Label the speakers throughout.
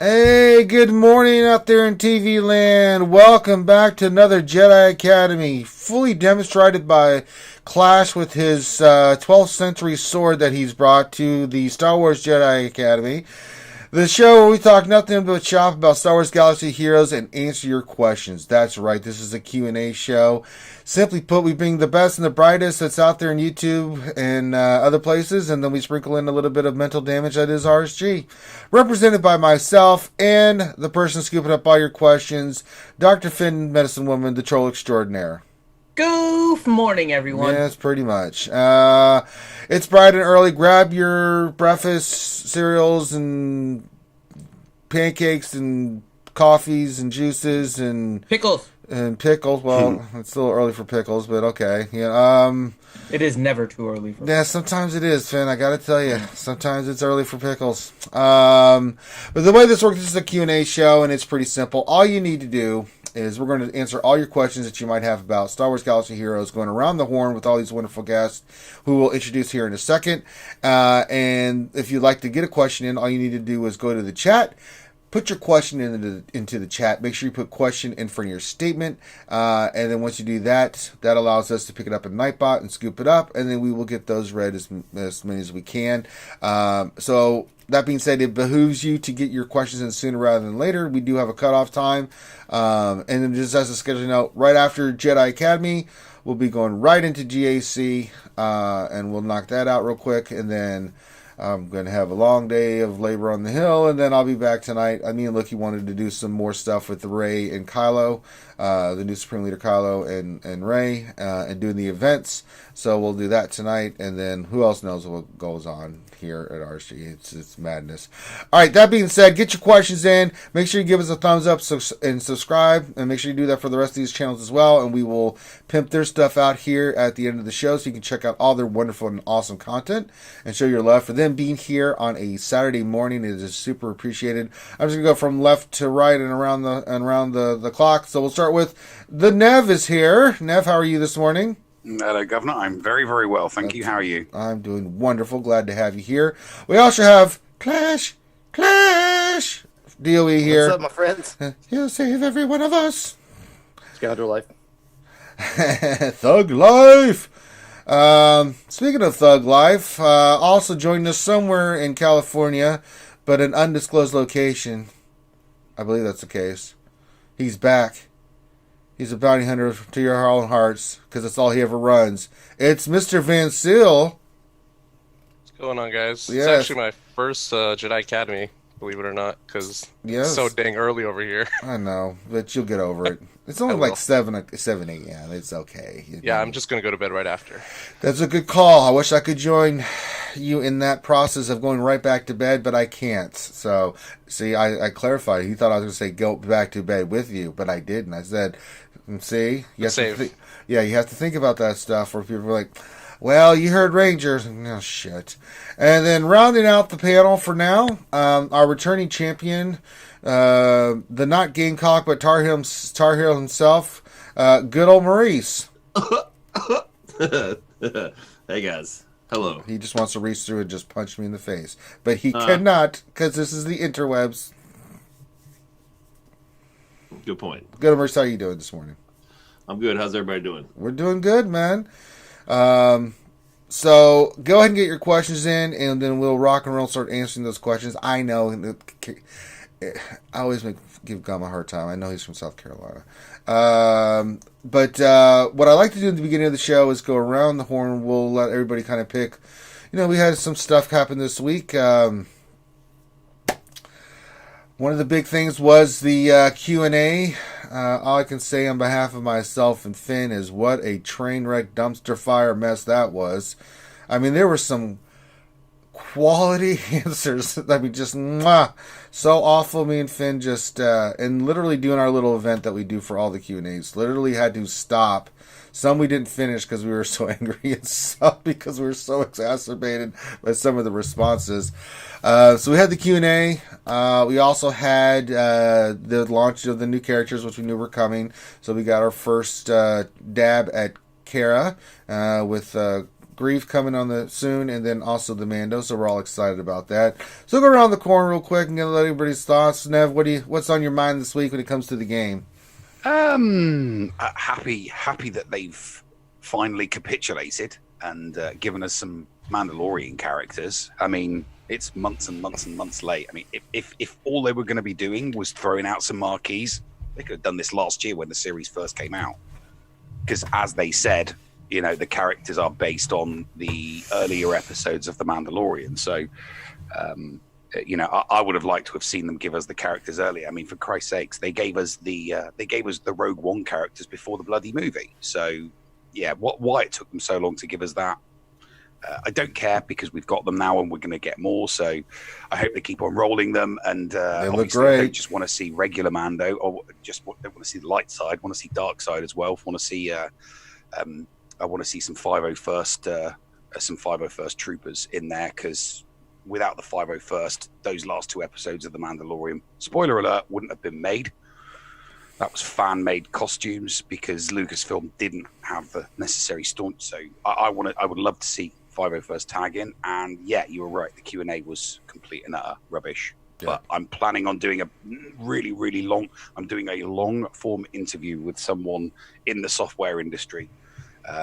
Speaker 1: Hey, good morning out there in TV land. Welcome back to another Jedi Academy, fully demonstrated by Clash with his 12th century sword that he's brought to the Star Wars Jedi Academy. The show where we talk nothing but shop about Star Wars Galaxy heroes and answer your questions. That's right, this is a Q&A show. Simply put, we bring the best and the brightest that's out there on YouTube and other places, and then we sprinkle in a little bit of mental damage that is RSG. Represented by myself and the person scooping up all your questions, Dr. Finn, Medicine Woman, the Troll Extraordinaire.
Speaker 2: Good morning, everyone.
Speaker 1: Yes, pretty much. It's bright and early. Grab your breakfast cereals and pancakes and coffees and juices and
Speaker 2: Pickles.
Speaker 1: Well, it's a little early for pickles, but okay. Yeah.
Speaker 2: It is never too early for
Speaker 1: Yeah, sometimes it is, Finn. I gotta tell you, sometimes it's early for pickles. But the way this works, this is a Q&A show, and it's pretty simple. All you need to do is we're going to answer all your questions that you might have about Star Wars Galaxy Heroes, going around the horn with all these wonderful guests who we'll introduce here in a second. And if you'd like to get a question in, all you need to do is go to the chat, put your question into the chat. Make sure you put question in front of your statement. And then once you do that, that allows us to pick it up in Nightbot and scoop it up. And then we will get those read as many as we can. So that being said, it behooves you to get your questions in sooner rather than later. We do have a cutoff time. And then just as a schedule note, right after Jedi Academy, we'll be going right into GAC. And we'll knock that out real quick. And then I'm going to have a long day of labor on the hill, and then I'll be back tonight. Me and Lucky wanted to do some more stuff with Rey and Kylo, the new Supreme Leader Kylo and Rey, and doing the events. So we'll do that tonight, and then who else knows what goes on here at RSG. It's madness. All right, that being said, get your questions in. Make sure you give us a thumbs up and subscribe, and make sure you do that for the rest of these channels as well, and we will pimp their stuff out here at the end of the show so you can check out all their wonderful and awesome content and show your love for them being here on a Saturday morning. It is super appreciated. I'm just going to go from left to right and around the clock. So we'll start with the Nev is here. Nev, how are you this morning?
Speaker 3: Hello, Governor. I'm very, very well. Thank you. How are you?
Speaker 1: I'm doing wonderful. Glad to have you here. We also have Clash DOE here.
Speaker 4: What's up, my friends?
Speaker 1: He'll save every one of us.
Speaker 4: Scoundrel life.
Speaker 1: Thug life. Speaking of thug life, also joined us somewhere in California, but an undisclosed location. I believe that's the case. He's back. He's a bounty hunter to your own hearts, because that's all he ever runs. It's Mr. Van Seal.
Speaker 5: What's going on, guys?
Speaker 1: Yes.
Speaker 5: It's actually my first Jedi Academy, believe it or not, because it's so dang early over here.
Speaker 1: I know, but you'll get over it. It's only like 7 8 a.m. It's okay.
Speaker 5: I'm just going to go to bed right after.
Speaker 1: That's a good call. I wish I could join you in that process of going right back to bed, but I can't. So, see, I clarified. He thought I was going to say go back to bed with you, but I didn't. I said, see? You have to you have to think about that stuff where people are like, well, you heard Rangers. Oh, shit. And then rounding out the panel for now, our returning champion, the not Gamecock, but Tar Heel himself, good old Maurice.
Speaker 4: Hey, guys. Hello.
Speaker 1: He just wants to reach through and just punch me in the face. But he cannot, because this is the interwebs.
Speaker 4: Good point.
Speaker 1: Good, Maurice. How are you doing this morning?
Speaker 4: I'm good. How's everybody doing?
Speaker 1: We're doing good, man. So go ahead and get your questions in, and then we'll rock and roll start answering those questions. I know, I always give Gum a hard time. I know he's from South Carolina. But what I like to do at the beginning of the show is go around the horn. We'll let everybody kind of pick. We had some stuff happen this week. One of the big things was the Q&A. All I can say on behalf of myself and Finn is what a train wreck dumpster fire mess that was. I mean, there were some quality answers. I mean, just so awful. Me and Finn just, and literally doing our little event that we do for all the Q&As, literally had to stop. Some we didn't finish because we were so angry, and some because we were so exacerbated by some of the responses. So we had the Q&A. We also had the launch of the new characters, which we knew were coming. So we got our first dab at Cara with Grief coming on the soon, and then also the Mando. So we're all excited about that. So go around the corner real quick and get everybody's thoughts. Nev, what's on your mind this week when it comes to the game?
Speaker 3: Happy that they've finally capitulated and given us some Mandalorian characters. I mean, it's months and months and months late. I mean, if all they were going to be doing was throwing out some marquees, they could have done this last year when the series first came out. Because as they said, you know, the characters are based on the earlier episodes of The Mandalorian. So, you know, I would have liked to have seen them give us the characters earlier. I mean, for Christ's sakes, they gave us the Rogue One characters before the bloody movie. So, yeah, why it took them so long to give us that, I don't care, because we've got them now and we're going to get more. So I hope they keep on rolling them. And
Speaker 1: they look
Speaker 3: obviously
Speaker 1: great.
Speaker 3: I don't just want to see regular Mando, or just don't want to see the light side. I want to see dark side as well. I want to see some 501st troopers in there, because without the 501st, those last two episodes of The Mandalorian, spoiler alert, wouldn't have been made. That was fan-made costumes because Lucasfilm didn't have the necessary staunch. So I would love to see 501st tag in. And yeah, you were right. The Q&A was complete and utter rubbish. Yeah. But I'm planning on doing a really, really long. I'm doing a long-form interview with someone in the software industry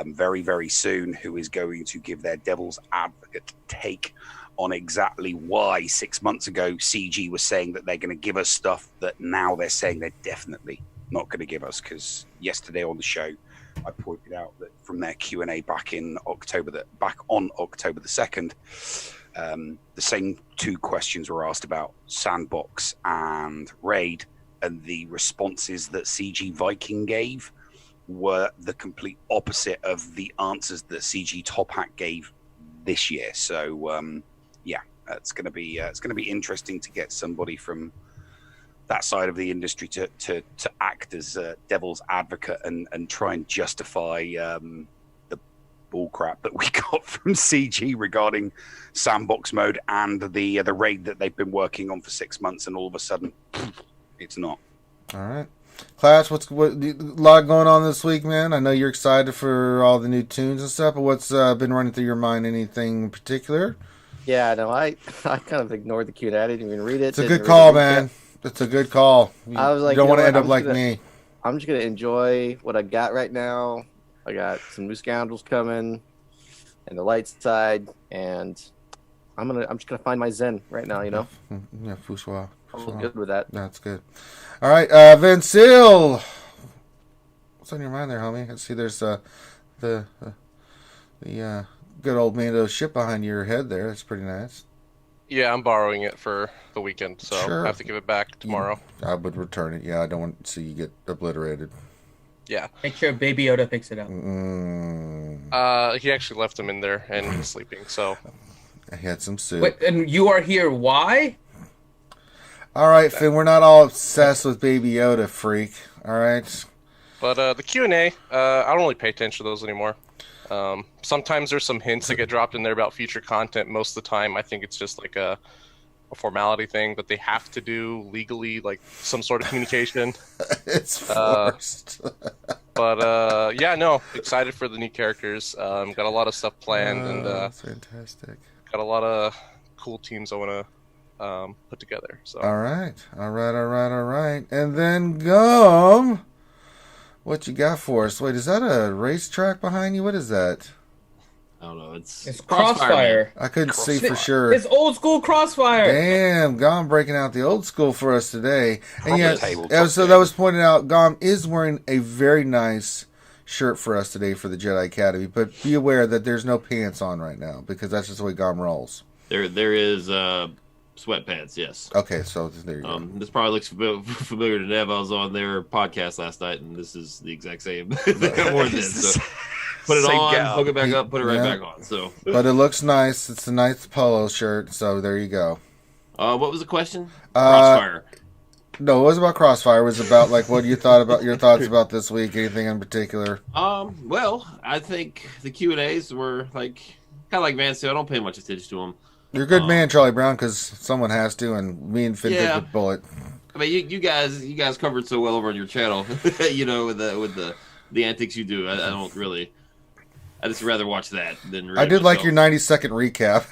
Speaker 3: very, very soon, who is going to give their devil's advocate take on exactly why 6 months ago CG was saying that they're going to give us stuff that now they're saying they're definitely not going to give us. Because yesterday on the show, I pointed out that from their Q&A back on October the 2nd, the same two questions were asked about Sandbox and Raid, and the responses that CG Viking gave were the complete opposite of the answers that CG Top Hat gave this year. So yeah, it's going to be interesting to get somebody from that side of the industry to act as devil's advocate and try and justify the bullcrap that we got from CG regarding sandbox mode and the raid that they've been working on for 6 months, and all of a sudden it's not.
Speaker 1: All right. Clash, what a lot going on this week, man. I know you're excited for all the new tunes and stuff, but what's been running through your mind? Anything in particular?
Speaker 6: Yeah, no, I kind of ignored the Q&A. I didn't even read it.
Speaker 1: It's a good call, man. It's a good call.
Speaker 6: I was like,
Speaker 1: you don't want to end up like me.
Speaker 6: I'm just gonna enjoy what I got right now. I got some new scoundrels coming, and the light side, and I'm just gonna find my zen right now. You know.
Speaker 1: Yeah, Fuswa.
Speaker 6: I'm good with that.
Speaker 1: That's good. All right, Vincil. What's on your mind there, homie? I see there's the good old Mando ship behind your head there. That's pretty nice.
Speaker 5: Yeah, I'm borrowing it for the weekend, so
Speaker 1: Sure.
Speaker 5: I have to give it back tomorrow.
Speaker 1: I would return it. Yeah, I don't want to see you get obliterated.
Speaker 5: Yeah.
Speaker 2: Make sure Baby Yoda picks it up.
Speaker 5: He actually left him in there and he's sleeping, so.
Speaker 1: I had some soup.
Speaker 2: Wait, and you are here? Why?
Speaker 1: All right, Finn, we're not all obsessed with Baby Yoda, freak. All right?
Speaker 5: But the Q&A, I don't really pay attention to those anymore. Sometimes there's some hints that get dropped in there about future content. Most of the time, I think it's just like a formality thing that they have to do legally, like some sort of communication.
Speaker 1: It's forced.
Speaker 5: But yeah, no, excited for the new characters. Got a lot of stuff planned, and
Speaker 1: that's fantastic.
Speaker 5: Got a lot of cool teams I want to put together. So.
Speaker 1: All right. And then Gum, what you got for us? Wait, is that a racetrack behind you? What is that?
Speaker 4: I don't know. It's
Speaker 2: Crossfire.
Speaker 1: I couldn't see for sure.
Speaker 2: It's old school Crossfire.
Speaker 1: Damn, Gom breaking out the old school for us today. And yeah, so that was pointed out. Gom is wearing a very nice shirt for us today for the Jedi Academy, but be aware that there's no pants on right now because that's just the way Gom rolls.
Speaker 4: There is sweatpants. Yes.
Speaker 1: Okay, so there you go.
Speaker 4: This probably looks familiar to Nev. I was on their podcast last night, and this is the exact same thing I wore then. So. Put it on, hook it back up, put it right back on. So,
Speaker 1: but it looks nice. It's a nice polo shirt. So there you go.
Speaker 4: What was the question? Crossfire.
Speaker 1: No, it wasn't about Crossfire. It was about like what you thought about your thoughts about this week. Anything in particular?
Speaker 4: Well, I think the Q&As were like kind of like Vance said. I don't pay much attention to them. You're a good man,
Speaker 1: Charlie Brown, because someone has to, and me and Finn did the bullet.
Speaker 4: I mean, you guys covered so well over on your channel. You know, with the antics you do. I don't really I just rather watch that than.
Speaker 1: I did like your 90-second recap.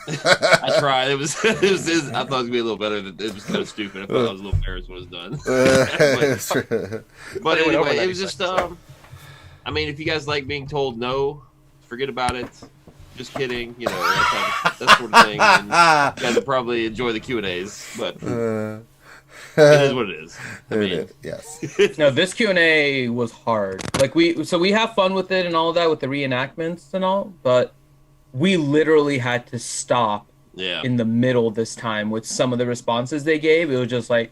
Speaker 4: I tried. It was I thought it was gonna be a little better. It was kind of stupid. I thought I was a little embarrassed when it was done. but anyway, it was just. I mean, if you guys like being told no, forget about it. Just kidding. You know, that sort of thing. And you guys will probably enjoy the Q&As, but it is what it is. I mean,
Speaker 1: yes.
Speaker 2: No, this Q&A was hard. Like we have fun with it and all that with the reenactments and all, but we literally had to stop in the middle this time with some of the responses they gave. It was just like,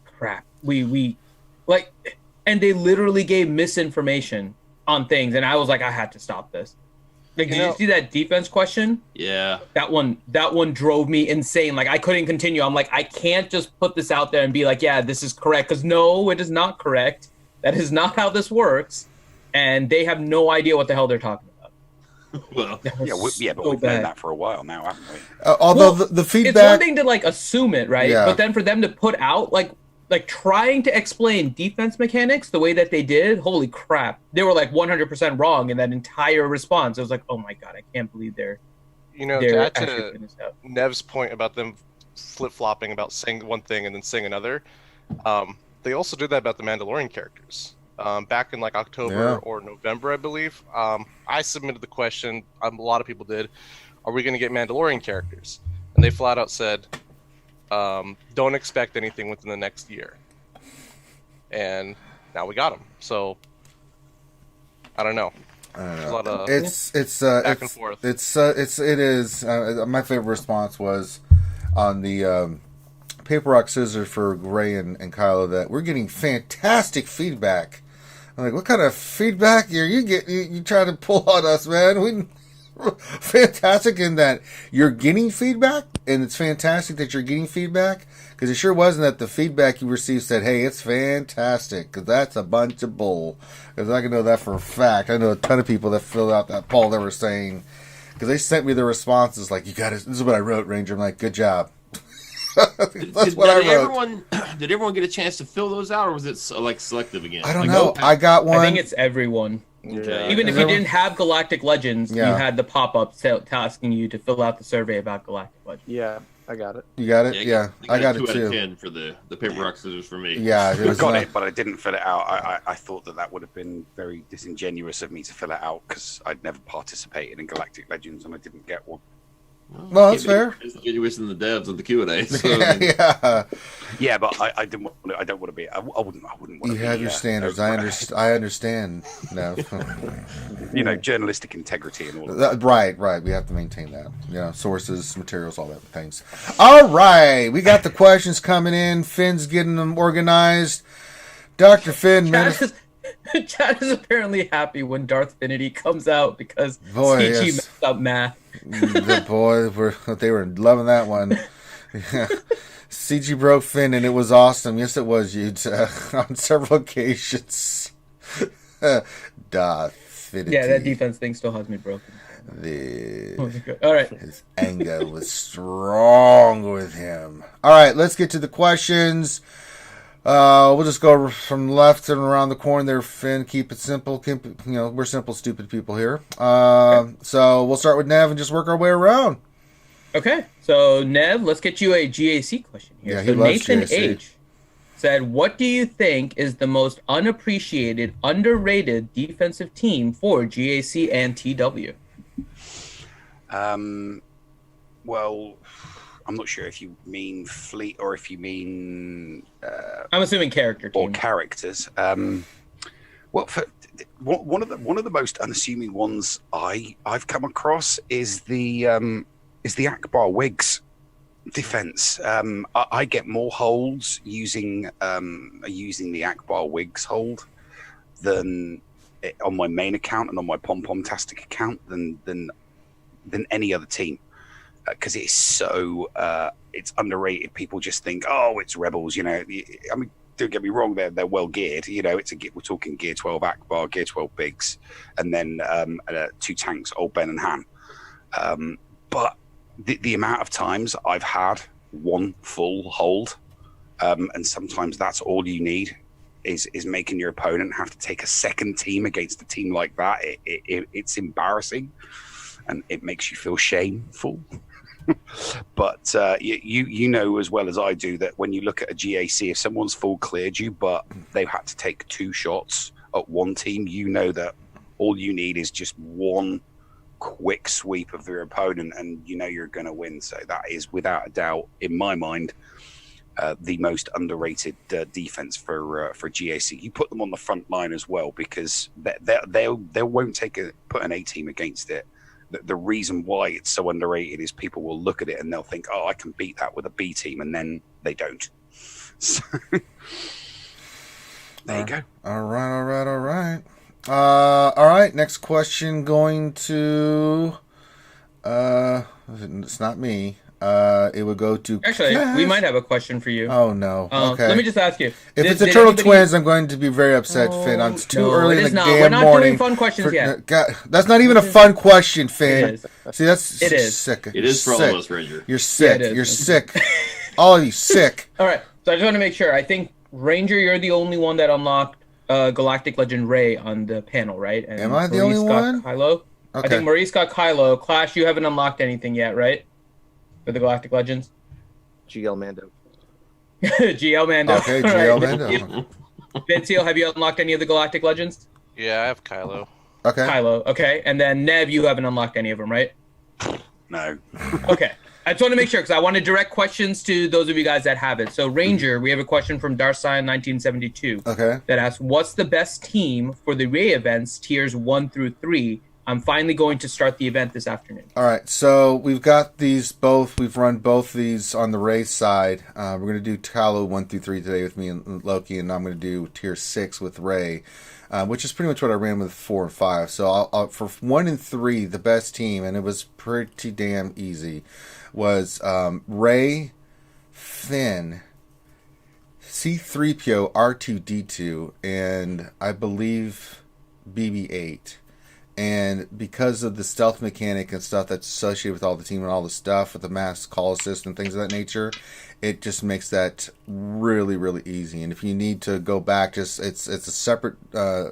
Speaker 2: crap. We like, and they literally gave misinformation on things, and I was like, I had to stop this. Like, did you see that defense question?
Speaker 4: Yeah.
Speaker 2: That one drove me insane. Like, I couldn't continue. I'm like, I can't just put this out there and be like, yeah, this is correct. Because no, it is not correct. That is not how this works. And they have no idea what the hell they're talking about.
Speaker 4: Well,
Speaker 3: but we've known that for a while now, haven't we?
Speaker 1: Although the feedback...
Speaker 2: It's one thing to, like, assume it, right?
Speaker 1: Yeah.
Speaker 2: But then for them to put out, like trying to explain defense mechanics the way that they did, holy crap. They were like 100% wrong in that entire response. I was like, oh my God, I can't believe they're
Speaker 5: to add to Nev's point about them flip-flopping about saying one thing and then saying another, they also did that about the Mandalorian characters. Back in like October or November, I believe, I submitted the question, a lot of people did, are we going to get Mandalorian characters? And they flat out said, don't expect anything within the next year. And now we got them. So I don't know. There's a lot of back and forth.
Speaker 1: It is. My favorite response was on the paper rock scissors for Gray and Kylo that we're getting fantastic feedback. I'm like, what kind of feedback you trying to pull on us, man? Fantastic in that you're getting feedback, and it's fantastic that you're getting feedback, because it sure wasn't that the feedback you received said, hey, it's fantastic, because that's a bunch of bull. Because I can know that for a fact. I know a ton of people that filled out that poll that were saying, because they sent me the responses like, this is what I wrote, Ranger. I'm like, good job. That's what I wrote.
Speaker 4: Did everyone get a chance to fill those out, or was it like selective again?
Speaker 1: I don't know. I got one.
Speaker 2: I think it's everyone.
Speaker 4: Okay.
Speaker 2: Even if you didn't have Galactic Legends, you had the pop-up asking you to fill out the survey about Galactic Legends.
Speaker 6: Yeah, I got it.
Speaker 1: You got it? Yeah, I got it too.
Speaker 4: 2 out of 10 for the paper rock scissors for me.
Speaker 1: Yeah,
Speaker 3: I got it, but I didn't fill it out. I thought that would have been very disingenuous of me to fill it out, because I'd never participated in Galactic Legends and I didn't get one.
Speaker 1: Well, that's fair.
Speaker 4: It's disingenuous in the devs of the Q&A. So,
Speaker 3: yeah, but I didn't want. I don't want to be. I wouldn't want to be.
Speaker 1: You have your standards. I understand. No.
Speaker 3: Journalistic integrity and all of that.
Speaker 1: Right. We have to maintain that. Sources, materials, all that things. All right, we got the questions coming in. Finn's getting them organized. Dr. Finn,
Speaker 2: Chad is apparently happy when Darth Finity comes out because CG messed up math.
Speaker 1: They were loving that one. CG broke Finn, and it was awesome. Yes, it was, on several occasions. Darth Finity.
Speaker 2: Yeah, that defense thing still has me broken. All right.
Speaker 1: His anger was strong with him. All right, let's get to the questions. We'll just go from left and around the corner there, Finn. Keep it simple. We're simple, stupid people here. So we'll start with Nev and just work our way around.
Speaker 2: Okay. So, Nev, let's get you a GAC question here.
Speaker 1: Yeah, he loves
Speaker 2: Nathan
Speaker 1: GAC.
Speaker 2: H. said, what do you think is the most unappreciated, underrated defensive team for GAC and TW?
Speaker 3: Well, I'm not sure if you mean fleet or if you mean...
Speaker 2: I'm assuming character team.
Speaker 3: Or characters. Well, one of the most unassuming ones I've come across is the Akbar Wigs defense. I get more holds using the Akbar Wigs hold than on my main account and on my Pom-Pom-tastic account than any other team. Because it's so it's underrated. People just think, oh, it's Rebels. I mean, don't get me wrong, they're well geared. We're talking Gear 12 Akbar, Gear 12 Biggs, and then 2 tanks, Old Ben and Han. But the amount of times I've had one full hold, and sometimes that's all you need. is making your opponent have to take a second team against a team like that. It's embarrassing, and it makes you feel shameful. But you know as well as I do that when you look at a GAC, if someone's full cleared you, but they've had to take 2 shots at one team, you know that all you need is just one quick sweep of your opponent, and you know you're going to win. So that is without a doubt, in my mind, the most underrated defense for GAC. You put them on the front line as well, because they won't put an A team against it. The reason why it's so underrated is people will look at it and they'll think, oh, I can beat that with a B team, and then they don't. So, there you go.
Speaker 1: All right. All right, next question going to... it's not me. It would go to...
Speaker 2: Actually, we might have a question for you.
Speaker 1: Oh, no. Okay.
Speaker 2: Let me just ask you.
Speaker 1: If it's the Turtle Twins, I'm going to be very upset, Finn. It's too early in the damn morning.
Speaker 2: We're not doing fun questions yet.
Speaker 1: God, that's not even a fun question, Finn.
Speaker 2: It is.
Speaker 1: See, that's
Speaker 2: it is.
Speaker 1: sick.
Speaker 4: It is for all of us, Ranger.
Speaker 1: You're sick.
Speaker 2: Yeah,
Speaker 1: You're sick. All of you sick.
Speaker 2: All right. So I just want to make sure. I think, Ranger, you're the only one that unlocked Galactic Legend Rey on the panel, right? And
Speaker 1: am I the only one?
Speaker 2: Kylo.
Speaker 1: Okay.
Speaker 2: I think Maurice got Kylo. Clash, you haven't unlocked anything yet, right? For the Galactic Legends?
Speaker 6: GL Mando.
Speaker 2: GL Mando.
Speaker 1: Okay, GL Mando.
Speaker 2: Vincio, have you unlocked any of the Galactic Legends?
Speaker 5: Yeah, I have Kylo.
Speaker 1: Okay.
Speaker 2: Kylo, okay. And then Nev, you haven't unlocked any of them, right?
Speaker 3: No.
Speaker 2: Okay. I just want to make sure, because I want to direct questions to those of you guys that have it. So, Ranger, we have a question from Darcyan1972.
Speaker 1: Okay.
Speaker 2: That asks, what's the best team for the Rey events, tiers 1 through 3? I'm finally going to start the event this afternoon.
Speaker 1: All right, so we've got these both. We've run both these on the Rey side. We're going to do Kylo 1 through 3 today with me and Loki, and I'm going to do tier 6 with Rey, which is pretty much what I ran with 4 and 5. So I'll, for 1 and 3, the best team, and it was pretty damn easy, was Rey, Finn, C-3PO, R2-D2, and I believe BB-8. And because of the stealth mechanic and stuff that's associated with all the team and all the stuff with the mass call assist and things of that nature, it just makes that really, really easy. And if you need to go back, just it's a separate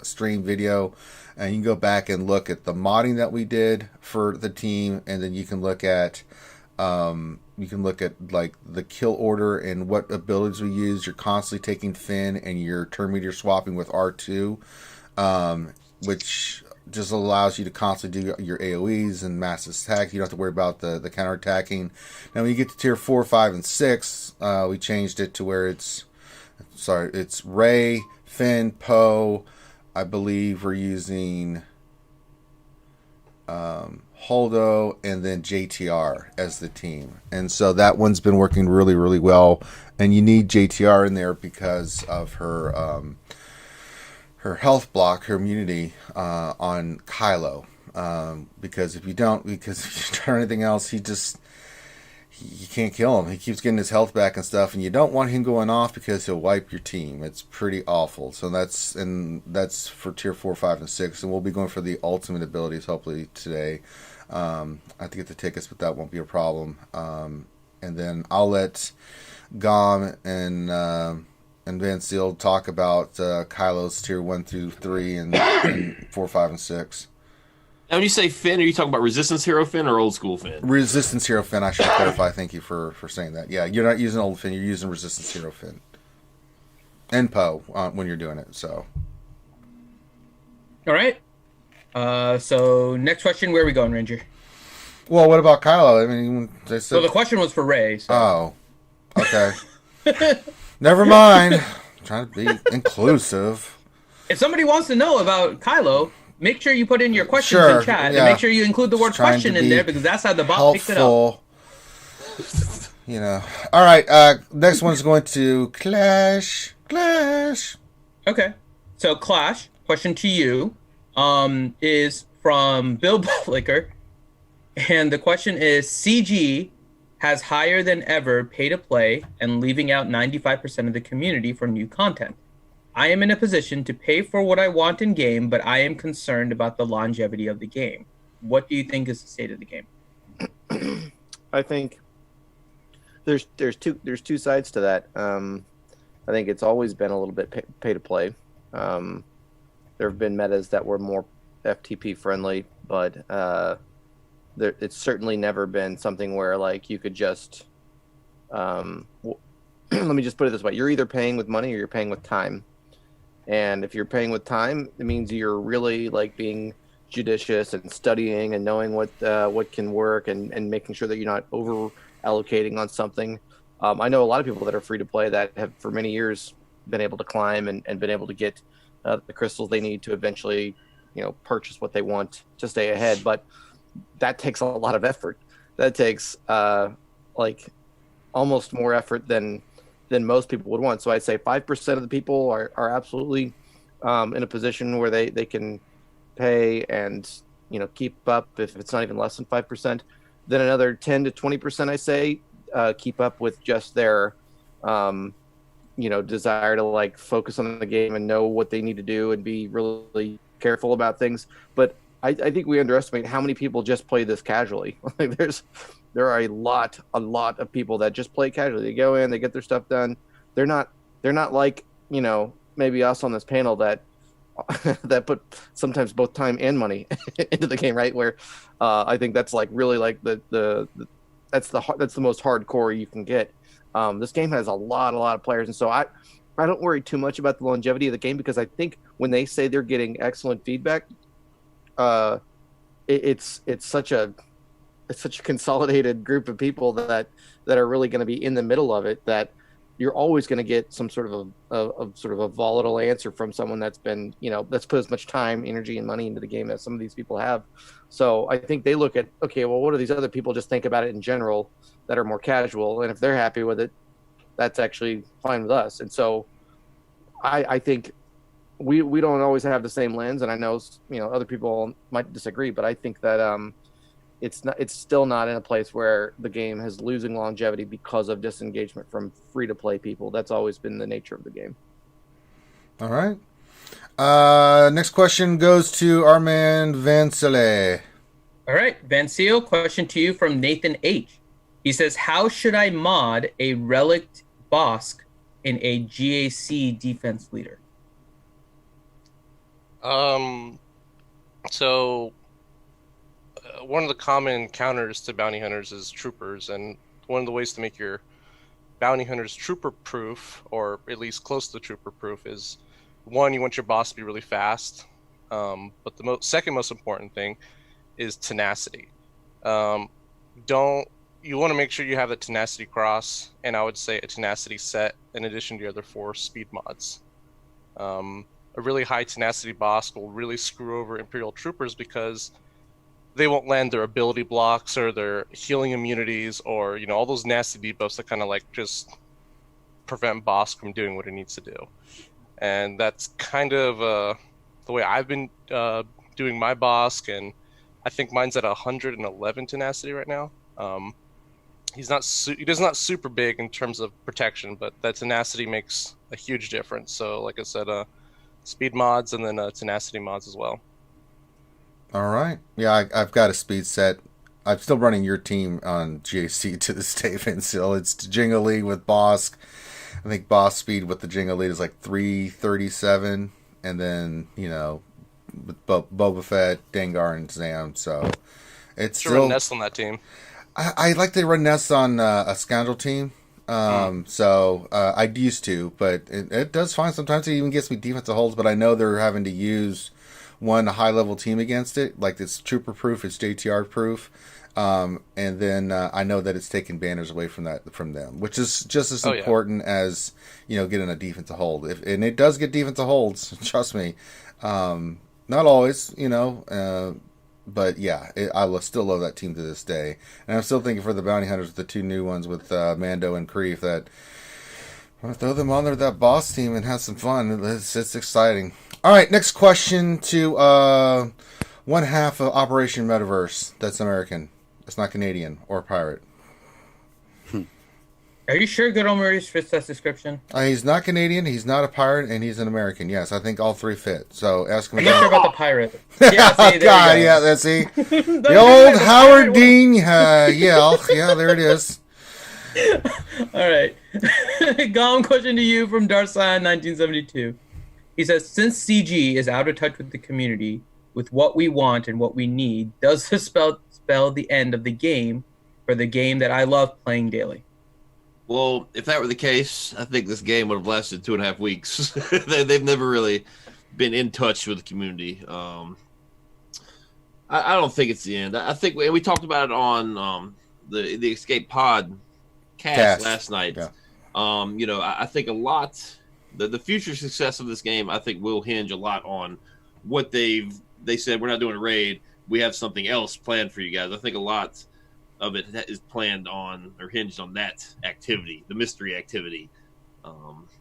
Speaker 1: stream video, and you can go back and look at the modding that we did for the team, and then you can look at like the kill order and what abilities we use. You're constantly taking Finn and you're turn meter swapping with R2, which just allows you to constantly do your AoEs and mass attack. You don't have to worry about the counter attacking. Now when you get to tier 4, 5, and 6, we changed it to where it's Rey, Finn, Poe. I believe we're using Holdo and then JTR as the team. And so that one's been working really, really well. And you need JTR in there because of her health block, her immunity on Kylo. Because if you try anything else, you can't kill him. He keeps getting his health back and stuff, and you don't want him going off because he'll wipe your team. It's pretty awful. So that's for tier 4, 5, and 6, and we'll be going for the ultimate abilities hopefully today. I have to get the tickets, but that won't be a problem. And then I'll let Gom and Van Seal talk about Kylo's tier 1 through 3 and 4, 5, and 6.
Speaker 4: Now, when you say Finn, are you talking about Resistance Hero Finn or Old School Finn?
Speaker 1: Resistance Hero Finn, I should clarify. Thank you for saying that. Yeah, you're not using Old Finn, you're using Resistance Hero Finn. And Poe when you're doing it, so.
Speaker 2: All right. So, next question, where are we going, Ranger?
Speaker 1: Well, what about Kylo? I mean, they said...
Speaker 2: So, the question was for Rey. So.
Speaker 1: Oh, okay. Never mind. I'm trying to be inclusive.
Speaker 2: If somebody wants to know about Kylo, make sure you put in your questions in chat, and make sure you include the word question in there, because that's how the bot picks it up.
Speaker 1: You know. All right. Next one's going to Clash.
Speaker 2: Okay. So Clash, question to you, is from Bill Bufflicker, and the question is: CG has higher than ever pay to play and leaving out 95% of the community for new content. I am in a position to pay for what I want in game, but I am concerned about the longevity of the game. What do you think is the state of the game?
Speaker 6: I think there's two sides to that. I think it's always been a little bit pay to play. There have been metas that were more FTP friendly, but it's certainly never been something where like you could just let me just put it this way: you're either paying with money or you're paying with time. And if you're paying with time, it means you're really like being judicious and studying and knowing what can work and making sure that you're not over allocating on something. I know a lot of people that are free to play that have for many years been able to climb and been able to get the crystals they need to eventually, purchase what they want to stay ahead. But that takes a lot of effort. That takes like almost more effort than most people would want. So I'd say 5% of the people are absolutely in a position where they can pay and keep up if it's not even less than 5%. Then another 10 to 20%, I say, keep up with just their desire to like focus on the game and know what they need to do and be really careful about things. But I think we underestimate how many people just play this casually. Like there are a lot of people that just play casually. They go in, they get their stuff done. They're not like, maybe us on this panel that put sometimes both time and money into the game, right? Where I think that's like really like that's the most hardcore you can get. This game has a lot of players, and so I don't worry too much about the longevity of the game, because I think when they say they're getting excellent feedback, it's such a consolidated group of people that are really going to be in the middle of it, that you're always going to get some sort of a volatile answer from someone that's been, that's put as much time, energy, and money into the game as some of these people have. So I think they look at, okay, well, what do these other people just think about it in general that are more casual? And if they're happy with it, that's actually fine with us. And so I think we don't always have the same lens. And I know, other people might disagree, but I think that it's still not in a place where the game is losing longevity because of disengagement from free to play people. That's always been the nature of the game.
Speaker 1: All right. Next question goes to our man Vansile.
Speaker 2: All right, Vansile, question to you from Nathan H. He says, how should I mod a Relict Bosque in a GAC defense leader?
Speaker 5: So one of the common counters to bounty hunters is troopers, and one of the ways to make your bounty hunters trooper proof, or at least close to trooper proof, is one, you want your boss to be really fast, but the second most important thing is tenacity. You want to make sure you have the tenacity cross, and I would say a tenacity set in addition to the other 4 speed mods. A really high tenacity boss will really screw over Imperial troopers because they won't land their ability blocks or their healing immunities, or all those nasty debuffs that kind of like just prevent Bosque from doing what it needs to do. And that's kind of the way I've been doing my Bosque, and I think mine's at 111 tenacity right now. He's not super big in terms of protection, but that tenacity makes a huge difference. So like I said, speed mods and then tenacity mods as well.
Speaker 1: All right. Yeah, I've got a speed set. I'm still running your team on GAC to this day, Vansile. It's Jingle League with Bosque. I think boss speed with the Jingle League is like 337, and then with Boba Fett, Dengar, and Zam. So it's
Speaker 5: still run Nest on that team.
Speaker 1: I like to run Nest on a Scoundrel team. So I used to, but it does fine. Sometimes it even gets me defensive holds, but I know they're having to use one high level team against it, like it's trooper proof, it's JTR proof, and then I know that it's taking banners away from them, which is just as important as getting a defensive hold. And it does get defensive holds, trust me. Not always, but yeah, I will still love that team to this day, and I'm still thinking for the bounty hunters, the 2 new ones with Mando and Kreef, that I'm gonna throw them on there, that boss team, and have some fun. It's exciting. All right, next question to one half of Operation Metaverse. That's American. It's not Canadian or pirate.
Speaker 2: Are you sure Good Old Maurice fits that description?
Speaker 1: He's not Canadian, he's not a pirate, and he's an American. Yes, I think all 3 fit. So ask him.
Speaker 2: I'm not sure about the pirate. Yeah, see,
Speaker 1: God, yeah, that's the old Howard Dean. Yeah, there it is.
Speaker 2: All right. Gom, question to you from Darsan 1972. He says, since CG is out of touch with the community, with what we want and what we need, does this spell the end of the game for the game that I love playing daily?
Speaker 4: Well, if that were the case, I think this game would have lasted 2.5 weeks. They've never really been in touch with the community. I don't think it's the end. I think we talked about it on the Escape Pod cast last night. Yeah. I think a lot the future success of this game, I think, will hinge a lot on what they said. We're not doing a raid. We have something else planned for you guys. I think a lot of it is planned on or hinged on that activity, the mystery activity.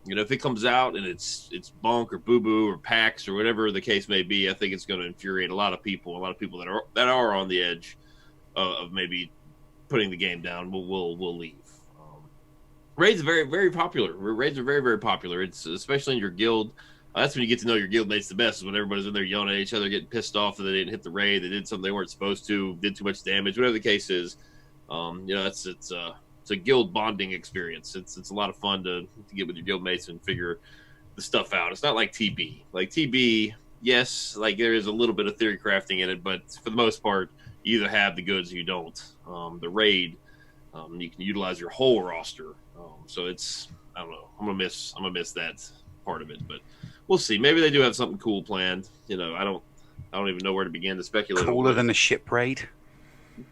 Speaker 4: If it comes out and it's bunk or boo boo or PAX or whatever the case may be, I think it's going to infuriate a lot of people that are on the edge of maybe putting the game down. Will leave. Raids are very, very popular. Raids are very, very popular. It's especially in your guild. That's when you get to know your guildmates the best, is when everybody's in there yelling at each other, getting pissed off that they didn't hit the raid, they did something they weren't supposed to, did too much damage, whatever the case is. It's a guild bonding experience. It's a lot of fun to get with your guildmates and figure the stuff out. It's not like TB. Like TB, yes, like there is a little bit of theory crafting in it, but for the most part, you either have the goods or you don't. The raid, you can utilize your whole roster. So it's, I don't know. I'm gonna miss that part of it, but we'll see. Maybe they do have something cool planned. I don't even know where to begin to speculate.
Speaker 3: Cooler than a ship raid?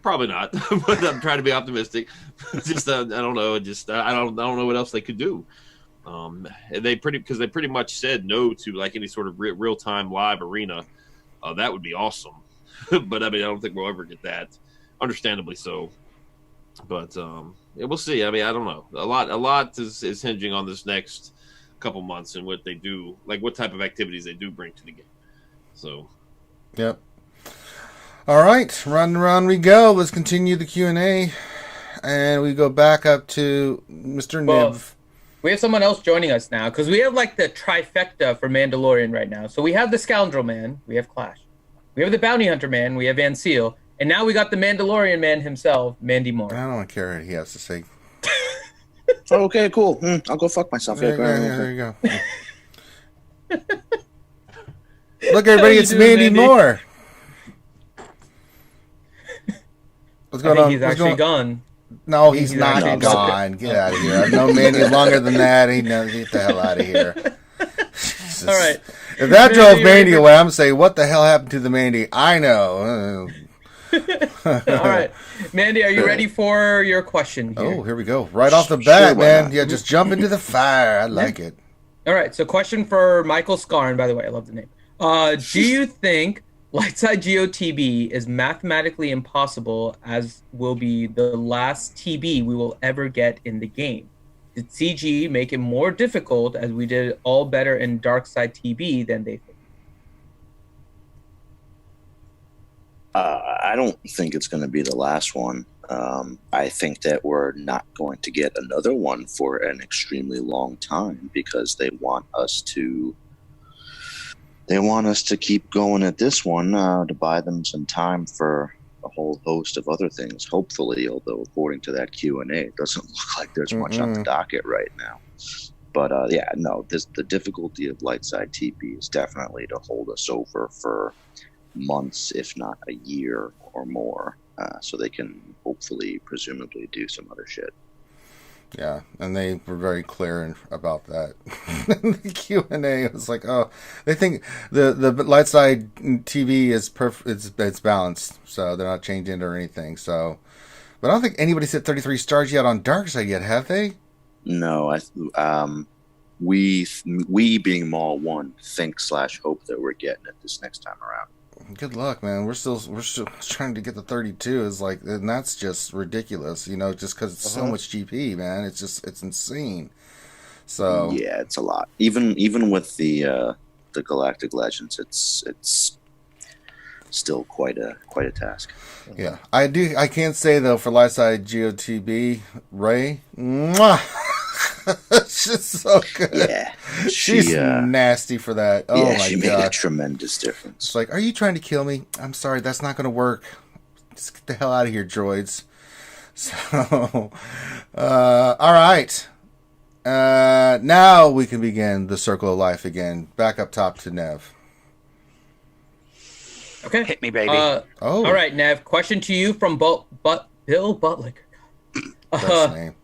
Speaker 4: Probably not. But I'm trying to be optimistic. Just I don't know. I don't know what else they could do. They pretty much said no to like any sort of real time live arena. That would be awesome. But I don't think we'll ever get that. Understandably so. But we'll see. I don't know. A lot is hinging on this next couple months and what they do, like what type of activities they do bring to the game. So,
Speaker 1: yep. All right, round and round we go. Let's continue the Q&A, and we go back up to Mr. Niv.
Speaker 2: We have someone else joining us now because we have like the trifecta for Mandalorian right now. So we have the Scoundrel Man, we have Clash, we have the Bounty Hunter Man, we have Van Seal, and now we got the Mandalorian Man himself, Mandy Moore.
Speaker 1: I don't care what he has to say.
Speaker 7: Okay, cool. I'll go fuck myself.
Speaker 1: There you go. Look, everybody, it's Mandy Moore. What's going on?
Speaker 2: He's actually gone.
Speaker 1: No, he's not gone. Get out of here. I've known Mandy longer than that. He knows. Get the hell out of here. Jesus.
Speaker 2: All right.
Speaker 1: If that drove Mandy away, I'm saying, what the hell happened to the Mandy? I know.
Speaker 2: All right, Mandy, are you ready for your question here?
Speaker 1: Oh, here we go. Right off the bat, man. Yeah, just jump into the fire. I like it.
Speaker 2: All right, so question for Michael Scarn, by the way. I love the name. Do you think Lightside GOTB is mathematically impossible, as will be the last TB we will ever get in the game? Did CG make it more difficult, as we did all better in Darkside TB than they think?
Speaker 7: I don't think it's going to be the last one. I think that we're not going to get another one for an extremely long time because they want us to keep going at this one to buy them some time for a whole host of other things, hopefully, although according to that Q&A, it doesn't look like there's much on the docket right now. But the difficulty of Lightside TB is definitely to hold us over for months, if not a year or more, so they can hopefully, presumably, do some other shit.
Speaker 1: Yeah, and they were very clear about that. The Q&A was like, oh, they think the Lightside TV is perfect. It's balanced, so they're not changing it or anything. So, but I don't think anybody's hit 33 stars yet on Darkside yet, have they?
Speaker 7: No, we being Mall One think/hope that we're getting it this next time around.
Speaker 1: Good luck, man. We're still trying to get the 32. Is like, and that's just ridiculous, just because it's so much GP, man. It's insane. So
Speaker 7: yeah, it's a lot. Even with the Galactic Legends, it's still quite a task.
Speaker 1: Yeah, I can't say though for Lightside GOTB Ray. Mwah! It's just so good.
Speaker 7: Yeah,
Speaker 1: she's nasty for that. Oh my god,
Speaker 7: she made a tremendous difference.
Speaker 1: It's like, are you trying to kill me? I'm sorry, that's not going to work. Just get the hell out of here, droids. So, all right. Now we can begin the circle of life again. Back up top to Nev.
Speaker 2: Okay.
Speaker 3: Hit me, baby.
Speaker 2: All right, Nev. Question to you from Bill Butlicker.
Speaker 1: Best name.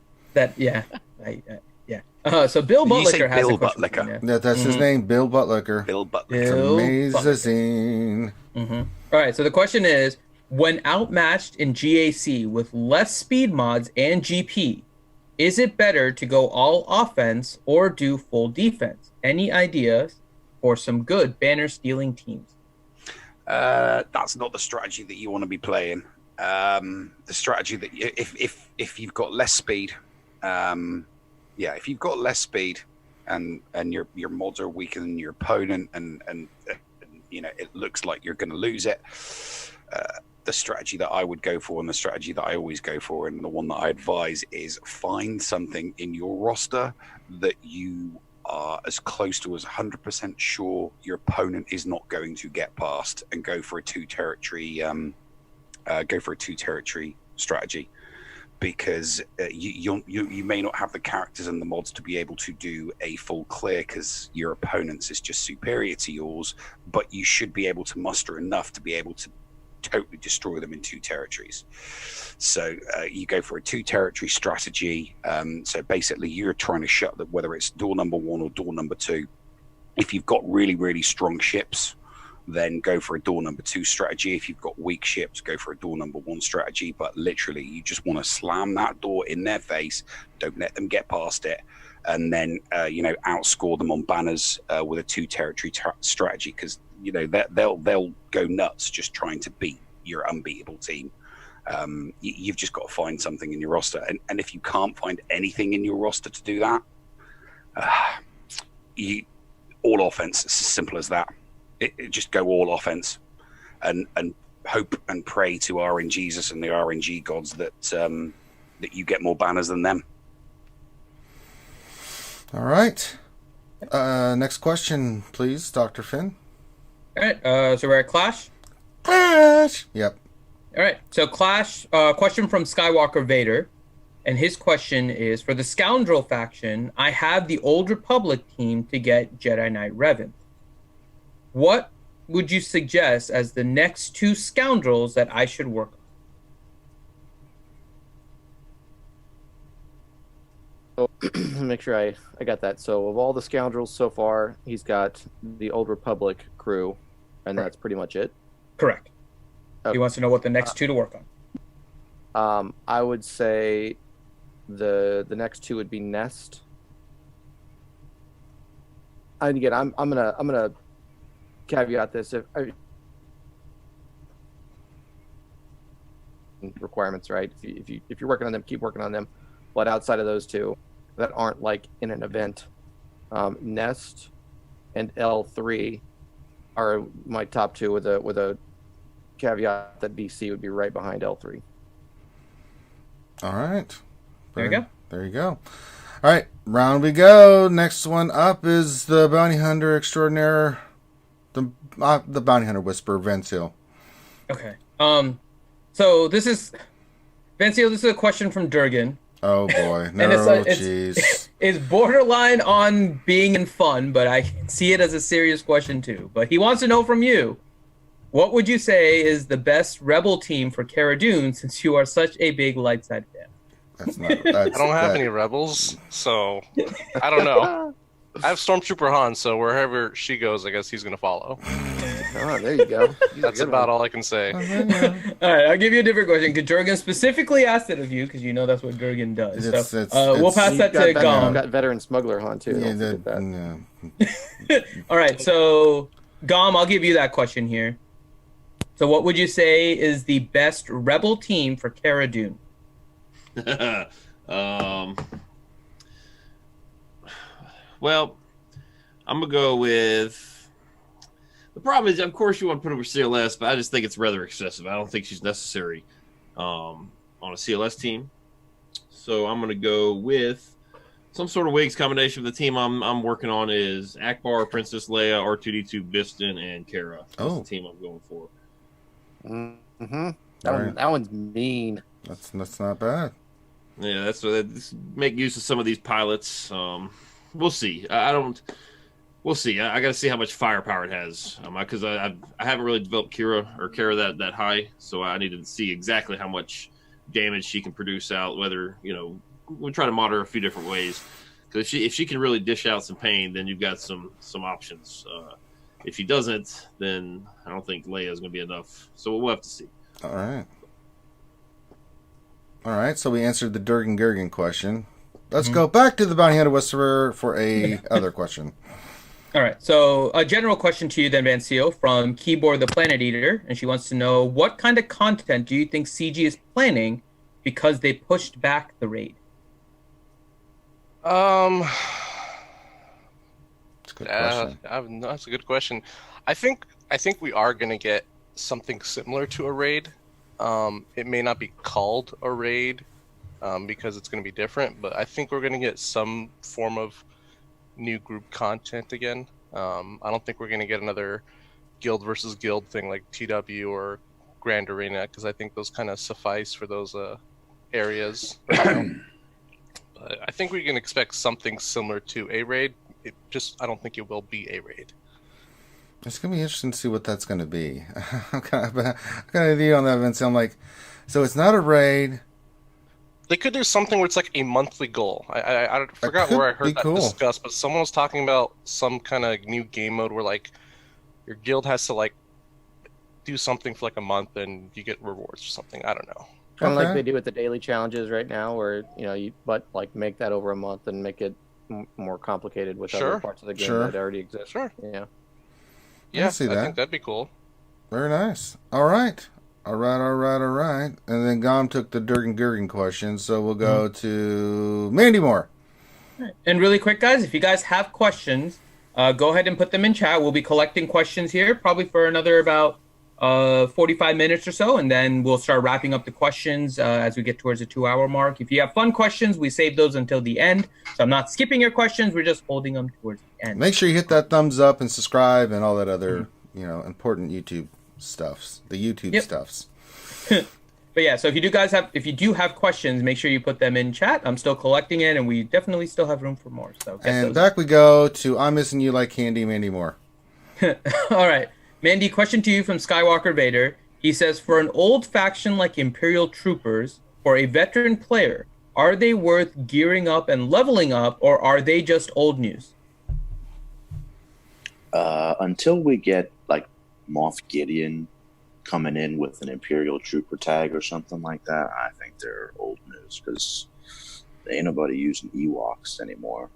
Speaker 2: So Bill
Speaker 3: Did you say
Speaker 2: Butlicker has
Speaker 3: Bill
Speaker 2: a question.
Speaker 3: Butlicker?
Speaker 1: Yeah, that's his name, Bill Butlicker.
Speaker 3: Bill Butlicker.
Speaker 2: Bill
Speaker 1: Amazing.
Speaker 2: All right. So the question is: when outmatched in GAC with less speed mods and GP, is it better to go all offense or do full defense? Any ideas for some good banner stealing teams?
Speaker 3: That's not the strategy that you want to be playing. The strategy that if you've got less speed, if you've got less speed and your mods are weaker than your opponent and it looks like you're going to lose it, the strategy that I would go for and the strategy that I always go for and the one that I advise is find something in your roster that you are as close to as 100% sure your opponent is not going to get past, and go for a two territory strategy, because you may not have the characters and the mods to be able to do a full clear because your opponent's is just superior to yours, but you should be able to muster enough to be able to totally destroy them in two territories. So you go for a two territory strategy. So basically you're trying to shut whether it's door number 1 or door number 2. If you've got really, really strong ships, then go for a door number 2 strategy. If you've got weak ships, go for a door number 1 strategy. But literally you just want to slam that door in their face, don't let them get past it, and then outscore them on banners with a two territory strategy, because they'll go nuts just trying to beat your unbeatable team. You've just got to find something in your roster, and if you can't find anything in your roster to do that, all offense. It's as simple as that. It just go all offense, and hope and pray to RNGesus and the RNG gods that you get more banners than them.
Speaker 1: All right. Next question, please, Dr. Finn.
Speaker 2: All right. So we're at Clash.
Speaker 1: Yep.
Speaker 2: All right. So Clash. Question from Skywalker Vader, and his question is: for the Scoundrel faction, I have the Old Republic team to get Jedi Knight Revan. What would you suggest as the next 2 Scoundrels that I should work
Speaker 6: on? So, make sure I got that. So of all the Scoundrels so far, he's got the Old Republic crew, and that's pretty much it?
Speaker 2: Correct.
Speaker 6: Okay.
Speaker 2: He wants to know what the next 2 to work
Speaker 6: on. I would say the next 2 would be Nest. And again, I'm gonna caveat this: requirements, right? If you're working on them, keep working on them. But outside of those 2 that aren't like in an event, Nest and L3 are my top 2 with a caveat that BC would be right behind L3.
Speaker 1: All right.
Speaker 2: There you go.
Speaker 1: There you go. All right, round we go. Next one up is the Bounty Hunter Extraordinaire, the Bounty Hunter Whisperer, Vensil.
Speaker 2: Okay. So this is Vensil. This is a question from Durgan.
Speaker 1: Oh boy, no, jeez.
Speaker 2: It's borderline on being in fun, but I see it as a serious question too. But he wants to know from you: what would you say is the best Rebel team for Carradine, since you are such a big light side fan?
Speaker 5: I don't have any Rebels, so I don't know. I have Stormtrooper Han, so wherever she goes, I guess he's going to follow.
Speaker 6: Oh, there you go.
Speaker 5: That's about all I can say.
Speaker 2: All right, I'll give you a different question, because Durgan specifically asked it of you, because you know that's what Durgan does. We'll pass that to Gom.
Speaker 6: You've got veteran smuggler Han, too.
Speaker 2: All right, so Gom, I'll give you that question here. So what would you say is the best Rebel team for Carradine?
Speaker 4: Well, I'm gonna go with. The problem is, of course, you want to put over CLS, but I just think it's rather excessive. I don't think she's necessary on a CLS team. So I'm gonna go with some sort of Wigs combination. The team I'm working on is Akbar, Princess Leia, R2D2, Biston, and Kara. That's the team I'm going for.
Speaker 6: Mm-hmm. That one's mean.
Speaker 1: That's not bad.
Speaker 4: Yeah, that's what make use of some of these pilots. We'll see. We'll see. I got to see how much firepower it has, because I haven't really developed Kara that high, so I need to see exactly how much damage she can produce out. Whether we'll try to monitor a few different ways, because if she can really dish out some pain, then you've got some options. If she doesn't, then I don't think Leia is going to be enough. So we'll have to see.
Speaker 1: All right. So we answered the Durgan Gurgan question. Let's go back to the Bounty Hunter Whisperer for a other question.
Speaker 2: All right, so a general question to you then, Vancio, from Keyboard the Planet Eater, and she wants to know, what kind of content do you think CG is planning because they pushed back the raid?
Speaker 5: That's a good question. That's a good question. I think we are going to get something similar to a raid. It may not be called a raid because it's going to be different, but I think we're going to get some form of new group content again. I don't think we're going to get another guild versus guild thing like TW or Grand Arena, because I think those kind of suffice for those areas. But I think we can expect something similar to a raid. I don't think it will be a raid.
Speaker 1: It's going to be interesting to see what that's going to be. I'm kind of on that, Vince. I'm like, so it's not a raid.
Speaker 5: They could do something where it's like a monthly goal. I forgot where I heard that discussed, but someone was talking about some kind of new game mode where like your guild has to like do something for like a month and you get rewards or something. I don't know.
Speaker 6: Kind of like they do with the daily challenges right now, where but like make that over a month and make it more complicated with other parts of the game that already exist.
Speaker 5: Sure.
Speaker 6: Yeah.
Speaker 5: Yeah, I think that'd be cool.
Speaker 1: Very nice. All right. And then Gom took the Durgan Gurgan question, so we'll go to Mandy Moore.
Speaker 2: And really quick, guys, if you guys have questions, go ahead and put them in chat. We'll be collecting questions here probably for another about 45 minutes or so, and then we'll start wrapping up the questions as we get towards the 2-hour mark. If you have fun questions, we save those until the end. So I'm not skipping your questions. We're just holding them towards the end.
Speaker 1: Make sure you hit that thumbs up and subscribe and all that other, important YouTube stuffs. The YouTube stuffs.
Speaker 2: But yeah, so if you do have questions, make sure you put them in chat. I'm still collecting it, and we definitely still have room for more. So
Speaker 1: back we go to I'm Missing You Like Candy, Mandy Moore.
Speaker 2: All right. Mandy, question to you from Skywalker Vader. He says, for an old faction like Imperial Troopers, for a veteran player, are they worth gearing up and leveling up, or are they just old news?
Speaker 7: Until we get like Moff Gideon coming in with an Imperial Trooper tag or something like that, I think they're old news, because there ain't nobody using Ewoks anymore.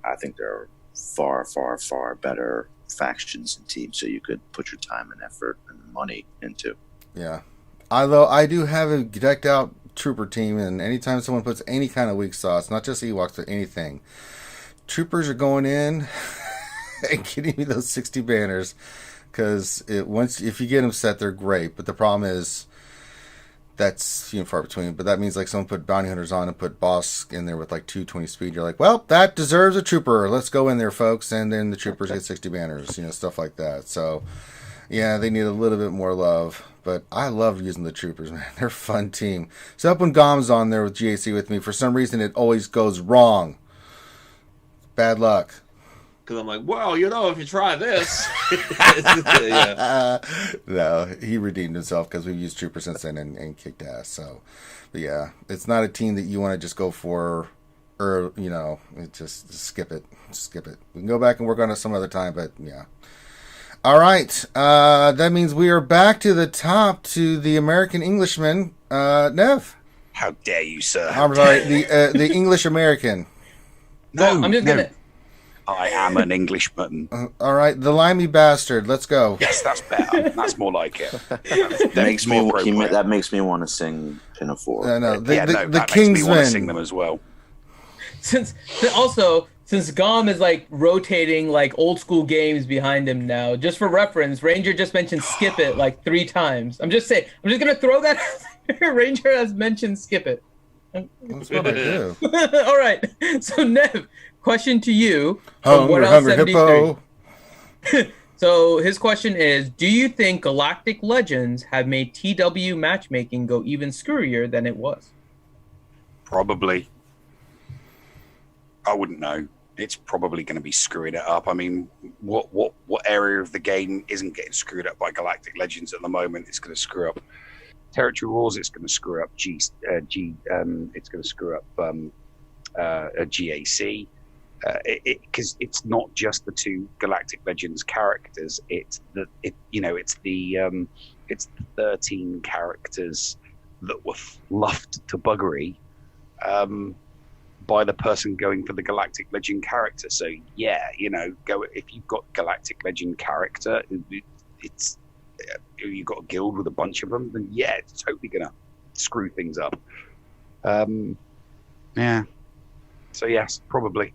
Speaker 7: I think they're far, far, far better factions and teams, so you could put your time and effort and money into.
Speaker 1: Yeah. Although I do have a decked out trooper team, and anytime someone puts any kind of weak sauce, not just Ewoks, but anything, troopers are going in and getting me those 60 banners, because if you get them set, they're great, but the problem is that's few and far between. But that means like someone put bounty hunters on and put Bosque in there with like 220 speed. You're like, well, that deserves a trooper. Let's go in there, folks. And then the troopers get 60 banners, stuff like that. So yeah, they need a little bit more love. But I love using the troopers, man. They're a fun team. So up when Gom's on there with GAC with me, for some reason it always goes wrong. Bad luck.
Speaker 4: Because I'm like, well, if you try this.
Speaker 1: No, he redeemed himself because we've used troopers since then and kicked ass. So, but yeah, it's not a team that you want to just go for, or, just skip it. Skip it. We can go back and work on it some other time, but yeah. All right. That means we are back to the top to the American Englishman, Nev.
Speaker 3: How dare you, sir?
Speaker 1: I'm sorry, the English American.
Speaker 3: No,
Speaker 2: I'm just gonna.
Speaker 3: I am an Englishman.
Speaker 1: All right, the limey bastard. Let's go.
Speaker 3: Yes, that's better. That's more like it.
Speaker 7: That makes me want to sing Pinafore.
Speaker 1: No,
Speaker 3: the
Speaker 1: Kingsman.
Speaker 3: Makes me want to sing them as well.
Speaker 2: Since Gom is like rotating like old school games behind him now, just for reference, Ranger just mentioned Skip It like 3 times. I'm just gonna throw that out there. Ranger has mentioned Skip It.
Speaker 1: That's what I do.
Speaker 2: All right. So Nev, question to you.
Speaker 1: Hungry hippo.
Speaker 2: So his question is, do you think Galactic Legends have made TW matchmaking go even screwier than it was?
Speaker 3: Probably. I wouldn't know. It's probably going to be screwing it up. I mean, what area of the game isn't getting screwed up by Galactic Legends at the moment? It's going to screw up Territory Wars. It's going to screw up it's going to screw up GAC. Because it's not just the two Galactic Legends characters. It's the 13 characters that were fluffed to buggery by the person going for the Galactic Legend character. So yeah, go if you've got Galactic Legend character, it's you've got a guild with a bunch of them, then yeah, it's totally gonna screw things up. Yeah. So yes, probably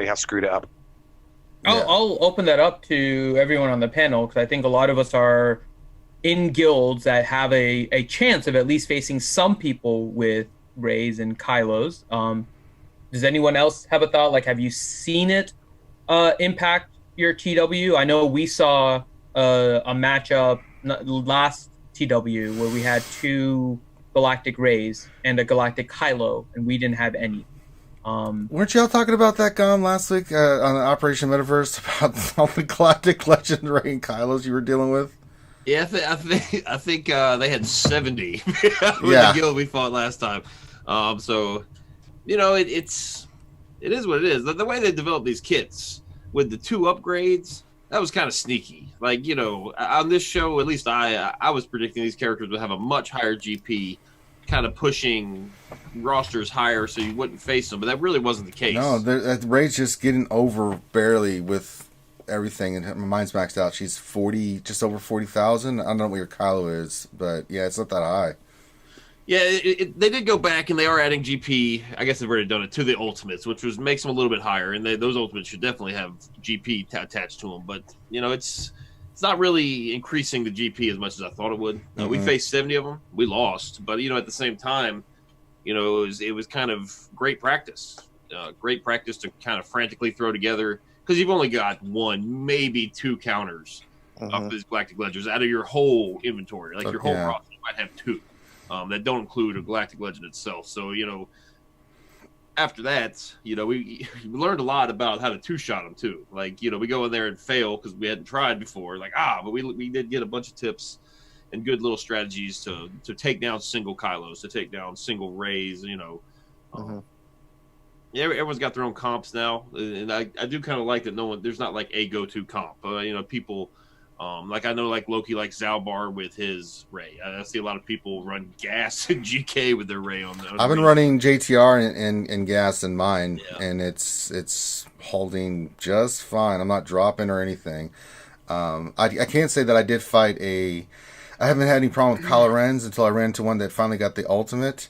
Speaker 3: have screwed it up.
Speaker 2: I'll open that up to everyone on the panel, because I think a lot of us are in guilds that have a chance of at least facing some people with Reys and Kylos. Does anyone else have a thought? Like, have you seen it impact your TW? I know we saw a matchup last TW where we had 2 Galactic Reys and a Galactic Kylo, and we didn't have any.
Speaker 1: Weren't y'all talking about that, Gom, last week on Operation Metaverse, about all the Galactic Legend Rey and Kylos you were dealing with?
Speaker 4: Yeah, I think they had 70 with the guild we fought last time. So, it is what it is. The way they developed these kits with the 2 upgrades, that was kind of sneaky. Like, on this show, at least I was predicting these characters would have a much higher GP, kind of pushing rosters higher so you wouldn't face them, but that really wasn't the case.
Speaker 1: No, Rey's just getting over barely with everything, and mine's maxed out. She's 40, just over 40,000. I don't know what your Kylo is, but yeah, it's not that high.
Speaker 4: Yeah, they did go back, and they are adding GP. I guess they've already done it to the ultimates, which makes them a little bit higher, and those ultimates should definitely have GP attached to them. But it's not really increasing the GP as much as I thought it would. Mm-hmm. We faced 70 of them. We lost, but at the same time, it was kind of great practice. Great practice to kind of frantically throw together, because you've only got 1, maybe 2 counters of these Galactic Legends out of your whole inventory. Like your whole roster, you might have 2 that don't include a Galactic Legend itself. So after that, we learned a lot about how to 2-shot them too. Like we go in there and fail because we hadn't tried before. Like but we did get a bunch of tips and good little strategies to take down single Kylos, to take down single Reys. Yeah, everyone's got their own comps now, and I do kind of like that. There's not like a go-to comp. People like I know like Loki likes Zalbar with his Rey. I see a lot of people run Gas and GK with their Rey on them.
Speaker 1: I've been running JTR and Gas in mine, and it's holding just fine. I'm not dropping or anything. I can't say that I did fight I haven't had any problem with Kylo Ren's until I ran into one that finally got the ultimate.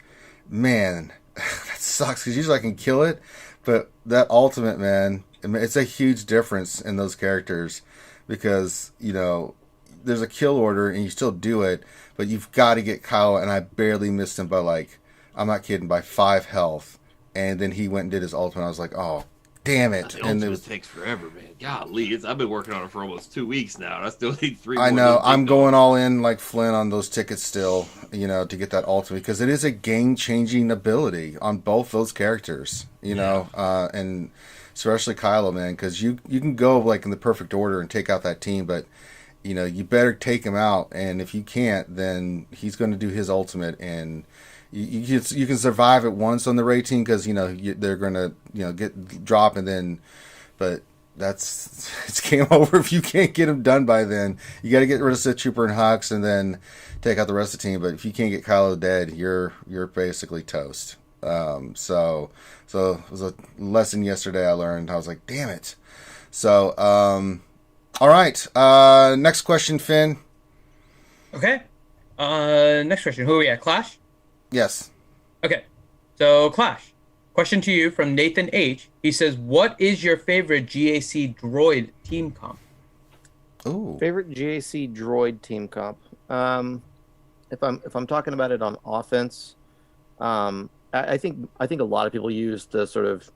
Speaker 1: Man, that sucks, because usually I can kill it, but that ultimate, man, it's a huge difference in those characters, because there's a kill order and you still do it, but you've got to get Kylo, and I barely missed him by, like, I'm not kidding, by 5 health, and then he went and did his ultimate. I was like, oh, damn it.
Speaker 4: And it takes forever, man. Golly, I've been working on it for almost 2 weeks now, and I still need 3 more.
Speaker 1: I know. I'm going all in like Flynn on those tickets still, to get that ultimate, because it is a game-changing ability on both those characters, and especially Kylo, man, because you can go like in the perfect order and take out that team, but you better take him out, and if you can't, then he's going to do his ultimate, and you can survive it once on the Rey team, because they're going to get drop, and then, but it's game over if you can't get him done by then. You got to get rid of Sith Trooper and Hux, and then take out the rest of the team. But if you can't get Kylo dead, you're basically toast. So it was a lesson yesterday I learned. I was like, damn it. So all right. Next question, Finn.
Speaker 2: Okay. Next question. Who are we at? Clash?
Speaker 1: Yes.
Speaker 2: Okay. So Clash. Question to you from Nathan H. He says, what is your favorite GAC droid team comp?
Speaker 6: Ooh. Favorite GAC droid team comp? If I'm talking about it on offense, I think a lot of people use the sort of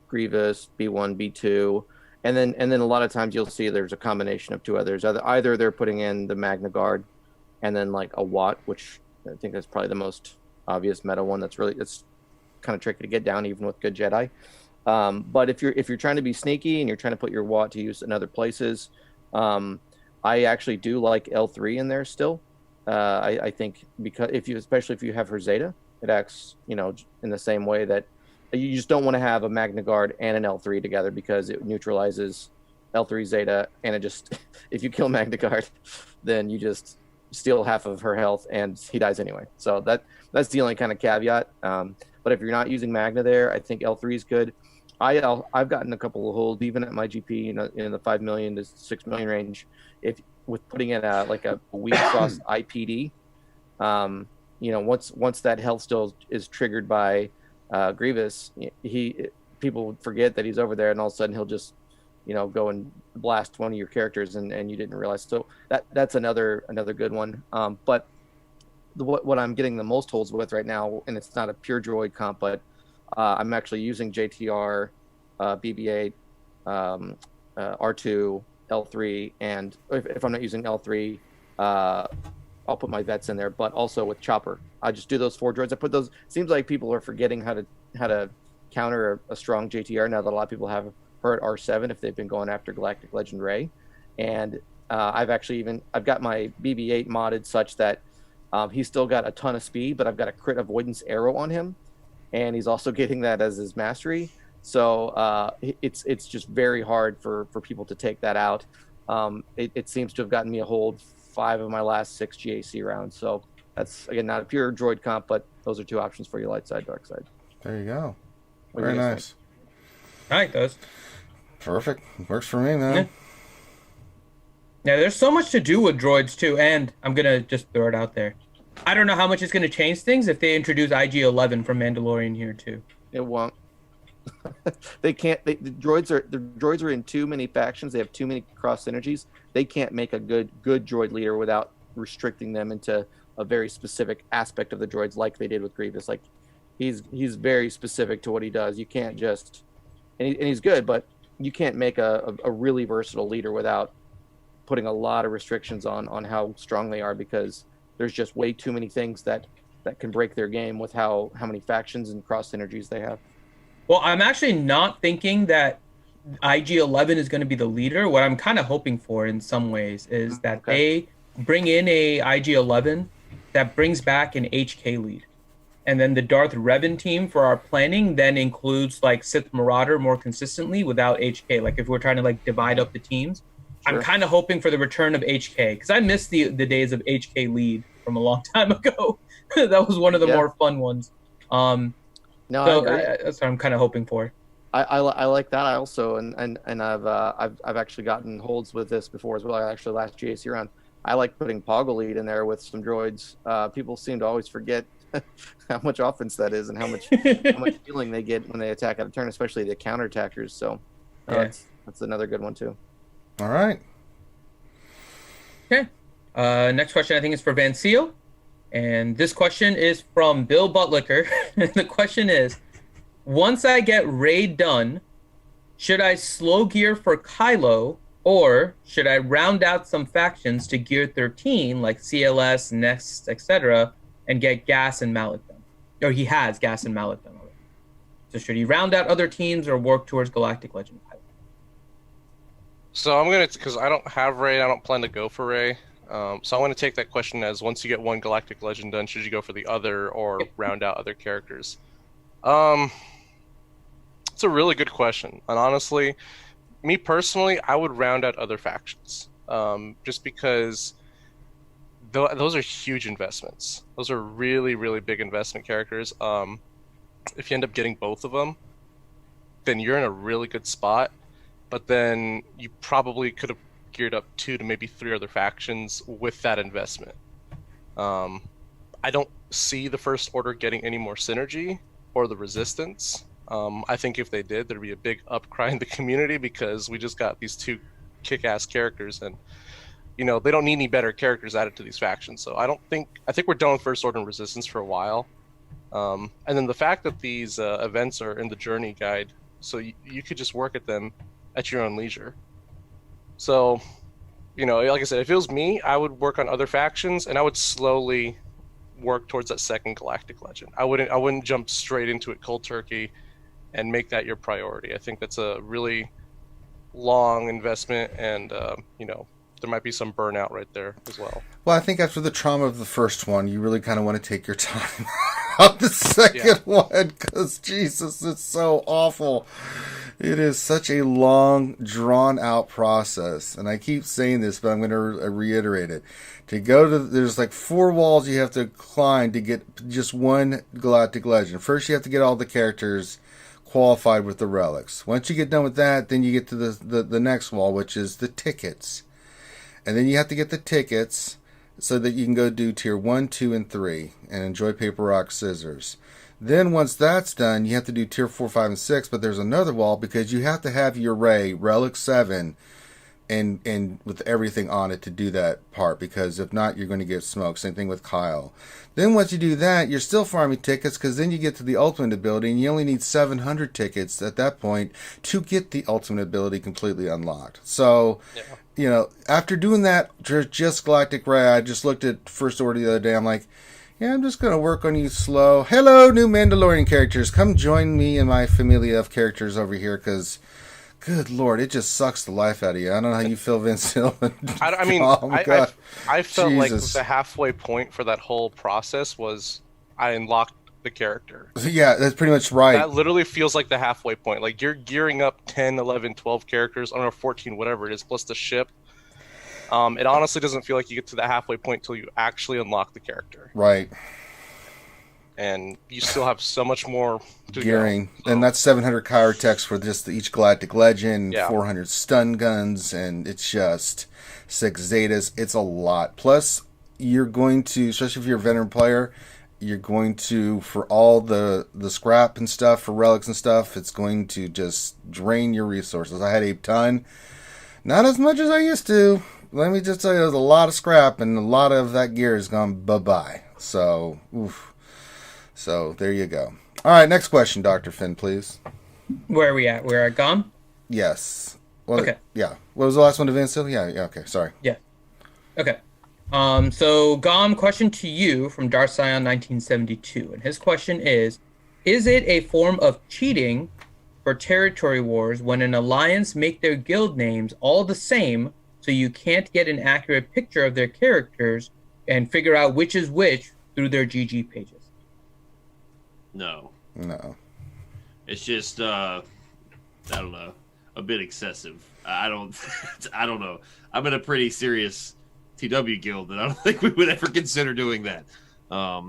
Speaker 6: Grievous, B1, B2, And then a lot of times you'll see there's a combination of two others. Either they're putting in the Magna Guard, and then like a Watt, which I think is probably the most obvious meta one. It's kind of tricky to get down even with good Jedi. But if you're trying to be sneaky and you're trying to put your Watt to use in other places, I actually do like L3 in there still. I think because especially if you have her Zeta, it acts in the same way that you just don't want to have a Magna Guard and an L3 together, because it neutralizes L3 Zeta, and it just if you kill Magna Guard, then you just steal half of her health and he dies anyway. So that's the only kind of caveat. But if you're not using Magna there, I think L3 is good. I've gotten a couple of holds even at my GP in the 5 million to 6 million range. If with putting in a weak sauce IPD, once that health still is triggered by Grievous, people forget that he's over there, and all of a sudden he'll just go and blast one of your characters, and you didn't realize. So that's another good one. But what I'm getting the most holds with right now, and it's not a pure droid comp, but I'm actually using JTR, BB-8, R2, L3, and if I'm not using L3, I'll put my vets in there, but also with Chopper. I just do those 4 droids. I put those. Seems like people are forgetting how to counter a strong JTR now that a lot of people have her at R7 if they've been going after Galactic Legend Rey. And I've got my BB-8 modded such that he's still got a ton of speed, but I've got a crit avoidance arrow on him, and he's also getting that as his mastery. So it's just very hard for people to take that out. It seems to have gotten me a hold 5 of my last 6 GAC rounds. So that's, again, not a pure droid comp, but those are 2 options for you, light side, dark side.
Speaker 1: There you go. Very nice.
Speaker 2: I like those.
Speaker 1: Perfect. Works for me, man.
Speaker 2: Yeah, there's so much to do with droids too, and I'm gonna just throw it out there. I don't know how much it's gonna change things if they introduce IG-11 from Mandalorian here too.
Speaker 6: It won't. They can't. The droids are in too many factions. They have too many cross synergies. They can't make a good droid leader without restricting them into a very specific aspect of the droids, like they did with Grievous. Like he's very specific to what he does. You can't just and he's good, but you can't make a really versatile leader without putting a lot of restrictions on how strong they are, because there's just way too many things that can break their game with how many factions and cross synergies they have.
Speaker 2: Well, I'm actually not thinking that IG-11 is going to be the leader. What I'm kind of hoping for in some ways is that they bring in a IG-11 that brings back an HK lead. And then the Darth Revan team for our planning then includes like Sith Marauder more consistently without HK. Like if we're trying to like divide up the teams, sure. I'm kind of hoping for the return of HK, because I miss the days of HK lead from a long time ago. That was one of the more fun ones.
Speaker 6: No,
Speaker 2: so that's what I'm kind of hoping for.
Speaker 6: I like that. I also and I've actually gotten holds with this before as well. Actually, last GAC round, I like putting Poggle lead in there with some droids. People seem to always forget how much offense that is and how much healing they get when they attack out of turn, especially the counter attackers. So that's another good one too.
Speaker 1: All right.
Speaker 2: Okay. Next question I think is for Van Seal. And this question is from Bill Buttlicker. The question is, once I get raid done, should I slow gear for Kylo, or should I round out some factions to gear 13, like CLS, Nest, etc., and get Gas and Mallet done? Or he has Gas and Mallet done already. So should he round out other teams or work towards Galactic Legend?
Speaker 5: So I'm going to, because I don't have raid, I don't plan to go for raid. So I want to take that question as, once you get one Galactic Legend done, should you go for the other or round out other characters? It's a really good question. And honestly, me personally, I would round out other factions. Just because those are huge investments. Those are really, really big investment characters. If you end up getting both of them, then you're in a really good spot. But then you probably could have geared up 2 to maybe 3 other factions with that investment. I don't see the First Order getting any more synergy or the Resistance. I think if they did, there'd be a big upcry in the community, because we just got these 2 kick-ass characters, and they don't need any better characters added to these factions. So I think we're done with First Order and Resistance for a while. And then the fact that these events are in the journey guide, so you could just work at them at your own leisure. So, like I said, if it was me, I would work on other factions, and I would slowly work towards that second Galactic Legend. I wouldn't jump straight into it cold turkey and make that your priority. I think that's a really long investment, and there might be some burnout right there as well.
Speaker 1: Well, I think after the trauma of the first one, you really kind of want to take your time on the second one, because Jesus, it's so awful. It is such a long, drawn-out process, and I keep saying this, but I'm going to reiterate it. There's like 4 walls you have to climb to get just one Galactic Legend. First, you have to get all the characters qualified with the relics. Once you get done with that, then you get to the next wall, which is the tickets. And then you have to get the tickets so that you can go do tier 1, 2, and 3 and enjoy paper, rock, scissors. Then once that's done, you have to do tier 4, 5, and 6, but there's another wall because you have to have your Relic 7 and with everything on it to do that part, because if not, you're going to get smoked. Same thing with Kyle. Then once you do that, you're still farming tickets, because then you get to the ultimate ability, and you only need 700 tickets at that point to get the ultimate ability completely unlocked. So, after doing that, just Galactic Ray, I just looked at First Order the other day. I'm like, yeah, I'm just going to work on you slow. Hello, new Mandalorian characters. Come join me and my familia of characters over here, because, good Lord, it just sucks the life out of you. I don't know how you feel, Vince Hill.
Speaker 5: I felt like the halfway point for that whole process was I unlocked the character.
Speaker 1: Yeah, that's pretty much right.
Speaker 5: That literally feels like the halfway point. Like, you're gearing up 10, 11, 12 characters, I don't know, 14, whatever it is, plus the ship. It honestly doesn't feel like you get to that halfway point until you actually unlock the character.
Speaker 1: Right.
Speaker 5: And you still have so much more to
Speaker 1: gearing.
Speaker 5: Go, so.
Speaker 1: And that's 700 Kyrotex for just each Galactic Legend, 400 stun guns, and it's just 6 Zetas. It's a lot. Plus, you're going to, especially if you're a veteran player, you're going to, for all the scrap and stuff, for relics and stuff, it's going to just drain your resources. I had a ton. Not as much as I used to. Let me just tell you, there's a lot of scrap, and a lot of that gear has gone bye-bye. So, oof. So, there you go. All right, next question, Dr. Finn, please.
Speaker 2: Where are we at? We're at GOM?
Speaker 1: Yes. Well,
Speaker 2: okay.
Speaker 1: Yeah. What was the last one to Vince Hill? Yeah, okay, sorry.
Speaker 2: Yeah. Okay. So, GOM, question to you from Darsion 1972. And his question is it a form of cheating for territory wars when an alliance make their guild names all the same, so you can't get an accurate picture of their characters and figure out which is which through their GG pages?
Speaker 4: No.
Speaker 5: It's
Speaker 4: just I don't know, a bit excessive. I don't know. I'm in a pretty serious TW guild that I don't think we would ever consider doing that. I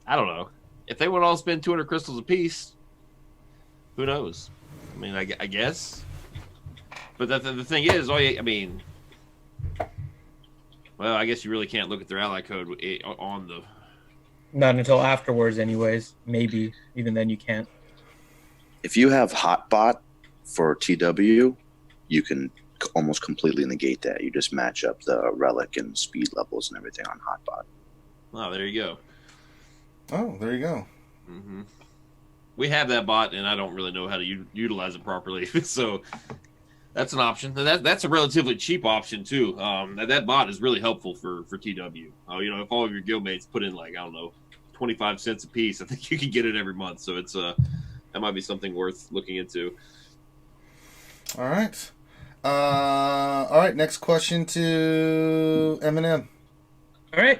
Speaker 4: don't know. If they would all spend 200 crystals apiece, who knows? I mean, I guess. But the thing is, well, I guess you really can't look at their ally code on the...
Speaker 2: Not until afterwards, anyways. Maybe. Even then you can't.
Speaker 7: If you have Hotbot for TW, you can almost completely negate that. You just match up the relic and speed levels and everything on Hotbot.
Speaker 4: Oh, there you go.
Speaker 1: Oh, there you go.
Speaker 4: Mm-hmm. We have that bot, and I don't really know how to utilize it properly. So that's an option. That's a relatively cheap option, too. That bot is really helpful for TW. If all of your guildmates put in, 25 cents a piece, I think you can get it every month. So it's that might be something worth looking into.
Speaker 1: All right. Next question to Eminem.
Speaker 2: All right.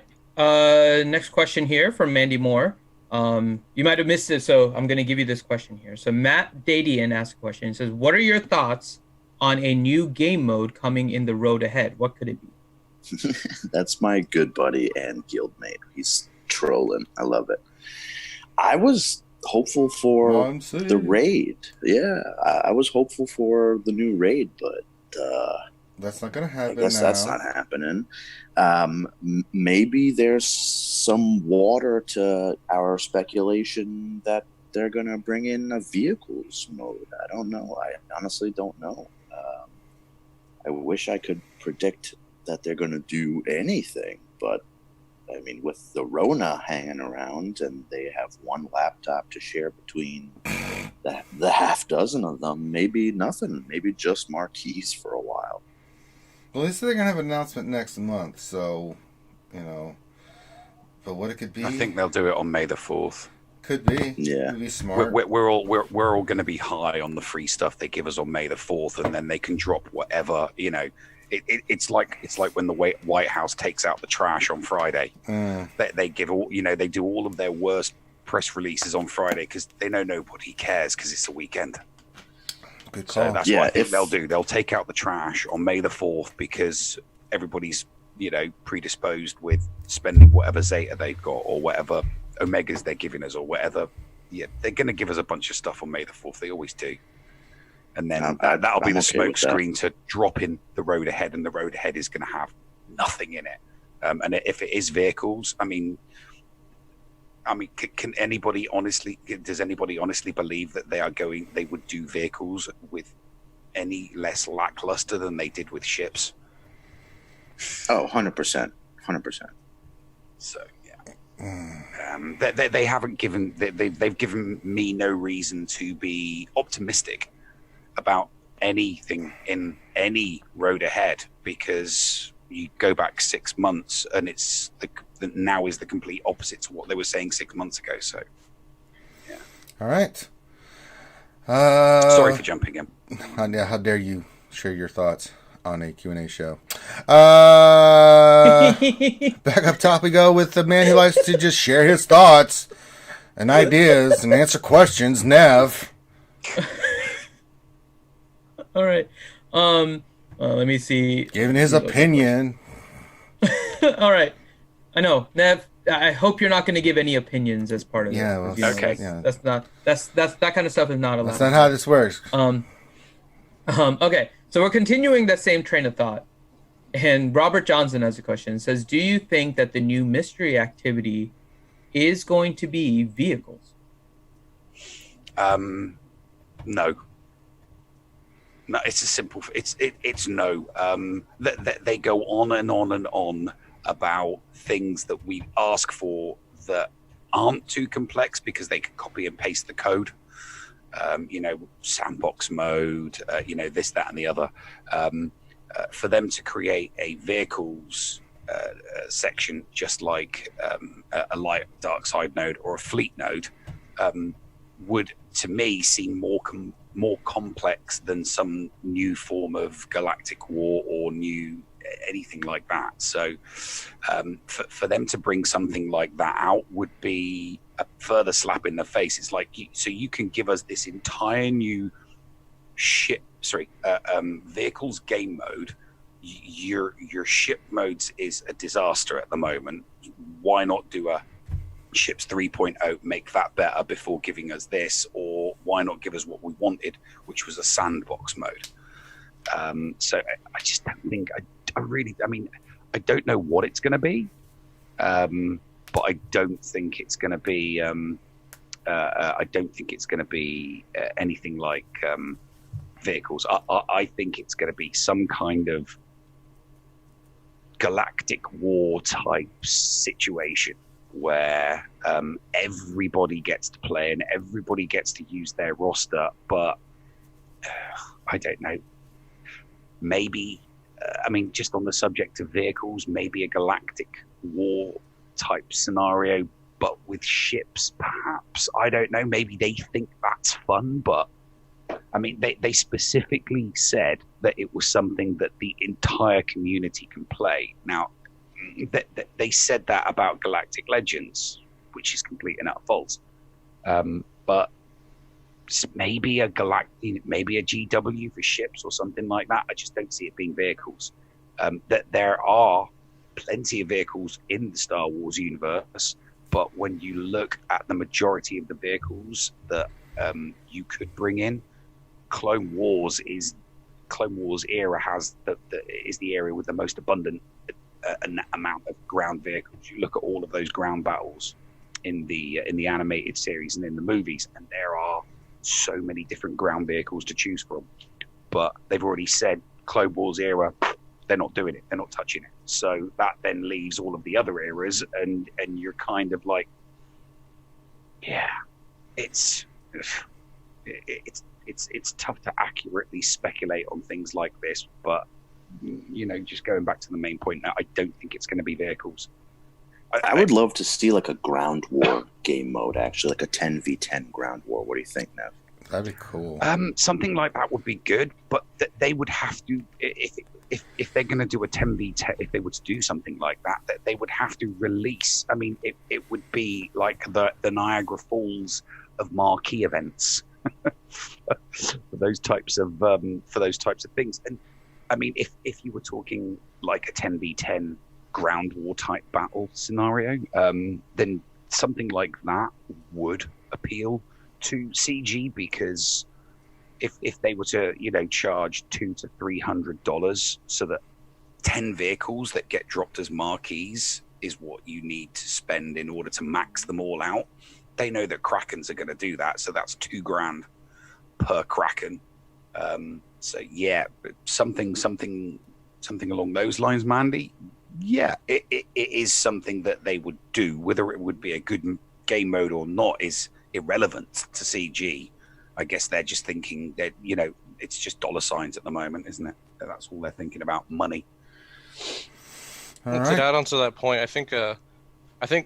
Speaker 2: Next question here from Mandy Moore. You might have missed it, so I'm going to give you this question here. So Matt Dadian asked a question. He says, what are your thoughts on a new game mode coming in the road ahead? What could it be?
Speaker 7: That's my good buddy and guildmate. He's trolling. I love it. I was hopeful for the raid. Yeah, I was hopeful for the new raid, but
Speaker 1: that's not going to happen.
Speaker 7: I guess that's not happening. Maybe there's some water to our speculation that they're going to bring in a vehicles mode. I don't know. I honestly don't know. I wish I could predict that they're going to do anything, but I mean, with the Rona hanging around and they have one laptop to share between the half dozen of them, maybe nothing, maybe just marquees for a while.
Speaker 1: Well, they said they're gonna have an announcement next month, so but what it could be,
Speaker 3: I think they'll do it on May the 4th.
Speaker 1: Could be.
Speaker 7: Yeah.
Speaker 1: Could be smart.
Speaker 3: We're all going to be high on the free stuff they give us on May the 4th, and then they can drop whatever. It's like when the White House takes out the trash on Friday. They give all they do all of their worst press releases on Friday because they know nobody cares because it's a weekend.
Speaker 1: Good call.
Speaker 3: So that's what I think they'll do. They'll take out the trash on May the 4th because everybody's predisposed with spending whatever Zeta they've got or whatever Omegas they're giving us or whatever. Yeah, they're going to give us a bunch of stuff on May the 4th. They always do. And then that'll be the smoke screen to drop in the road ahead, and the road ahead is going to have nothing in it. And if it is vehicles, can anybody honestly? Does anybody honestly believe that they would do vehicles with any less lackluster than they did with ships?
Speaker 7: Oh, 100%. 100%.
Speaker 3: So they haven't given they've given me no reason to be optimistic about anything in any road ahead, because you go back 6 months and it's now is the complete opposite to what they were saying 6 months ago. So yeah.
Speaker 1: All right.
Speaker 3: Sorry for jumping in.
Speaker 1: How dare you share your thoughts on a Q&A show. Back up top we go with the man who likes to just share his thoughts and ideas and answer questions, Nev.
Speaker 2: All right. Let me see.
Speaker 1: Giving his opinion.
Speaker 2: All right. I know, Nev. I hope you're not going to give any opinions as part of it.
Speaker 1: Yeah. Well,
Speaker 3: okay.
Speaker 2: That's that kind of stuff is not allowed.
Speaker 1: That's not how this works.
Speaker 2: Okay. So we're continuing that same train of thought. And Robert Johnson has a question. It says, do you think that the new mystery activity is going to be vehicles?
Speaker 3: No. No, it's a simple. It's no. They go on and on and on about things that we ask for that aren't too complex because they can copy and paste the code. Sandbox mode. This, that, and the other. For them to create a vehicles section, just like a light dark side node or a fleet node, would to me seem more complex than some new form of galactic war or new anything like that. So for them to bring something like that out would be a further slap in the face. It's like, you can give us this entire new vehicles game mode. Your ship modes is a disaster at the moment. Why not do a ships 3.0, make that better before giving us this? Or why not give us what we wanted, which was a sandbox mode? So I just don't think I don't know what it's going to be, but I don't think it's going to be anything like vehicles. I think it's going to be some kind of galactic war type situation where everybody gets to play and everybody gets to use their roster, but I don't know. Maybe, just on the subject of vehicles, maybe a galactic war type scenario, but with ships, perhaps. I don't know. Maybe they think that's fun, but they specifically said that it was something that the entire community can play. Now, they said that about Galactic Legends, which is complete and utter false. But maybe a GW for ships or something like that. I just don't see it being vehicles. That there are plenty of vehicles in the Star Wars universe, but when you look at the majority of the vehicles that you could bring in, Clone Wars era is the area with the most abundant amount of ground vehicles. You look at all of those ground battles in the animated series and in the movies, and there are so many different ground vehicles to choose from. But they've already said Clone Wars era, they're not doing it, they're not touching it. So that then leaves all of the other eras, and you're kind of like, yeah, it's it's tough to accurately speculate on things like this. But just going back to the main point now, I don't think it's going to be vehicles.
Speaker 7: I would love to see like a ground war game mode, actually, like a 10v10 ground war. What do you think, Nev?
Speaker 1: That'd be cool.
Speaker 3: Something like that would be good, but they would have to, if they're going to do a 10v10, if they were to do something like that they would have to release. I mean, it would be like the Niagara Falls of marquee events for those types of things. And I mean, if you were talking like a 10v10 ground war type battle scenario, then something like that would appeal to CG, because if they were to charge $200 to $300 so that 10 vehicles that get dropped as marquees is what you need to spend in order to max them all out, they know that Krakens are going to do that, so that's $2,000 per Kraken. So yeah, something along those lines, Mandy. Yeah, it is something that they would do. Whether it would be a good game mode or not is irrelevant to CG. I guess they're just thinking that it's just dollar signs at the moment, isn't it? That's all they're thinking about, money.
Speaker 5: To add on to that point, I think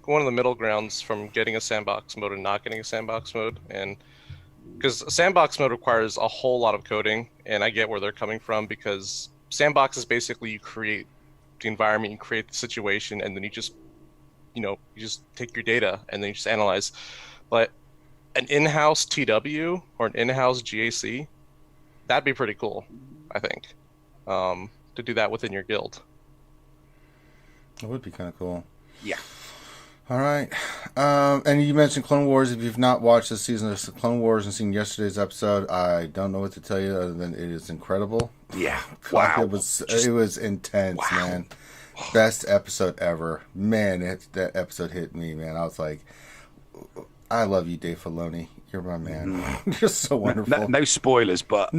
Speaker 5: one of the middle grounds from getting a sandbox mode and not getting a sandbox mode, and because sandbox mode requires a whole lot of coding, and I get where they're coming from, because sandbox is basically you create the environment, you create the situation, and then you just take your data and then you just analyze. But an in-house TW or an in-house GAC, that'd be pretty cool, I think, to do that within your guild.
Speaker 1: It would be kind of cool.
Speaker 3: Yeah.
Speaker 1: All right. And you mentioned Clone Wars. If you've not watched this season of Clone Wars and seen yesterday's episode, I don't know what to tell you other than it is incredible.
Speaker 3: Yeah. Wow.
Speaker 1: It was intense, wow. Man. Best episode ever. Man, that episode hit me, man. I was like, I love you, Dave Filoni. You're my man. Mm-hmm. You're so wonderful.
Speaker 3: No spoilers, but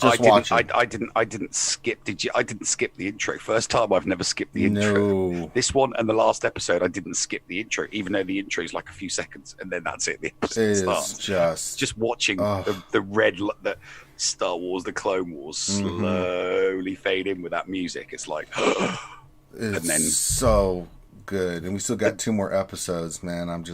Speaker 1: just watch it.
Speaker 3: I didn't skip. I didn't skip the intro. First time I've never skipped the intro.
Speaker 1: No.
Speaker 3: This one and the last episode, I didn't skip the intro, even though the intro is like a few seconds, and then that's it. The episode starts. Just watching the Star Wars, the Clone Wars slowly fade in with that music. It's like,
Speaker 1: and then so good, and we still got 2 more episodes, man. I'm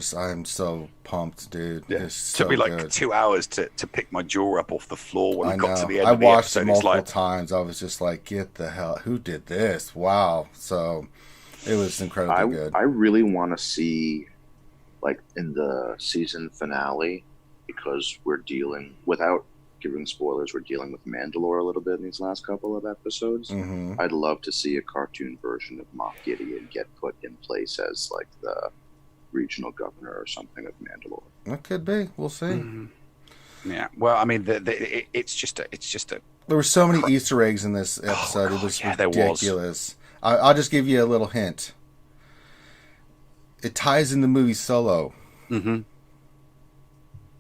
Speaker 1: so pumped, dude.
Speaker 3: Yeah. It took me like 2 hours to pick my jaw up off the floor when I got to the end
Speaker 1: of
Speaker 3: the episode.
Speaker 1: I watched it multiple times. I was just like, get the hell, who did this? Wow. So it was incredibly good.
Speaker 7: I really want to see, like, in the season finale, because we're dealing, without giving spoilers, we're dealing with Mandalore a little bit in these last couple of episodes.
Speaker 1: Mm-hmm.
Speaker 7: I'd love to see a cartoon version of Moff Gideon get put in place as like the regional governor or something of Mandalore.
Speaker 1: It could be. We'll see.
Speaker 3: Mm-hmm. Yeah. Well, I mean, it's just a.
Speaker 1: There were so many Easter eggs in this episode. It was ridiculous. I'll just give you a little hint. It ties in the movie Solo.
Speaker 3: Mm-hmm.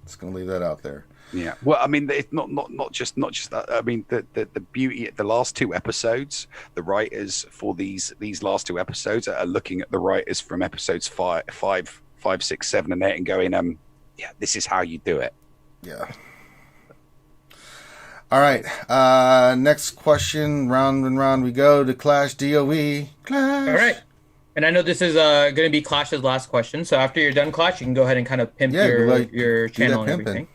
Speaker 1: Just gonna leave that out there.
Speaker 3: Yeah. Well, I mean, it's not just that. I mean, the beauty, the last 2 episodes, the writers for these last 2 episodes are looking at the writers from episodes 5, 6, 7, and 8 and going, this is how you do it.
Speaker 1: Yeah. All right. Next question. Round and round we go to Clash DOE. Clash.
Speaker 2: All right. And I know this is going to be Clash's last question. So after you're done, Clash, you can go ahead and kind of pimp your channel and everything.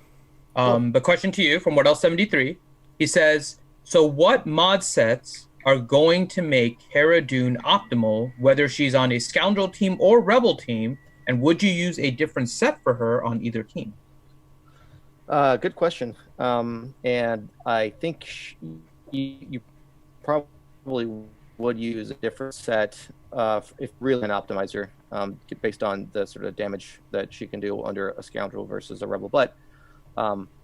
Speaker 2: But question to you from WhatElse73. He says, so what mod sets are going to make Carradine optimal, whether she's on a Scoundrel team or Rebel team, and would you use a different set for her on either team?
Speaker 6: Good question. And I think you probably would use a different set if really an optimizer, based on the sort of damage that she can do under a Scoundrel versus a Rebel. But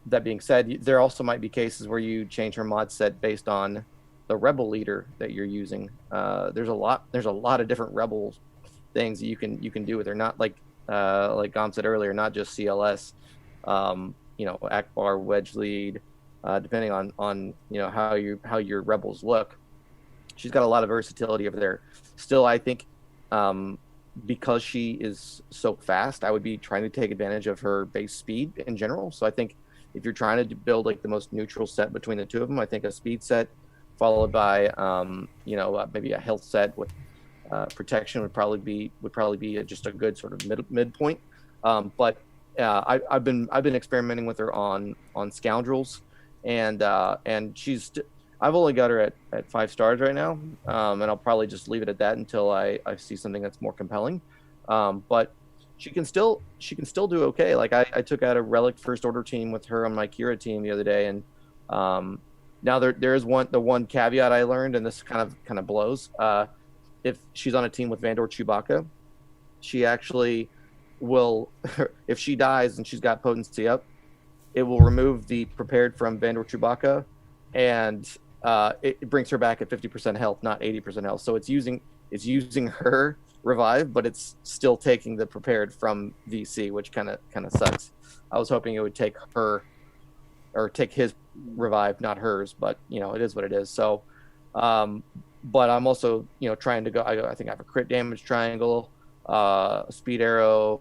Speaker 6: that being said, there also might be cases where you change her mod set based on the Rebel leader that you're using. There's a lot of different Rebel things that you can do with her. Not like Gom said earlier, not just CLS. Akbar, Wedge lead, depending on how your Rebels look. She's got a lot of versatility over there. Still, I think because she is so fast, I would be trying to take advantage of her base speed in general. So I think if you're trying to build like the most neutral set between the two of them, I think a speed set followed by maybe a health set with protection would probably be just a good sort of midpoint. But I've been experimenting with her on Scoundrels, and I've only got her at 5 stars right now, and I'll probably just leave it at that until I see something that's more compelling. But she can still do okay. Like I took out a Relic First Order team with her on my Kira team the other day, and now there is the one caveat I learned, and this kind of blows. If she's on a team with Vandor Chewbacca, she actually will, if she dies and she's got potency up, it will remove the prepared from Vandor Chewbacca, and it brings her back at 50% health, not 80% health. So it's using her revive, but it's still taking the prepared from VC, which kind of sucks. I was hoping it would take her, or take his revive, not hers, but it is what it is. So but I'm also trying to go, I think I have a crit damage triangle, a speed arrow,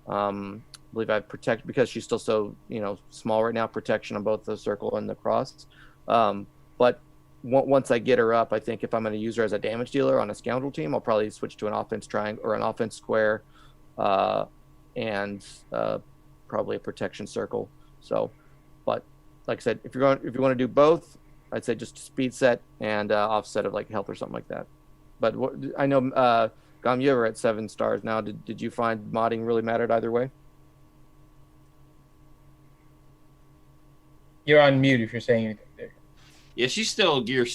Speaker 6: I believe I have protect, because she's still so small right now, protection on both the circle and the cross. But once I get her up, I think if I'm going to use her as a damage dealer on a Scoundrel team, I'll probably switch to an offense triangle or an offense square, and probably a protection circle. So, but like I said, if you want to do both, I'd say just speed set and offset of like health or something like that. But I know Gom, you were at 7 stars now. Did you find modding really mattered either way?
Speaker 2: You're on mute if you're saying anything there.
Speaker 4: Yeah, she's still gear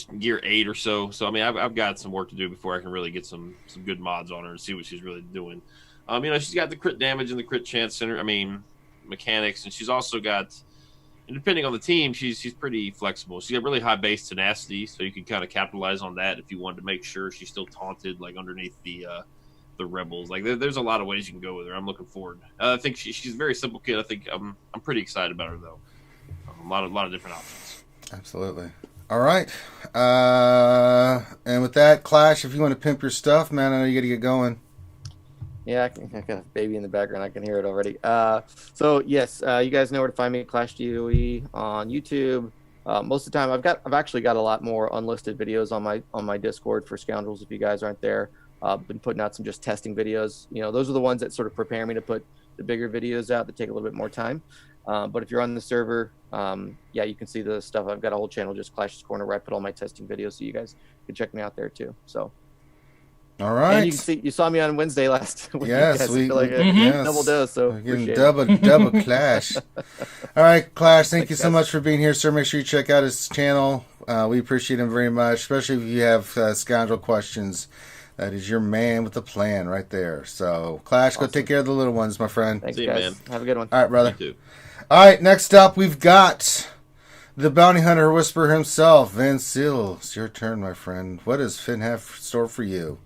Speaker 4: 8 or so. So I mean, I've got some work to do before I can really get some good mods on her and see what she's really doing. She's got the crit damage and the crit chance center. Mechanics, and she's also got, and depending on the team, she's pretty flexible. She's got really high base tenacity, so you can kind of capitalize on that if you wanted to make sure she's still taunted, like underneath the rebels. Like there's a lot of ways you can go with her. I'm looking forward. I think she's a very simple kid. I think I'm pretty excited about her though. A lot of different options.
Speaker 1: Absolutely. All right. And with that, Clash, if you want to pimp your stuff, man, I know you got to get going.
Speaker 6: Yeah, I got a baby in the background. I can hear it already. So yes, you guys know where to find me, Clash DOE on YouTube. Most of the time, I've actually got a lot more unlisted videos on my Discord for Scoundrels. If you guys aren't there, been putting out some just testing videos. Those are the ones that sort of prepare me to put the bigger videos out that take a little bit more time. But if you're on the server, you can see the stuff. I've got a whole channel, just Clash's Corner, where I put all my testing videos, so you guys can check me out there too. So.
Speaker 1: All right.
Speaker 6: And you saw me on Wednesday last week.
Speaker 1: Yes,
Speaker 6: we like a double dose. So
Speaker 1: double Clash. All right, Clash. Thank you so much for being here, sir. Make sure you check out his channel. We appreciate him very much, especially if you have Scoundrel questions. That is your man with the plan right there. So, Clash, awesome. Go take care of the little ones, my friend.
Speaker 6: Thanks, guys. Man. Have a good one.
Speaker 1: All right, brother.
Speaker 4: You too.
Speaker 1: All right, next up, we've got the bounty hunter whisperer himself, Van Seal. It's your turn, my friend. What does Finn have in store for you?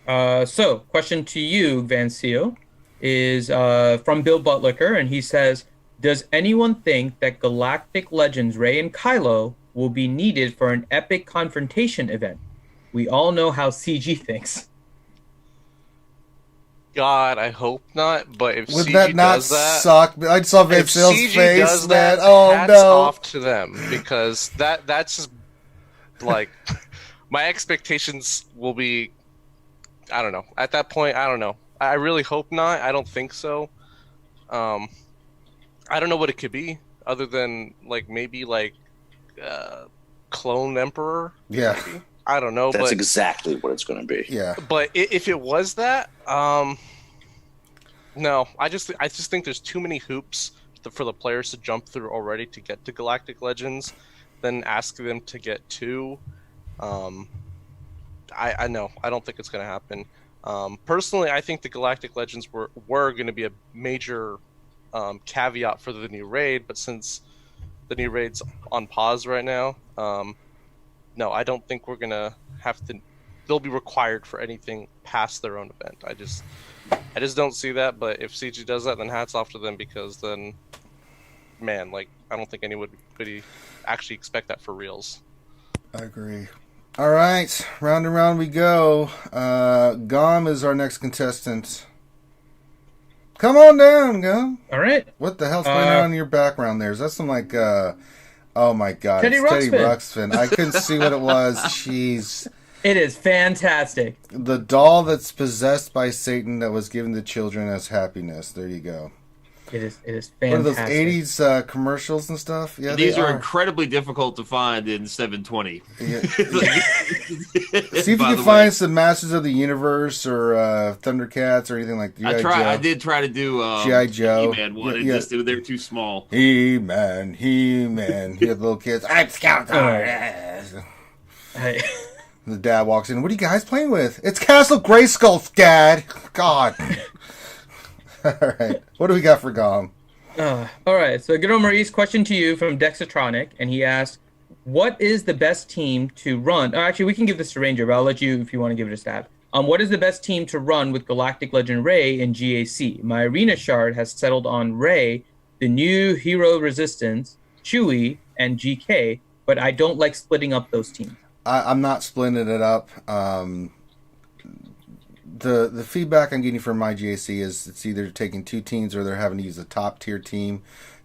Speaker 2: So, question to you, Van Seal, is from Bill Butlicker, and he says, does anyone think that Galactic Legends Rey and Kylo will be needed for an epic confrontation event? We all know how CG thinks.
Speaker 5: God, I hope not. But if
Speaker 1: would
Speaker 5: CG
Speaker 1: that not
Speaker 5: does that,
Speaker 1: suck? I saw Van Seal's face.
Speaker 5: Does that,
Speaker 1: oh
Speaker 5: hats
Speaker 1: no!
Speaker 5: Off to them, because that's just like my expectations will be. I don't know. At that point, I don't know. I really hope not. I don't think so. I don't know what it could be other than maybe clone emperor.
Speaker 1: Yeah.
Speaker 5: Maybe. I don't know.
Speaker 7: That's exactly what it's going to be.
Speaker 1: Yeah.
Speaker 5: But if it was that, no. I just think there's too many hoops for the players to jump through already to get to Galactic Legends, then ask them to get to. I know. I don't think it's going to happen. Personally, I think the Galactic Legends were going to be a major caveat for the new raid, but since the new raid's on pause right now, no, I don't think we're going to have to. They'll be required for anything past their own event. I just don't see that. But if CG does that, then hats off to them, because then, man, I don't think anyone would actually expect that for reals.
Speaker 1: I agree. All right, round and round we go. Gom is our next contestant. Come on down, go.
Speaker 2: All right.
Speaker 1: What the hell's going on in your background there? Is that some like, oh my God,
Speaker 2: Teddy
Speaker 1: Ruxpin. I couldn't see what it was. Jeez.
Speaker 2: It is fantastic.
Speaker 1: The doll that's possessed by Satan that was given to children as happiness. There you go.
Speaker 2: It is fantastic.
Speaker 1: What are those 80s commercials and stuff? Yeah,
Speaker 4: these are incredibly difficult to find in 720.
Speaker 1: Yeah. See if you can find some Masters of the Universe or Thundercats or anything like that.
Speaker 4: I did try to do
Speaker 1: G.I. Joe.
Speaker 4: He-Man one. Yeah. They're too small.
Speaker 1: He-Man. You have little kids. I'm Scout.
Speaker 2: Hey.
Speaker 1: The dad walks in. What are you guys playing with? It's Castle Grayskull, Dad. God. All right. What do we got for Gom?
Speaker 2: All right. So, good old Maurice, question to you from Dexatronic. And he asks, what is the best team to run? Actually, we can give this to Ranger, but I'll let you if you want to give it a stab. What is the best team to run with Galactic Legend Rey and GAC? My arena shard has settled on Rey, the new Hero Resistance, Chewie, and GK, but I don't like splitting up those teams.
Speaker 1: I'm not splitting it up. The feedback I'm getting from my GAC is it's either taking two teams or they're having to use a top tier team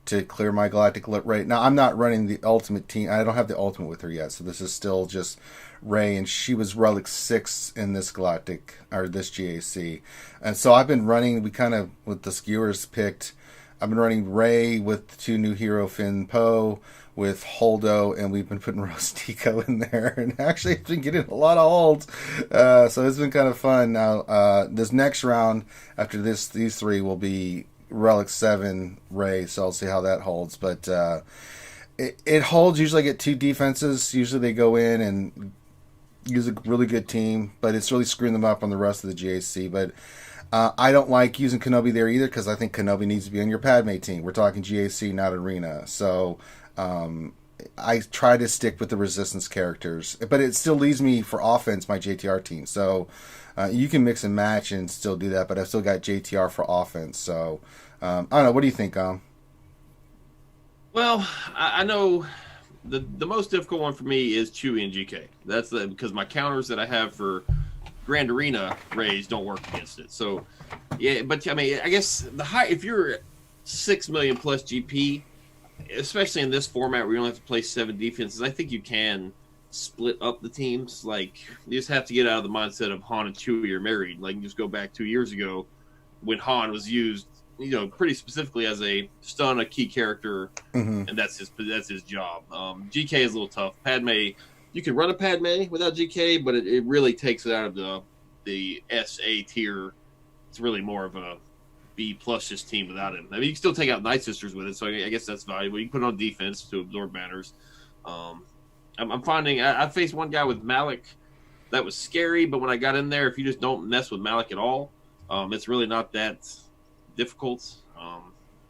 Speaker 1: to clear my Galactic rate. Now, I'm not running the ultimate team. I don't have the ultimate with her yet, so this is still just Rey, and she was Relic 6 in this Galactic, or this GAC. And so I've been running, we kind of, with the skewers picked, I've been running Rey with the two new hero, Finn Poe, with Holdo, and we've been putting Rostico in there, and actually it's been getting a lot of holds, so it's been kind of fun. Now, this next round, after these three, will be Relic 7 Rey, so I'll see how that holds, but it holds. Usually I get two defenses, usually they go in and use a really good team, but it's really screwing them up on the rest of the GAC, but I don't like using Kenobi there either, because I think Kenobi needs to be on your Padme team. We're talking GAC, not Arena, so I try to stick with the Resistance characters, but it still leaves me for offense my JTR team. So you can mix and match and still do that, but I've still got JTR for offense. So I don't know. What do you think,
Speaker 4: Well, I know the most difficult one for me is Chewie and GK. That's because my counters that I have for Grand Arena Rays don't work against it. So yeah, but I mean, I guess if you're 6 million plus GP, especially in this format where you only have to play 7 defenses, I think you can split up the teams. Like, you just have to get out of the mindset of Han and Chewie are married. Like, just go back 2 years ago when Han was used, pretty specifically as a stun a key character, and that's his job. GK is a little tough. Padme, you can run a Padme without GK, but it really takes it out of the SA tier. It's really more of a B plus just team without him. I mean, you can still take out Night Sisters with it, so I guess that's valuable. You can put it on defense to absorb banners. I'm finding I faced one guy with Malik that was scary, but when I got in there, if you just don't mess with Malik at all, it's really not that difficult.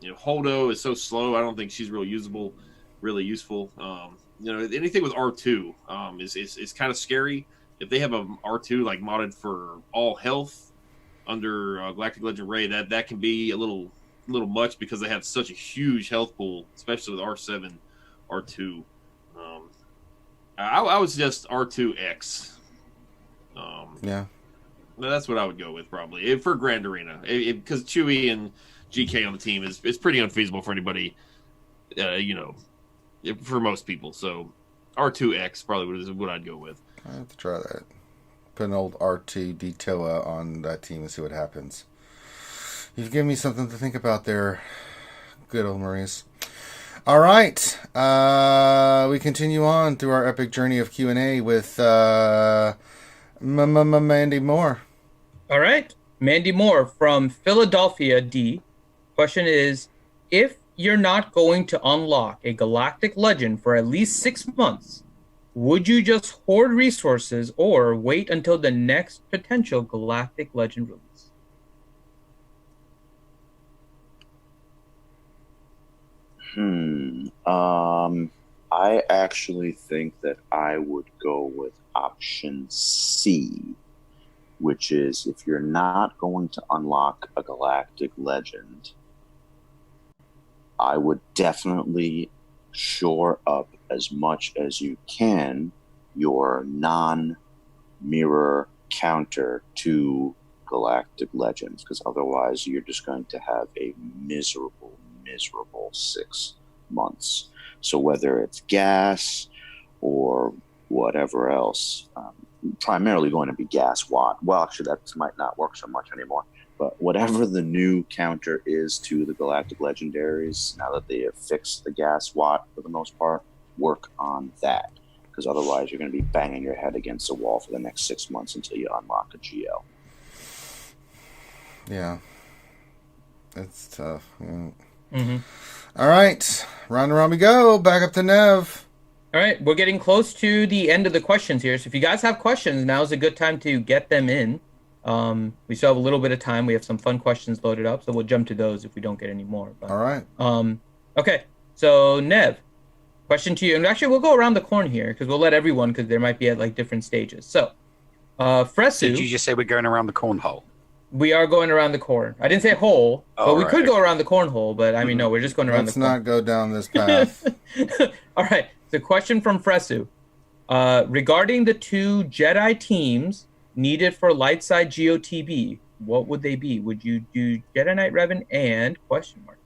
Speaker 4: Holdo is so slow. I don't think she's really useful. Anything with R2 is kind of scary. If they have a R2 like modded for all health under Galactic Legend Rey, that can be a little much because they have such a huge health pool, especially with R7, R2. I would suggest R2X.
Speaker 1: Yeah,
Speaker 4: that's what I would go with probably for Grand Arena, because Chewie and GK on the team is pretty unfeasible for anybody, for most people. So R2X probably is what I'd go with.
Speaker 1: I have to try that. Put an old R2 Detoa on that team and see what happens. You've given me something to think about there. Good old Maurice. All right. We continue on through our epic journey of Q&A with Mandy Moore.
Speaker 2: All right. Mandy Moore from Philadelphia, D. Question is, if you're not going to unlock a Galactic Legend for at least 6 months, would you just hoard resources or wait until the next potential Galactic Legend release?
Speaker 7: I actually think that I would go with option C, which is if you're not going to unlock a Galactic Legend, I would definitely shore up as much as you can your non-mirror counter to Galactic Legends, because otherwise you're just going to have a miserable 6 months. So whether it's gas or whatever else, primarily going to be gas watt. Well, actually, that might not work so much anymore. But whatever the new counter is to the Galactic Legendaries, now that they have fixed the gas watt for the most part, work on that. Because otherwise you're going to be banging your head against the wall for the next 6 months until you unlock a GL.
Speaker 1: Yeah. It's tough. Yeah.
Speaker 2: Mm-hmm.
Speaker 1: All right. Round and round we go. Back up to Nev.
Speaker 2: All right. We're getting close to the end of the questions here. So if you guys have questions, now's a good time to get them in. We still have a little bit of time. We have some fun questions loaded up, so we'll jump to those if we don't get any more. But,
Speaker 1: all right.
Speaker 2: Okay. So, Nev, question to you. And actually, we'll go around the corn here because we'll let everyone, because there might be at like different stages. So, Fresu.
Speaker 3: Did you just say we're going around the cornhole?
Speaker 2: We are going around the corn. I didn't say hole, but we could go around the cornhole. But I mean, no, we're just going around the corn.
Speaker 1: Let's not go down this path.
Speaker 2: All right. The question from Fresu. Regarding the 2 Jedi teams needed for light side GOTB, what would they be? Would you do Jedi Knight Revan and question mark?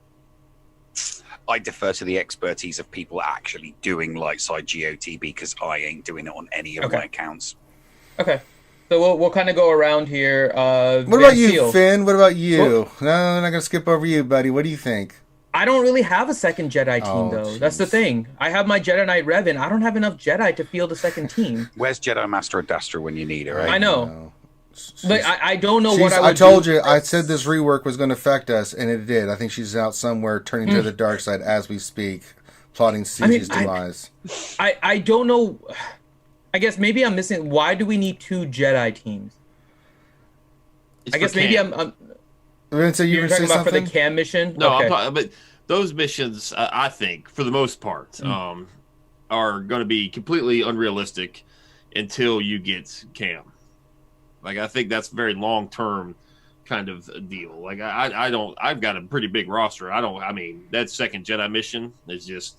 Speaker 3: I defer to the expertise of people actually doing light side GOTB because I ain't doing it on any of my accounts.
Speaker 2: Okay. So we'll kind of go around here.
Speaker 1: What about you, Finn? What about you? No, I'm not going to skip over you, buddy. What do you think?
Speaker 2: I don't really have a second Jedi team, though. Geez. That's the thing. I have my Jedi Knight Revan. I don't have enough Jedi to field a second team.
Speaker 3: Where's Jedi Master Adastra when you need her, right?
Speaker 2: I know. But I don't know what I would
Speaker 1: I told you, I said this rework was going to affect us, and it did. I think she's out somewhere turning to the dark side as we speak, plotting Ciege's demise.
Speaker 2: I don't know. I guess maybe I'm missing. Why do we need 2 Jedi teams? I guess maybe I'm
Speaker 1: so
Speaker 2: you're talking about
Speaker 1: something?
Speaker 2: for the cam mission?
Speaker 4: No,
Speaker 2: okay.
Speaker 4: I'm talking, but those missions, I think, for the most part, are going to be completely unrealistic until you get cam. Like, I think that's a very long-term kind of a deal. Like, I've got a pretty big roster. I mean, that second Jedi mission is just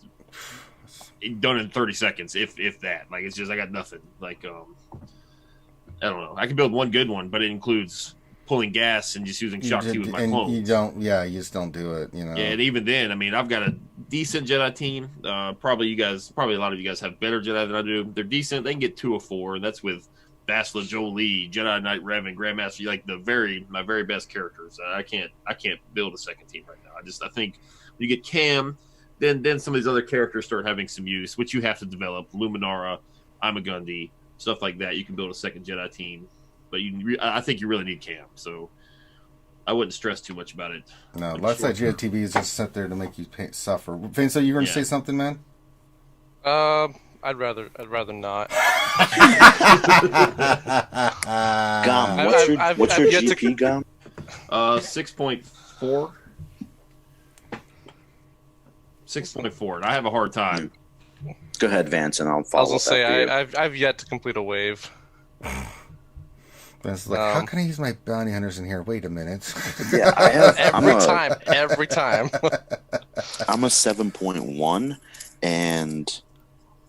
Speaker 4: done in 30 seconds, if that. Like, it's just, I got nothing. Like, I don't know. I can build one good one, but it includes pulling gas and just using Shock T with my clones.
Speaker 1: You just don't do it, you know.
Speaker 4: Yeah, and even then, I mean, I've got a decent Jedi team. Probably a lot of you guys have better Jedi than I do. They're decent. They can get 2 or 4, and that's with Bastila Jolie, Jedi Knight Revan, Grandmaster, like my very best characters. I can't build a second team right now. I think when you get Cam, then some of these other characters start having some use, which you have to develop. Luminara, Amagundi, stuff like that. You can build a second Jedi team, but I think you really need Cam. So I wouldn't stress too much about it.
Speaker 1: No, last night GTV is just set there to make you suffer. Vin, so you're going to say something, man?
Speaker 5: I'd rather not.
Speaker 7: Gum, what's your GP, Gum?
Speaker 4: 6.4. 6.4, and I have a hard time.
Speaker 7: Go ahead, Vance, and I'll follow.
Speaker 5: I was gonna say I've yet to complete a wave.
Speaker 1: It's like, how can I use my bounty hunters in here? Wait a minute.
Speaker 7: Yeah, I have
Speaker 5: every time.
Speaker 7: I'm a 7.1, and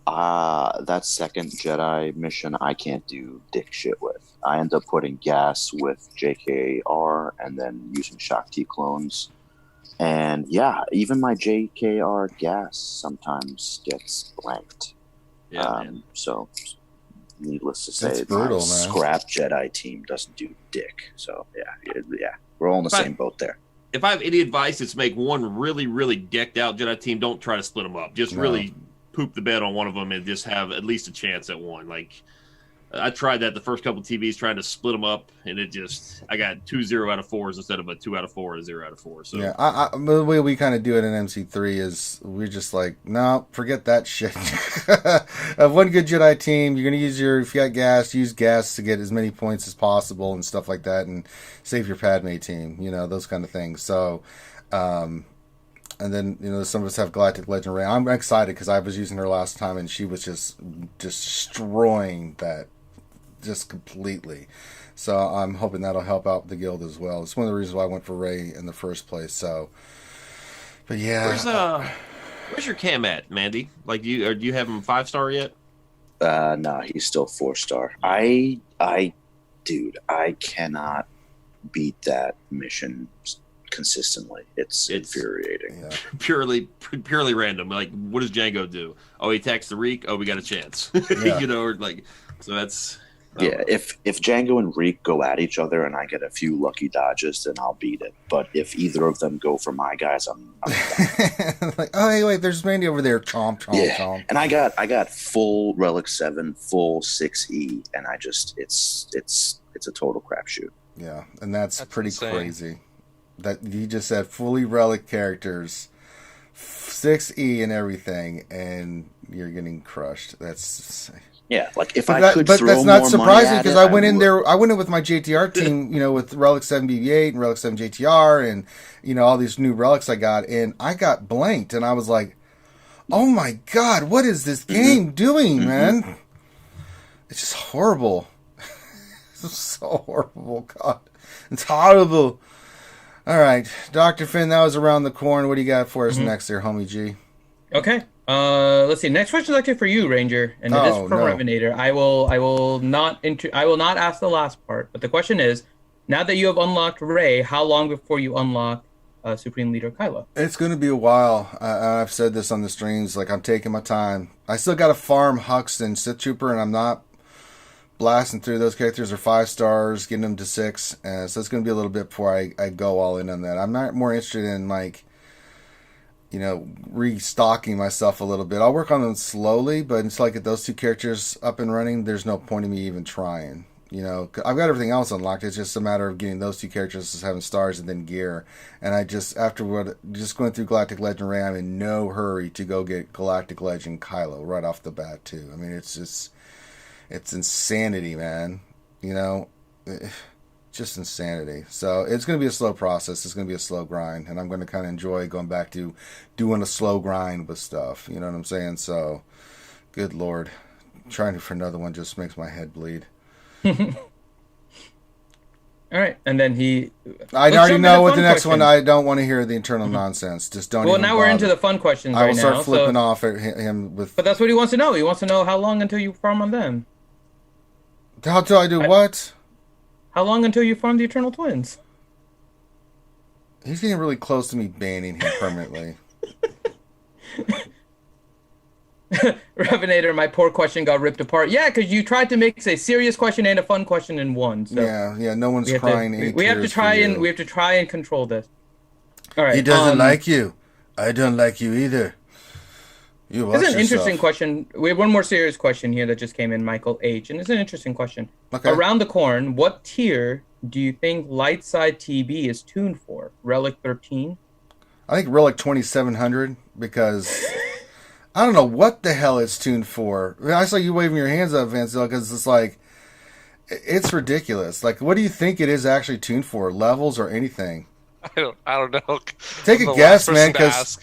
Speaker 7: that second Jedi mission I can't do dick shit with. I end up putting gas with JKR and then using Shock T clones. And yeah, even my JKR gas sometimes gets blanked.
Speaker 4: Yeah,
Speaker 7: so needless to say,
Speaker 1: brutal,
Speaker 7: my scrap Jedi team doesn't do dick. So yeah, we're all in the same boat there.
Speaker 4: If I have any advice, it's make one really, really decked out Jedi team. Don't try to split them up. Just really poop the bed on one of them and just have at least a chance at one. Like, I tried that the first couple of TVs, trying to split them up, and I got 2 0 out of 4s instead of a 2 out of 4 or a 0 out of 4. So
Speaker 1: yeah, the way we kind of do it in MC3 is we're just like, no, forget that shit. Have one good Jedi team. You're gonna use if you got gas, use gas to get as many points as possible and stuff like that, and save your Padme team. You know, those kind of things. So. And then, some of us have Galactic Legend Ray. I'm excited because I was using her last time, and she was just destroying that just completely. So I'm hoping that'll help out the guild as well. It's one of the reasons why I went for Ray in the first place. So, but yeah.
Speaker 4: Where's your Cam at, Mandy? Like, do you have him 5-star yet?
Speaker 7: No, he's still 4-star. Dude, I cannot beat that mission consistently. It's infuriating.
Speaker 4: Yeah. Purely random. Like, what does Django do? Oh, he attacks the Reek. Oh, we got a chance.
Speaker 1: Yeah.
Speaker 4: You know, or like, so that's.
Speaker 7: Yeah, if Django and Reek go at each other and I get a few lucky dodges, then I'll beat it. But if either of them go for my guys, I'm
Speaker 1: like, oh, hey, wait, there's Mandy over there. Chomp, chomp, chomp.
Speaker 7: And I got full Relic 7, full 6E, and I just it's a total crapshoot.
Speaker 1: Yeah, and that's pretty
Speaker 5: insane.
Speaker 1: crazy. That you just said fully Relic characters, 6E and everything, and you're getting crushed. That's.
Speaker 7: Yeah, like if
Speaker 1: But
Speaker 7: I could throw
Speaker 1: that's not
Speaker 7: more
Speaker 1: surprising
Speaker 7: money
Speaker 1: because
Speaker 7: at
Speaker 1: I
Speaker 7: it,
Speaker 1: went in
Speaker 7: would.
Speaker 1: there. I went in with my JTR team, with Relic 7 BB-8 and Relic 7 JTR, and all these new relics I got, and I got blanked, and I was like, "Oh my god, what is this game doing, man? It's just horrible. It's so horrible, God, it's horrible." All right, Dr. Finn, that was around the corner. What do you got for us next, there, homie G?
Speaker 2: Okay. Let's see. Next question is actually for you, Ranger, and it is from Revenator. I will not ask the last part, but the question is: now that you have unlocked Rey, how long before you unlock Supreme Leader Kylo?
Speaker 1: It's going to be a while. I've said this on the streams. Like, I'm taking my time. I still got to farm Hux and Sith Trooper, and I'm not blasting through those characters. Are 5 stars, getting them to 6. So it's going to be a little bit before I go all in on that. I'm not more interested in restocking myself a little bit. I'll work on them slowly, but until I get those 2 characters up and running, there's no point in me even trying. I've got everything else unlocked. It's just a matter of getting those 2 characters to 7 stars and then gear. And I just, just going through Galactic Legend Rey, I'm in no hurry to go get Galactic Legend Kylo right off the bat, too. I mean, it's insanity, man. Just insanity. So it's going to be a slow process. It's going to be a slow grind, and I'm going to kind of enjoy going back to doing a slow grind with stuff. You know what I'm saying? So, good Lord, trying for another one just makes my head bleed.
Speaker 2: All right, and then
Speaker 1: I already know with the next one. I don't want to hear the internal nonsense. Just don't.
Speaker 2: Well, now we're into the fun questions.
Speaker 1: I will start flipping off at him with.
Speaker 2: But that's what he wants to know. He wants to know how long until you farm on them.
Speaker 1: How till I do what?
Speaker 2: How long until you farm the Eternal Twins?
Speaker 1: He's getting really close to me banning him permanently.
Speaker 2: Revenator, my poor question got ripped apart. Yeah, because you tried to make a serious question and a fun question in one. So
Speaker 1: yeah. No one's crying.
Speaker 2: We have to try and control this. All right.
Speaker 1: He doesn't like you. I don't like you either.
Speaker 2: It's an interesting question. We have one more serious question here that just came in, Michael H. And it's an interesting question. Okay. Around the corn, what tier do you think light side TB is tuned for? Relic 13?
Speaker 1: I think Relic 2700 because I don't know what the hell it's tuned for. I saw you waving your hands up, Vancilla, because it's like, it's ridiculous. Like, what do you think it is actually tuned for? Levels or anything?
Speaker 5: I don't know.
Speaker 1: Take a guess, man, because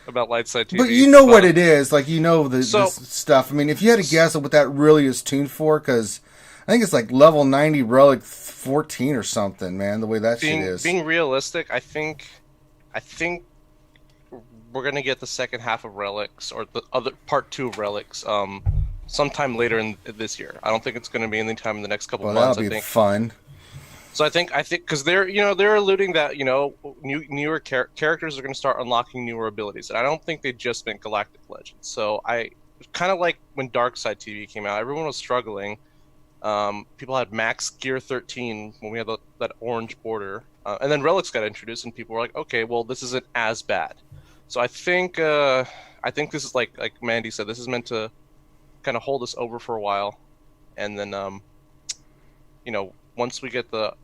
Speaker 5: about light side TV.
Speaker 1: But you know what it is. Like, this stuff. I mean, if you had to guess what that really is tuned for, because I think it's like level 90 Relic 14 or something, man, the way that shit is.
Speaker 5: Being realistic, I think we're going to get the second half of Relics, or the other part 2 of Relics, sometime later in this year. I don't think it's going to be any time in the next couple of months.
Speaker 1: That'll be fun.
Speaker 5: So I think because they're alluding that newer characters are going to start unlocking newer abilities, and I don't think they just meant Galactic Legends. So I kind of like when Dark Side TV came out, everyone was struggling. People had max gear 13 when we had that orange border, and then Relics got introduced, and people were like, okay, well this isn't as bad. So I think this is like Mandy said, this is meant to kind of hold us over for a while, and then once we get the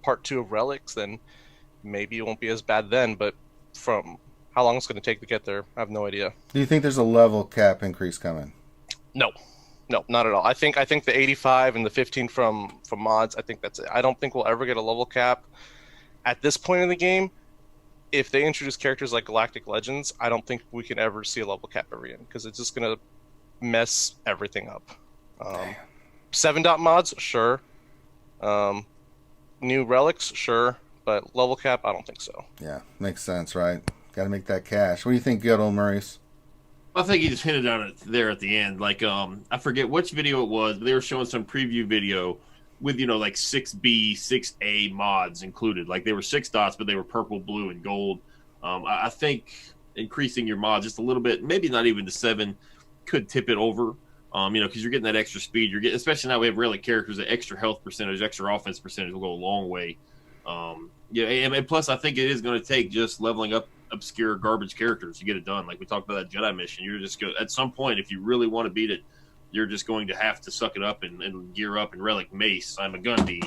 Speaker 5: part 2 of Relics, then maybe it won't be as bad then. But from how long it's going to take to get there, I have no idea.
Speaker 1: Do you think there's a level cap increase coming?
Speaker 5: No, not at all. I think the 85 and the 15 from mods, I think that's it. I don't think we'll ever get a level cap at this point in the game. If they introduce characters like Galactic Legends, I don't think we can ever see a level cap ever again, because it's just going to mess everything up. 7-dot mods, sure. New relics, sure, but level cap, I don't think so.
Speaker 1: Yeah, makes sense, right? Got to make that cash. What do you think, good old Maurice?
Speaker 4: I think he just hinted on it there at the end. Like, I forget which video it was, but they were showing some preview video with like 6B, 6A mods included. Like they were 6 dots, but they were purple, blue, and gold. I think increasing your mods just a little bit, maybe not even to 7, could tip it over. Because you're getting that extra speed. You're getting, especially now we have Relic characters, that extra health percentage, extra offense percentage will go a long way. And plus I think it is going to take just leveling up obscure garbage characters to get it done. Like we talked about that Jedi mission, you're just at some point, if you really want to beat it, you're just going to have to suck it up and gear up and Relic Mace, I'm a Gundy,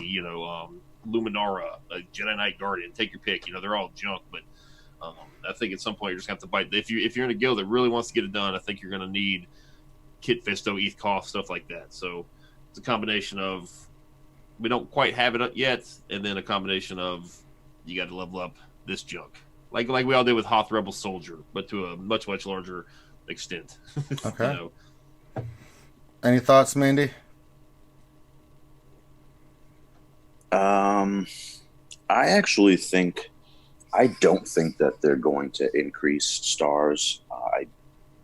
Speaker 4: Luminara, Jedi Knight Guardian, take your pick. They're all junk, but I think at some point you're just going to have to bite. If you're in a guild that really wants to get it done, I think you're going to need Kit Fisto, ETH Koth, stuff like that. So it's a combination of we don't quite have it yet, and then a combination of you got to level up this junk, like we all did with Hoth Rebel Soldier, but to a much larger extent.
Speaker 1: Okay. Any thoughts, Mandy?
Speaker 7: I don't think that they're going to increase stars. I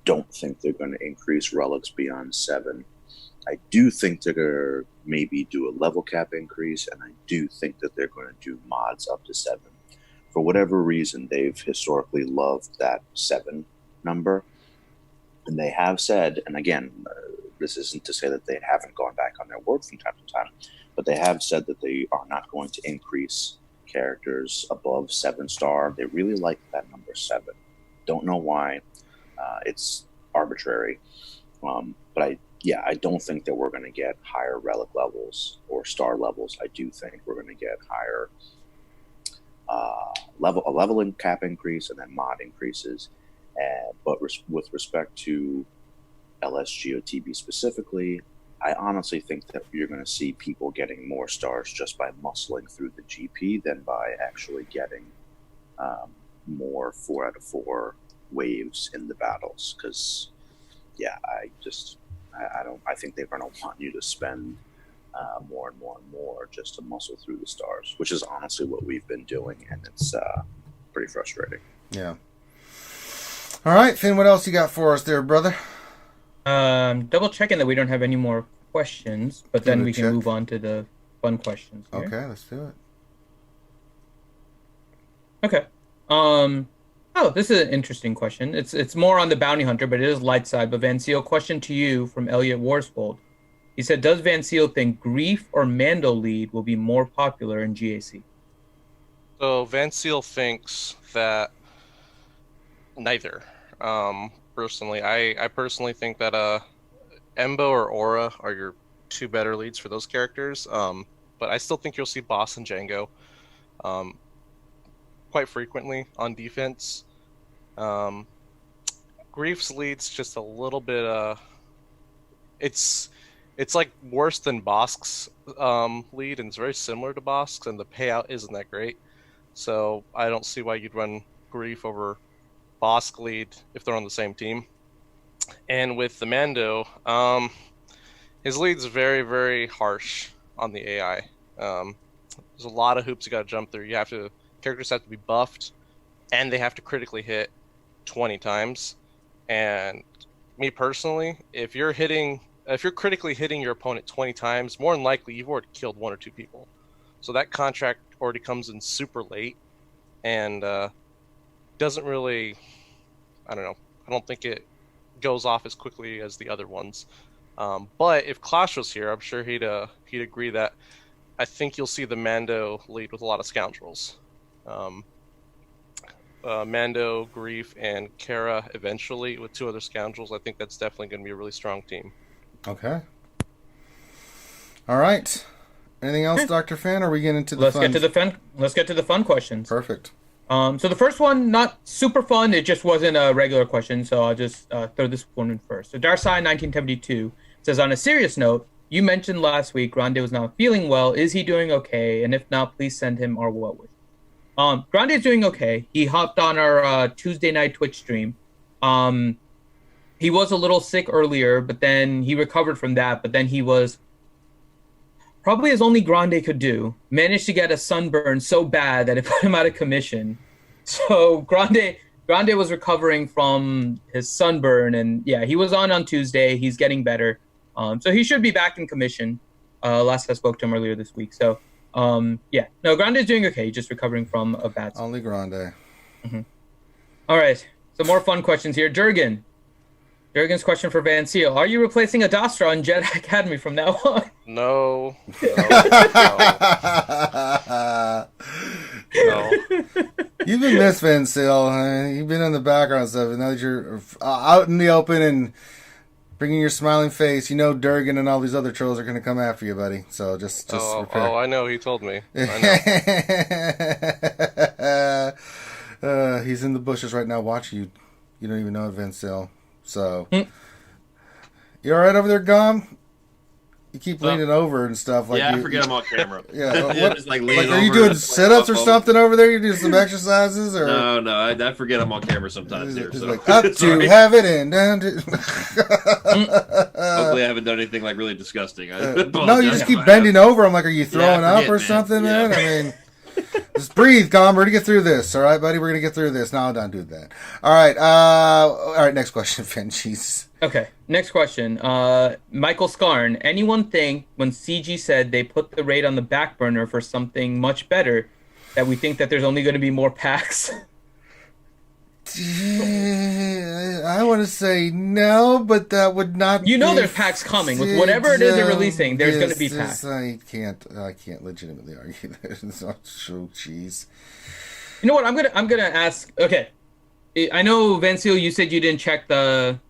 Speaker 7: don't think they're going to increase relics beyond 7. I do think they're going to maybe do a level cap increase, and I do think that they're going to do mods up to 7. For whatever reason, they've historically loved that 7 number, and they have said, and again, this isn't to say that they haven't gone back on their word from time to time, but they have said that they are not going to increase characters above 7-star. They really like that number 7. Don't know why. It's arbitrary. But I don't think that we're going to get higher relic levels or star levels. I do think we're going to get higher a leveling cap increase and then mod increases. But with respect to LSGOTB specifically, I honestly think that you're going to see people getting more stars just by muscling through the GP than by actually getting more 4 out of 4 waves in the battles. Because, I think they're going to want you to spend more and more and more just to muscle through the stars, which is honestly what we've been doing, and it's pretty frustrating.
Speaker 1: Yeah. All right, Finn, what else you got for us there, brother?
Speaker 2: Double checking that we don't have any more questions, but then we can move on to the fun questions. Here.
Speaker 1: Okay, let's do it.
Speaker 2: Okay. This is an interesting question. It's more on the bounty hunter, but it is light side. But Van Seal, question to you from Elliot Warsfold. He said, does Van Seal think Grief or Mando lead will be more popular in GAC?
Speaker 5: So Van Seal thinks that neither. Personally, I personally think that Embo or Aura are your 2 better leads for those characters. But I still think you'll see Boss and Django quite frequently on defense. Grief's leads just a little bit. It's like worse than Bosque's lead, and it's very similar to Bosque's, and the payout isn't that great. So I don't see why you'd run Grief over Bosque lead if they're on the same team. And with the Mando, his lead's very, very harsh on the AI. There's a lot of hoops you got to jump through. Characters have to be buffed, and they have to critically hit 20 times. And me personally, if you're critically hitting your opponent 20 times, more than likely you've already killed 1 or 2 people. So that contract already comes in super late, and doesn't really, I don't think it goes off as quickly as the other ones. But if Clash was here, I'm sure he'd agree that I think you'll see the Mando lead with a lot of scoundrels. Mando, Grief, and Kara eventually with 2 other scoundrels. I think that's definitely going to be a really strong team.
Speaker 1: Okay. All right. Anything else, Dr. Finn? Or are we getting into the
Speaker 2: Let's get to the fun questions.
Speaker 1: Perfect.
Speaker 2: So the first one, not super fun. It just wasn't a regular question, so I'll just throw this one in first. So Darsai 1972 says, on a serious note, you mentioned last week Grande was not feeling well. Is he doing okay? And if not, please send him our well wishes. Grande is doing okay. He hopped on our Tuesday night Twitch stream. He was a little sick earlier, but then he recovered from that. But then he was probably as only Grande could do, managed to get a sunburn so bad that it put him out of commission. So Grande was recovering from his sunburn, and yeah, he was on Tuesday. He's getting better. So he should be back in commission. Last I spoke to him earlier this week. So, yeah. No, Grande's doing okay. Just recovering from a bad...
Speaker 1: Only Grande.
Speaker 2: Mm-hmm. All right. Some more fun questions here. Jurgen's question for Van Seal. Are you replacing Adastra on Jedi Academy from now on?
Speaker 5: No.
Speaker 1: You've been missed, Van Seal. You've been in the background stuff. And now that you're out in the open and bringing your smiling face, you know Durgan and all these other trolls are going to come after you, buddy. So just prepare.
Speaker 5: I know. He told me. I
Speaker 1: know. He's in the bushes right now watching you. You don't even know it, Van Seal. So, you all right over there, Gom? You keep leaning over and stuff. Like
Speaker 4: I forget I'm on camera.
Speaker 1: Yeah,
Speaker 4: just like
Speaker 1: are you doing sit-ups or something over there? You do some exercises? Or?
Speaker 4: No, I forget I'm on camera sometimes here. So.
Speaker 1: Like up to have it and down to.
Speaker 4: Hopefully, I haven't done anything like really disgusting.
Speaker 1: No, you just keep bending over. I'm like, are you throwing up or something, man? I mean. Just breathe, Gom. We're going to get through this. All right, buddy? We're going to get through this. No, don't do that. All right, next question, Finn. Jeez.
Speaker 2: Okay, next question. Michael Scarn. Anyone think when CG said they put the raid on the back burner for something much better, that we think that there's only going to be more packs?
Speaker 1: I want to say no, but that would not.
Speaker 2: There's packs coming with whatever it is they're releasing. There's going to be packs.
Speaker 1: I can't legitimately argue that it's not true. Jeez.
Speaker 2: You know what? I'm gonna ask. Okay, I know Van Seal, you said you didn't check the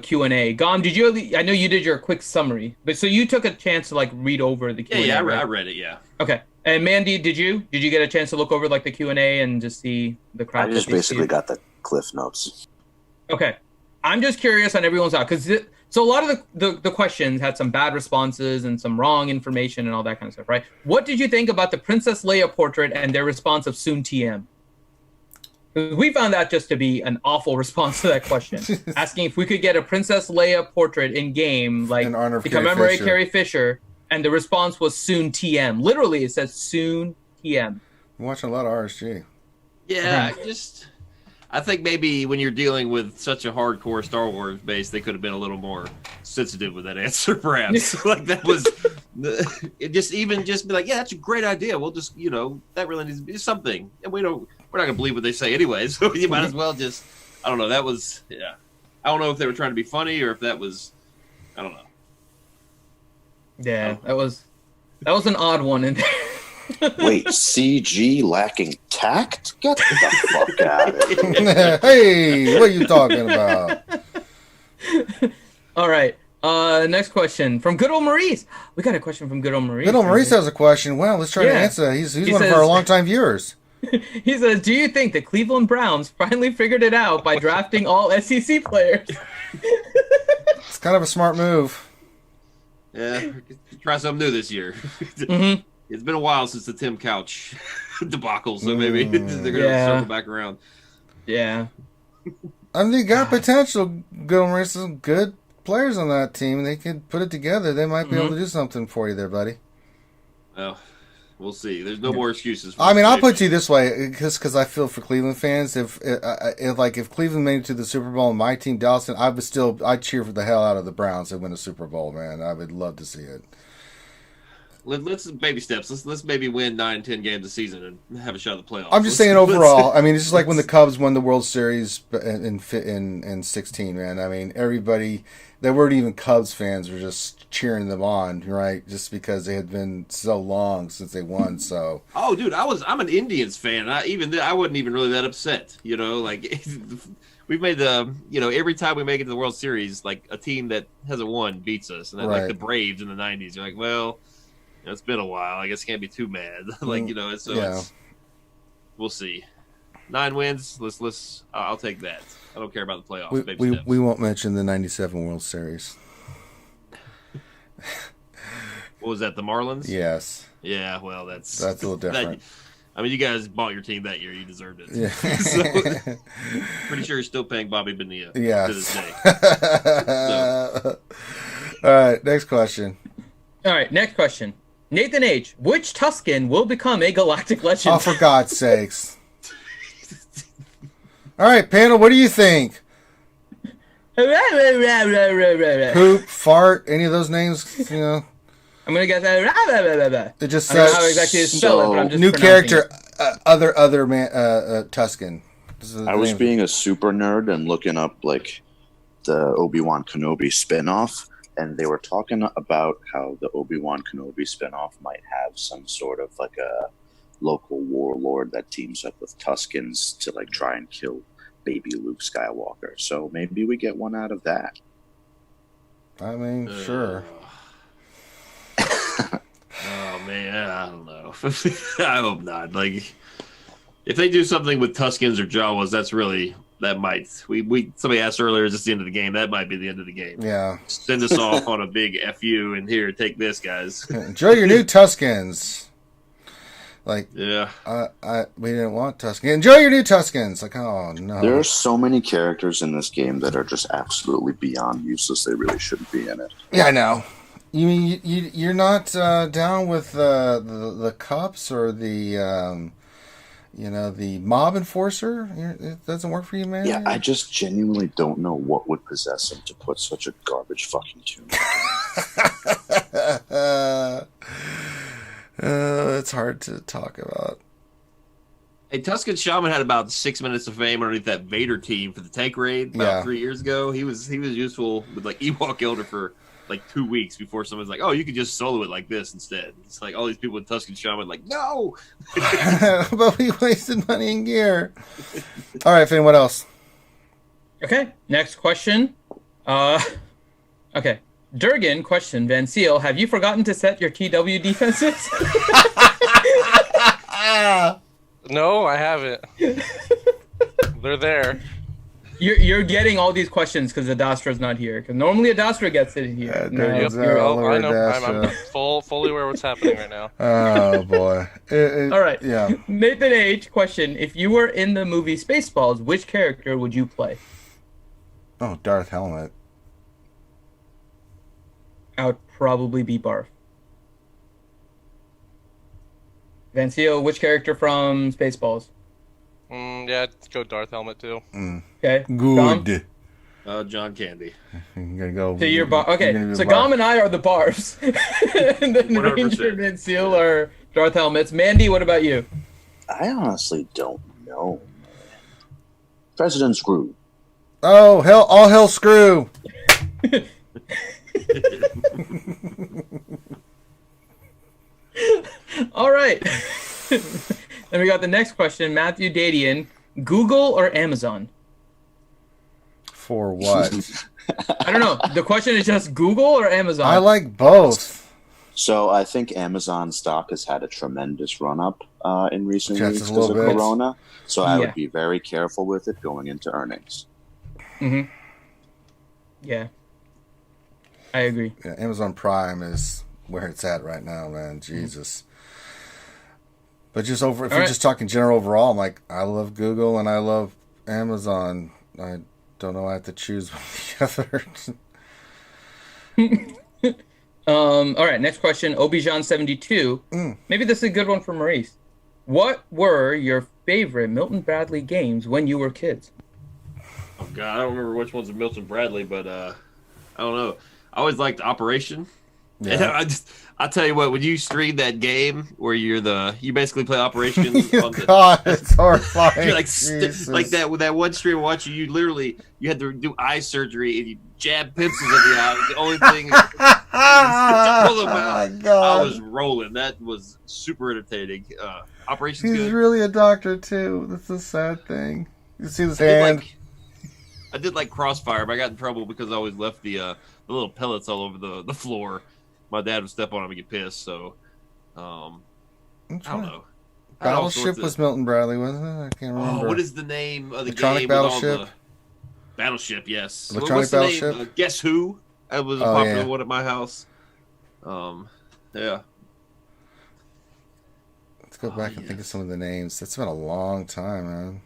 Speaker 2: Q&A. Gom, did you? I know you did your quick summary, but so you took a chance to like read over the Q&A.
Speaker 4: Yeah,
Speaker 2: right?
Speaker 4: I read it. Yeah.
Speaker 2: Okay. And Mandy, did you get a chance to look over like the Q&A and just see the crowd?
Speaker 7: I just basically got the cliff notes.
Speaker 2: Okay, I'm just curious on everyone's out because so a lot of the questions had some bad responses and some wrong information and all that kind of stuff, right? What did you think about the Princess Leia portrait and their response of soon TM? We found that just to be an awful response to that question, asking if we could get a Princess Leia portrait in game, like to commemorate Carrie Fisher. And the response was soon TM. Literally, it says soon TM.
Speaker 1: I'm watching a lot of RSG.
Speaker 4: Yeah, I think maybe when you're dealing with such a hardcore Star Wars base, they could have been a little more sensitive with that answer, perhaps. Like that was, it just be like, yeah, that's a great idea. We'll just, that really needs to be something, and we're not gonna believe what they say anyway. So you might as well just, I don't know. That was, yeah. I don't know if they were trying to be funny or if that was, I don't know.
Speaker 2: Yeah, that was an odd one in there.
Speaker 7: Wait, CG lacking tact? Get the fuck out of here.
Speaker 1: Hey, what are you talking about?
Speaker 2: All right. Next question from good old Maurice. We got a question from good old Maurice.
Speaker 1: Good old Maurice has a question. Well, let's try to answer. He's one of our longtime viewers.
Speaker 2: He says, do you think the Cleveland Browns finally figured it out by drafting all SEC players?
Speaker 1: It's kind of a smart move.
Speaker 4: Yeah, try something new this year.
Speaker 2: Mm-hmm.
Speaker 4: It's been a while since the Tim Couch debacle, so maybe they're going to circle back around.
Speaker 2: Yeah.
Speaker 1: I mean, they got potential. Some good players on that team. They could put it together. They might be able to do something for you there, buddy.
Speaker 4: Well, we'll see. There's no more excuses.
Speaker 1: I mean, I'll put it to you this way, because I feel for Cleveland fans. If Cleveland made it to the Super Bowl and my team, Dallas, I'd cheer for the hell out of the Browns to win a Super Bowl, man. I would love to see it.
Speaker 4: Let's baby steps. Let's maybe win 9-10 games a season and have a shot at the playoffs.
Speaker 1: I'm just saying overall. I mean, it's just like when the Cubs won the World Series in 16, man. I mean, everybody that weren't even Cubs fans were just cheering them on, right? Just because they had been so long since they won. So.
Speaker 4: Oh, dude, I'm an Indians fan. I wasn't even really that upset. Like we've made every time we make it to the World Series, like a team that hasn't won beats us, and then like the Braves in the '90s. You're like, well. It's been a while. I guess can't be too mad. It's we'll see. 9 wins. Let's. I'll take that. I don't care about the playoffs.
Speaker 1: We won't mention the '97 World Series.
Speaker 4: What was that? The Marlins?
Speaker 1: Yes.
Speaker 4: Yeah. Well, that's
Speaker 1: a little different.
Speaker 4: You guys bought your team that year. You deserved it.
Speaker 1: Yeah.
Speaker 4: So, pretty sure you're still paying Bobby Bonilla to this day.
Speaker 1: All right. Next question.
Speaker 2: All right. Next question. Nathan H. Which Tusken will become a galactic legend?
Speaker 1: Oh, for God's sakes. All right, panel, what do you think?
Speaker 2: Poop,
Speaker 1: fart, any of those names,
Speaker 2: I'm gonna guess that.
Speaker 1: It just
Speaker 2: I don't know
Speaker 1: says
Speaker 2: how exactly to spell it, but I'm just
Speaker 1: new
Speaker 2: pronouncing
Speaker 1: character,
Speaker 2: it.
Speaker 1: other man, Tusken.
Speaker 7: I was being a super nerd and looking up like the Obi-Wan Kenobi spinoff, and they were talking about how the Obi-Wan Kenobi spinoff might have some sort of like a local warlord that teams up with Tuskens to like try and kill baby Luke Skywalker. So maybe we get one out of that.
Speaker 1: I mean, sure.
Speaker 4: Oh man, I don't know. I hope not. Like, if they do something with Tuskens or Jawas, that might. Somebody asked earlier, is this the end of the game? That might be the end of the game.
Speaker 1: Yeah.
Speaker 4: Send us off on a big FU, and here, take this, guys.
Speaker 1: Enjoy your new Tuskens. Like,
Speaker 4: yeah,
Speaker 1: we didn't want Tuskens. Enjoy your new Tuskens. Like, oh no.
Speaker 7: There are so many characters in this game that are just absolutely beyond useless. They really shouldn't be in it.
Speaker 1: Yeah, I know. You mean you're not down with the cops or the the mob enforcer? It doesn't work for you, man.
Speaker 7: Yeah, I just genuinely don't know what would possess him to put such a garbage fucking tune.
Speaker 1: It's hard to talk about.
Speaker 4: Hey, Tusken Shaman had about 6 minutes of fame underneath that Vader team for the tank raid about 3 years ago. He was useful with like Ewok Elder for like 2 weeks before someone's like, oh, you could just solo it like this instead. It's like all these people with Tusken Shaman like, no!
Speaker 1: But we wasted money and gear. All right, Finn, what else?
Speaker 2: Okay, next question. Okay. Durgan, question, Van Seal, have you forgotten to set your TW defenses?
Speaker 5: No, I haven't. They're there.
Speaker 2: You're getting all these questions because Adastra's not here. Because normally Adastra gets it here.
Speaker 5: I know. I'm fully aware of what's happening right now.
Speaker 1: Oh, boy.
Speaker 2: All right.
Speaker 1: Yeah.
Speaker 2: Nathan H., question, if you were in the movie Spaceballs, which character would you play?
Speaker 1: Oh, Darth Helmet.
Speaker 2: I would probably be Barf. Van Seal, which character from Spaceballs?
Speaker 5: Yeah, I'd go Darth Helmet too.
Speaker 2: Okay.
Speaker 1: Good.
Speaker 4: John Candy.
Speaker 1: I'm gonna go.
Speaker 2: So you're okay. So Gom and I are the Barfs, and then
Speaker 4: 100%.
Speaker 2: Ranger and Van Seal are Darth Helmets. Mandy, what about you?
Speaker 7: I honestly don't know, man. President Screw.
Speaker 1: Oh, hell! All hell, Screw.
Speaker 2: All right. Then we got the next question. Matthew Dadian, Google or Amazon?
Speaker 1: For what?
Speaker 2: I don't know. The question is just Google or Amazon?
Speaker 1: I like both.
Speaker 7: So I think Amazon stock has had a tremendous run up in recent
Speaker 1: Just
Speaker 7: weeks
Speaker 1: a
Speaker 7: because of
Speaker 1: little bit.
Speaker 7: Corona. So I would be very careful with it going into earnings.
Speaker 2: Mm-hmm. Yeah. I agree.
Speaker 1: Yeah, Amazon Prime is where it's at right now, man. Jesus. But just if you're just talking general overall, I'm like, I love Google and I love Amazon. I don't know. I have to choose one or the other.
Speaker 2: All right, next question. Obijan72. Maybe this is a good one for Maurice. What were your favorite Milton Bradley games when you were kids?
Speaker 4: Oh God, I don't remember which ones are Milton Bradley, but I don't know. I always liked Operation. Yeah. And I'll tell you what, when you stream that game where you basically play Operation on the,
Speaker 1: God, it's horrifying.
Speaker 4: You're like that one stream watching you had to do eye surgery and you jab pencils at the eye. The only thing to pull them out. I was rolling. That was super entertaining. Operation's
Speaker 1: He's
Speaker 4: good.
Speaker 1: really a doctor too. That's a sad thing. You see his hand.
Speaker 4: I did like Crossfire, but I got in trouble because I always left the little pellets all over the floor. My dad would step on them and get pissed, so I don't know.
Speaker 1: Battleship was Milton Bradley, wasn't it? I can't remember.
Speaker 4: Oh, what is the name of the
Speaker 1: Electronic
Speaker 4: game?
Speaker 1: Battleship?
Speaker 4: Battleship, yes.
Speaker 1: Electronic
Speaker 4: What's the
Speaker 1: Battleship?
Speaker 4: name? Guess Who? That was a popular one at my house. Yeah.
Speaker 1: Let's go back and think of some of the names. That's been a long time, man.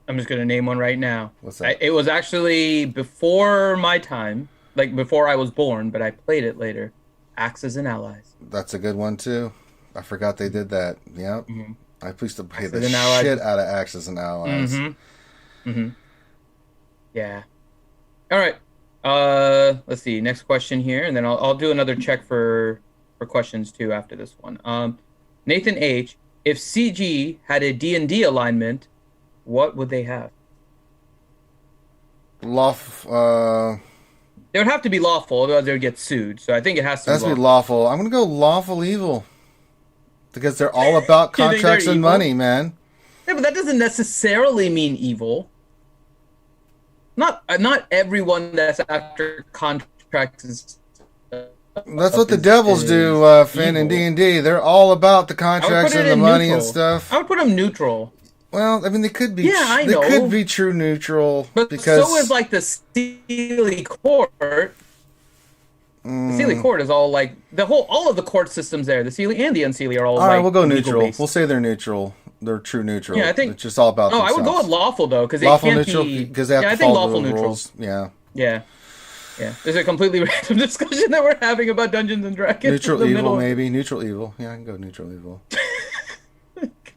Speaker 2: I'm just going to name one right now.
Speaker 1: What's that?
Speaker 2: It was actually before my time, like before I was born, but I played it later. Axis and Allies.
Speaker 1: That's a good one, too. I forgot they did that. Yep.
Speaker 2: Mm-hmm.
Speaker 1: I used to play the shit out of Axis and Allies.
Speaker 2: Mm-hmm. Mm-hmm. Yeah. All right. Let's see. Next question here, and then I'll do another check for for questions too after this one. Nathan H, if CG had a D&D alignment, what would they have? They would have to be lawful, otherwise they would get sued. So I think it has to be
Speaker 1: lawful. I'm going to go lawful evil. Because they're all about contracts and money, man.
Speaker 2: Yeah, but that doesn't necessarily mean evil. Not everyone that's after contracts is...
Speaker 1: That's what the devils do, Finn, in D&D. They're all about the contracts and the money
Speaker 2: neutral.
Speaker 1: and stuff.
Speaker 2: I would put them neutral.
Speaker 1: Well, I mean, they could be.
Speaker 2: Yeah, I know.
Speaker 1: They could be true neutral,
Speaker 2: but
Speaker 1: because
Speaker 2: so is like the Sealy Court. The Sealy Court is all like all of the court systems there. The Sealy and the Unsealy are all. All right,
Speaker 1: we'll go neutral. Based. We'll say they're neutral. They're true neutral.
Speaker 2: Yeah, I think
Speaker 1: it's just all about.
Speaker 2: I would go with lawful though, because
Speaker 1: lawful neutral because they have to follow the rules.
Speaker 2: Yeah. There's a completely random discussion that we're having about Dungeons and Dragons.
Speaker 1: Neutral evil, maybe neutral evil. Yeah, I can go neutral evil.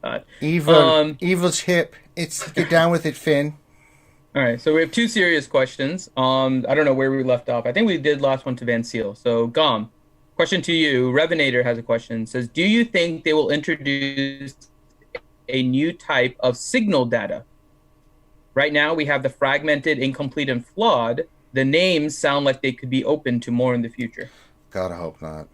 Speaker 2: God.
Speaker 1: Evil's hip. Get down with it, Finn.
Speaker 2: All right, so we have two serious questions. I don't know where we left off. I think we did last one to Van Seal. So, Gom, question to you. Revenator has a question. It says, do you think they will introduce a new type of signal data? Right now, we have the fragmented, incomplete, and flawed. The names sound like they could be open to more in the future.
Speaker 1: God, I hope not.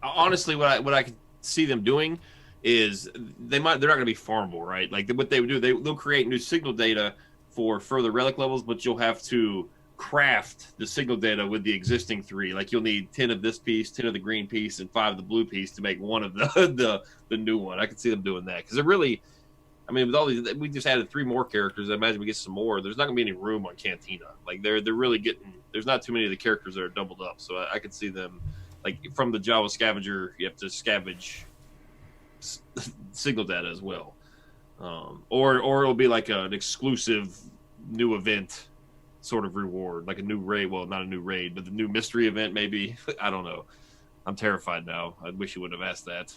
Speaker 4: Honestly, what I could see them doing is they're not going to be farmable, right? Like what they would do, they'll create new signal data for further relic levels, but you'll have to craft the signal data with the existing 3. Like you'll need 10 of this piece, 10 of the green piece, and 5 of the blue piece to make one of the new one. I could see them doing that because they're really, I mean, with all these, we just added 3 more characters. I imagine we get some more. There's not going to be any room on Cantina. Like they're really getting. There's not too many of the characters that are doubled up. So I could see them, like from the Java scavenger, you have to scavenge signal data as well, or it'll be like an exclusive new event sort of reward, like a new raid. Well, not a new raid, but the new mystery event maybe. I don't know. I'm terrified now. I wish you wouldn't have asked that.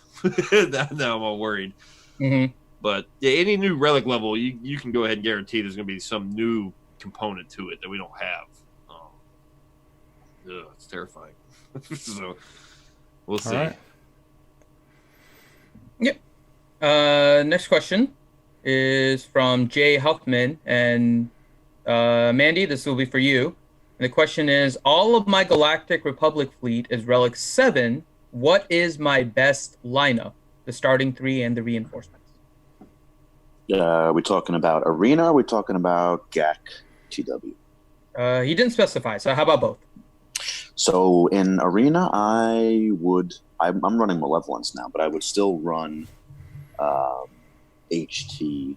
Speaker 4: Now I'm all worried.
Speaker 2: Mm-hmm.
Speaker 4: But yeah, any new relic level, you can go ahead and guarantee there's going to be some new component to it that we don't have. It's terrifying. So we'll see.
Speaker 1: All right.
Speaker 2: Yep. Next question is from Jay Huffman. And Mandy, this will be for you. And the question is, all of my Galactic Republic fleet is Relic 7. What is my best lineup? The starting 3 and the reinforcements.
Speaker 7: Are we talking about Arena or are we talking about GAC TW?
Speaker 2: He didn't specify, so how about both?
Speaker 7: So in Arena, I'm running Malevolence now, but I would still run HT,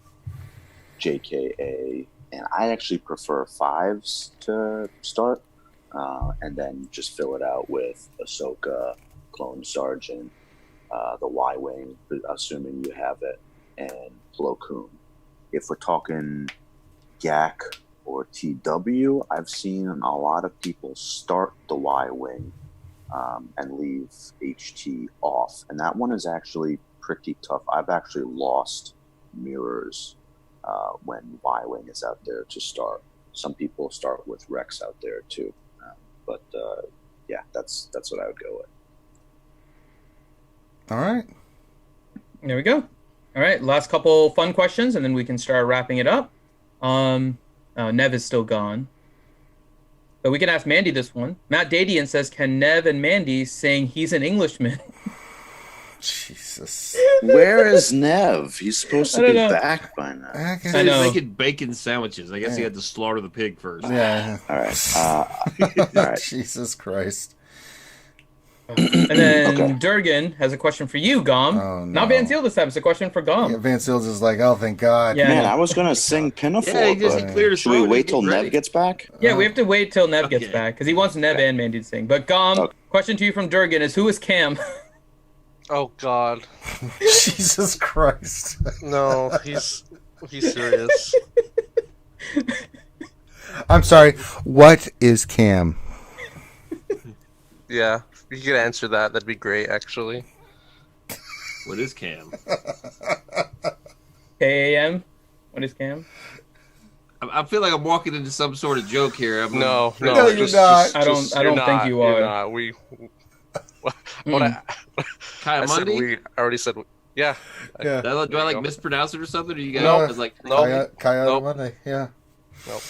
Speaker 7: JKA, and I actually prefer 5s to start, and then just fill it out with Ahsoka, Clone Sergeant, the Y-Wing, assuming you have it, and Plo Koon. If we're talking GAC or TW, I've seen a lot of people start the Y-Wing and leave HT off, and that one is actually pretty tough. I've actually lost mirrors when Y-Wing is out there to start. Some people start with Rex out there too, but yeah, that's what I would go with.
Speaker 1: All right.
Speaker 2: There we go. All right, last couple fun questions, and then we can start wrapping it up. Nev is still gone. But we can ask Mandy this one. Matt Dadian says, can Nev and Mandy sing He's an Englishman?
Speaker 1: Jesus.
Speaker 7: Where is Nev? He's supposed to be back by now.
Speaker 4: I know. He's making bacon sandwiches. I guess he had to slaughter the pig first.
Speaker 1: Yeah.
Speaker 7: All right. All right.
Speaker 1: Jesus Christ.
Speaker 2: And then Durgan has a question for you, Gom.
Speaker 1: Oh, no.
Speaker 2: Not Van Seal this time. It's a question for Gom.
Speaker 1: Yeah, Van Seal's is like, oh, thank God.
Speaker 2: Yeah,
Speaker 7: Man, I was going to sing Pinafore.
Speaker 4: Yeah, he just cleared his
Speaker 7: Should we wait till Nev gets back?
Speaker 2: Yeah, we have to wait till Nev gets back because he wants Nev and Mandy to sing. But Gom, question to you from Durgan is, who is Cam?
Speaker 5: Oh, God.
Speaker 1: Jesus Christ.
Speaker 5: No, he's serious.
Speaker 1: I'm sorry. What is Cam?
Speaker 5: Yeah, if you could answer that, that'd be great, actually.
Speaker 4: What is Cam?
Speaker 2: KAM? What is Cam?
Speaker 4: I feel like I'm walking into some sort of joke here.
Speaker 1: No, you're not.
Speaker 2: I don't think you are.
Speaker 5: Not.
Speaker 4: Kaya Mundi?
Speaker 5: I already said, yeah.
Speaker 1: Yeah.
Speaker 4: Do I like mispronounce it or something? Or you guys
Speaker 1: Kaya Monday, yeah.
Speaker 5: Nope.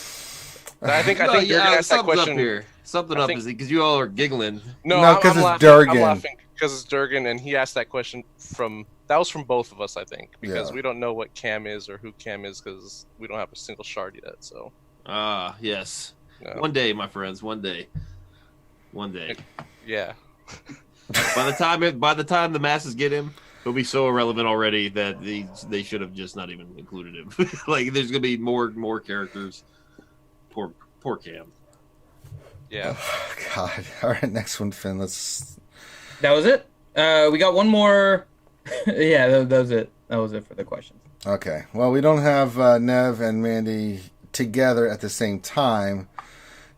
Speaker 5: I think Durgan asked that question.
Speaker 4: Up here. Something up is because you all are giggling.
Speaker 1: No, because it's Durgan.
Speaker 5: I'm laughing because it's Durgan, and he asked that question from both of us, I think, because we don't know what Cam is or who Cam is because we don't have a single shard yet. So.
Speaker 4: Yes. No. One day, my friends. One day.
Speaker 5: Yeah.
Speaker 4: By the time the masses get him, he'll be so irrelevant already that they should have just not even included him. Like there's gonna be more characters. Poor Cam.
Speaker 5: Yeah.
Speaker 1: Oh, God. All right, next one, Finn.
Speaker 2: That was it. We got one more. Yeah, that was it. That was it for the questions.
Speaker 1: Okay. Well, we don't have Nev and Mandy together at the same time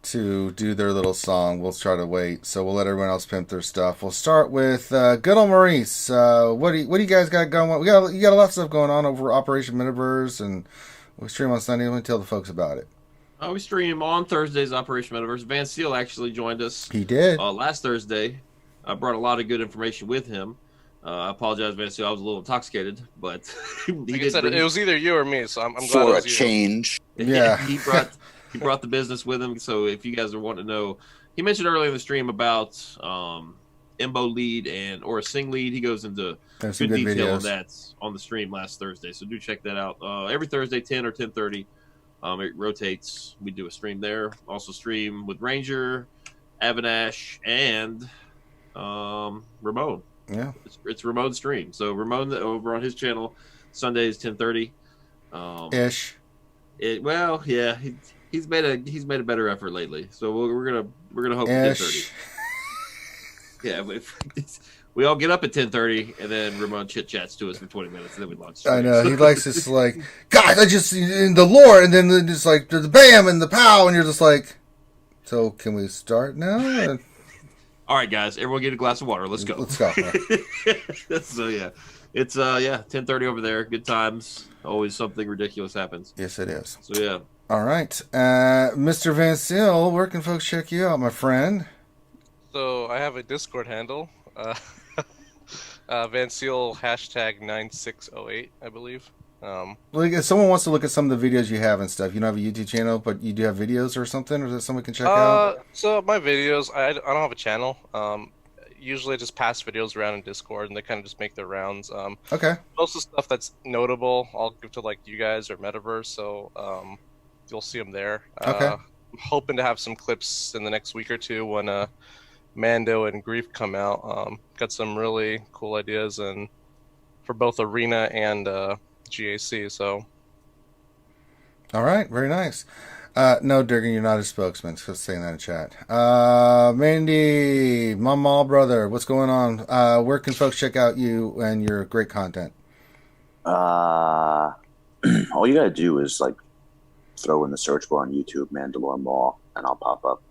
Speaker 1: to do their little song. We'll try to wait, so we'll let everyone else pimp their stuff. We'll start with good old Maurice. What do you guys got going on? You got a lot of stuff going on over Operation Metaverse, and we stream on Sunday. Let me tell the folks about it.
Speaker 4: We stream on Thursdays, Operation Metaverse. Van Seal actually joined us.
Speaker 1: He did.
Speaker 4: Last Thursday. I brought a lot of good information with him. I apologize, Van Seal. I was a little intoxicated, but
Speaker 5: it was either you or me, so I'm glad
Speaker 7: for
Speaker 5: it was
Speaker 7: a change.
Speaker 1: Yeah.
Speaker 4: He brought the business with him. So if you guys are wanting to know, he mentioned earlier in the stream about Embo lead or a Sing lead. He goes into good detail on that on the stream last Thursday. So do check that out. Every Thursday, 10 or 10:30. It rotates. We do a stream there. Also stream with Ranger, Avanash, and Ramon.
Speaker 1: Yeah,
Speaker 4: it's Ramon's stream. So Ramon over on his channel, Sundays 10:30.
Speaker 1: Ish.
Speaker 4: He's made a better effort lately. So we're gonna hope 10:30. Yeah, we all get up at 10:30, and then Ramon chit chats to us for 20 minutes, and then we launch.
Speaker 1: I know he likes this like, guys, I just in the lore, and then it's like the bam and the pow, and you're just like, so can we start now?
Speaker 4: All right, guys, everyone get a glass of water. Let's go.
Speaker 1: Let's go.
Speaker 4: So yeah, it's 10:30 over there. Good times. Always something ridiculous happens.
Speaker 1: Yes, it is.
Speaker 4: So yeah.
Speaker 1: All right, Mr. Van Seal, where can folks check you out, my friend?
Speaker 5: So I have a Discord handle. Van Seal #9608, I believe.
Speaker 1: If someone wants to look at some of the videos you have and stuff, you don't have a YouTube channel, but you do have videos or something, or that someone can check out?
Speaker 5: So my videos, I don't have a channel. Usually I just pass videos around in Discord, and they kind of just make their rounds.
Speaker 1: Okay.
Speaker 5: Most of the stuff that's notable, I'll give to like you guys or Metaverse, so you'll see them there.
Speaker 1: Okay.
Speaker 5: I'm hoping to have some clips in the next week or two when Mando and Grief come out. Got some really cool ideas and for both Arena and GAC. So,
Speaker 1: all right, very nice. No, Durgan, you're not a spokesman. Just saying that in chat. Mandy, my mall brother, what's going on? Where can folks check out you and your great content?
Speaker 7: All you gotta do is like throw in the search bar on YouTube Mandalore Mall, and I'll pop up.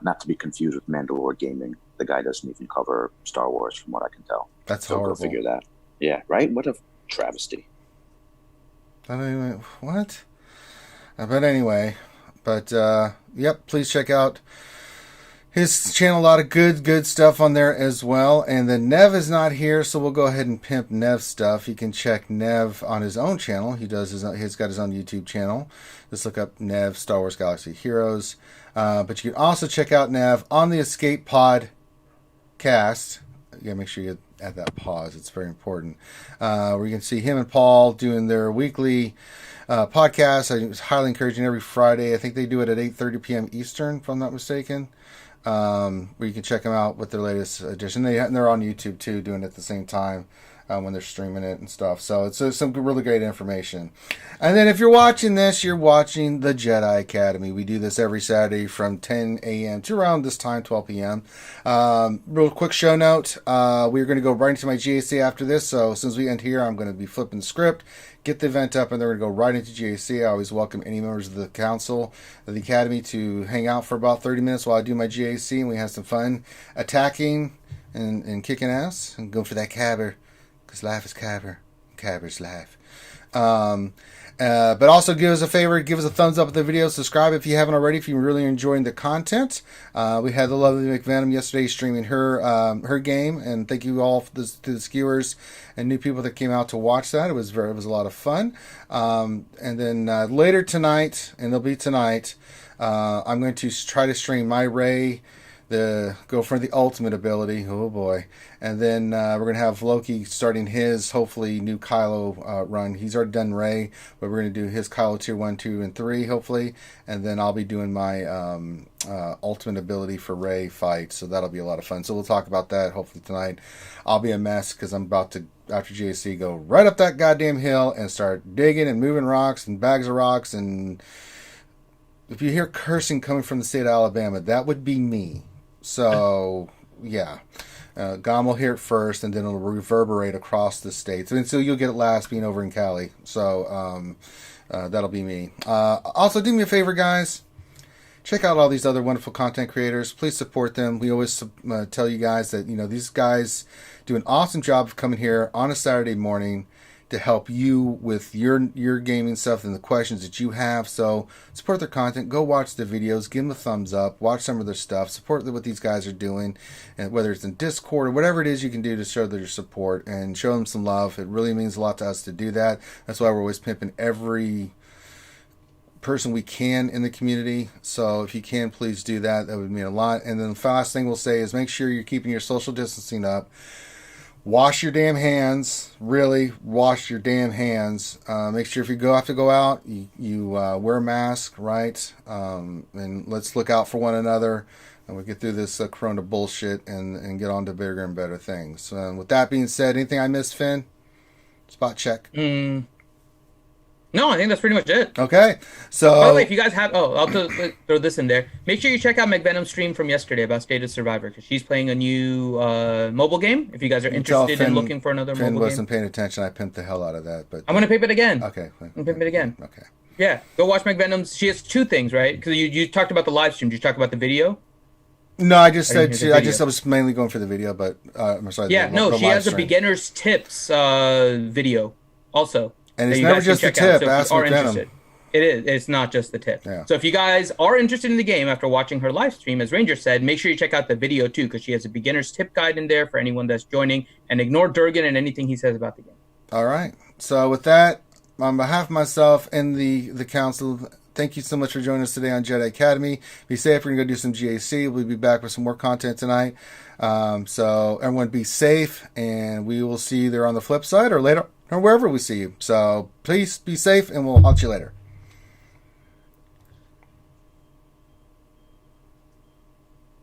Speaker 7: Not to be confused with Mandalore Gaming. The guy doesn't even cover Star Wars, from what I can tell.
Speaker 1: That's
Speaker 7: so
Speaker 1: horrible.
Speaker 7: Go figure that. Yeah, right? What a travesty.
Speaker 1: What? But anyway, yep, please check out his channel. A lot of good stuff on there as well. And then Nev is not here, so we'll go ahead and pimp Nev's stuff. You can check Nev on his own channel. He's got his own YouTube channel. Just look up Nev Star Wars Galaxy Heroes. But you can also check out Nev on the Escape Pod cast. You gotta make sure you add that pause. It's very important. Where you can see him and Paul doing their weekly podcast. I highly encouraging every Friday. I think they do it at 8:30 p.m. Eastern, if I'm not mistaken. Where you can check them out with their latest edition. They're on YouTube too, doing it at the same time when they're streaming it and stuff. So it's some really great information. And then if you're watching this, you're watching the Jedi Academy. We do this every Saturday from 10 a.m. to around this time, 12 p.m. Real quick show note. We're going to go right into my GAC after this. So as soon as we end here, I'm going to be flipping the script, get the event up, and then we're going to go right into GAC. I always welcome any members of the council of the Academy to hang out for about 30 minutes while I do my GAC, and we have some fun attacking and kicking ass and go for that cabber, because life is cabber. Cabber's life. But also give us a favor, give us a thumbs up with the video, subscribe if you haven't already, if you're really enjoying the content. We had the lovely McVenom yesterday streaming her game, and thank you all to the skewers and new people that came out to watch that. It was a lot of fun. And then later tonight, and it'll be tonight, I'm going to try to stream my Rey, go for the ultimate ability. Oh boy. And then we're going to have Loki starting his hopefully new Kylo run. He's already done Rey, but we're going to do his Kylo tier 1, 2, and 3 hopefully. And then I'll be doing my ultimate ability for Rey fight. So that'll be a lot of fun. So we'll talk about that hopefully tonight. I'll be a mess because I'm about to, after GAC, go right up that goddamn hill and start digging and moving rocks and bags of rocks. And if you hear cursing coming from the state of Alabama, that would be me. So, yeah. Gom will hear it first, and then it'll reverberate across the states. And so you'll get it last being over in Cali. So, that'll be me. Also, do me a favor, guys. Check out all these other wonderful content creators. Please support them. We always tell you guys that, these guys do an awesome job of coming here on a Saturday morning to help you with your gaming stuff and the questions that you have. So support their content. Go watch the videos. Give them a thumbs up. Watch some of their stuff. Support what these guys are doing, and whether it's in Discord or whatever it is you can do to show their support and show them some love. It really means a lot to us to do that. That's why we're always pimping every person we can in the community. So if you can, please do that. That would mean a lot. And then the last thing we'll say is make sure you're keeping your social distancing up. Wash your damn hands. Really, wash your damn hands. Make sure if you have to go out, you wear a mask, right? And let's look out for one another. And we get through this corona bullshit and get on to bigger and better things. With that being said, anything I missed, Finn? Spot check.
Speaker 2: No, I think that's pretty much it.
Speaker 1: Okay. So,
Speaker 2: by the way, if you guys have, I'll throw this in there. Make sure you check out McVenom's stream from yesterday about State of Survivor, because she's playing a new mobile game. If you guys are interested in looking for another mobile game.
Speaker 1: Finn wasn't paying attention. I pimped the hell out of that. But
Speaker 2: I'm gonna pimp it again.
Speaker 1: Okay.
Speaker 2: I'm gonna pimp it again.
Speaker 1: Okay.
Speaker 2: Yeah, go watch McVenom's. She has two things, right? Because you talked about the live stream. Did you talk about the video?
Speaker 1: No, I just said I was mainly going for the video, but I'm sorry.
Speaker 2: Yeah, she has a beginner's tips video also.
Speaker 1: And it's never just the tip. Ask McVenom.
Speaker 2: It is. It's not just the tip.
Speaker 1: Yeah.
Speaker 2: So if you guys are interested in the game after watching her live stream, as Ranger said, make sure you check out the video too, because she has a beginner's tip guide in there for anyone that's joining. And ignore Durgan and anything he says about the game.
Speaker 1: All right. So with that, on behalf of myself and the council, thank you so much for joining us today on Jedi Academy. Be safe. We're going to go do some GAC. We'll be back with some more content tonight. So everyone be safe, and we will see you there on the flip side or later or wherever we see you. So please be safe, and we'll talk to you later.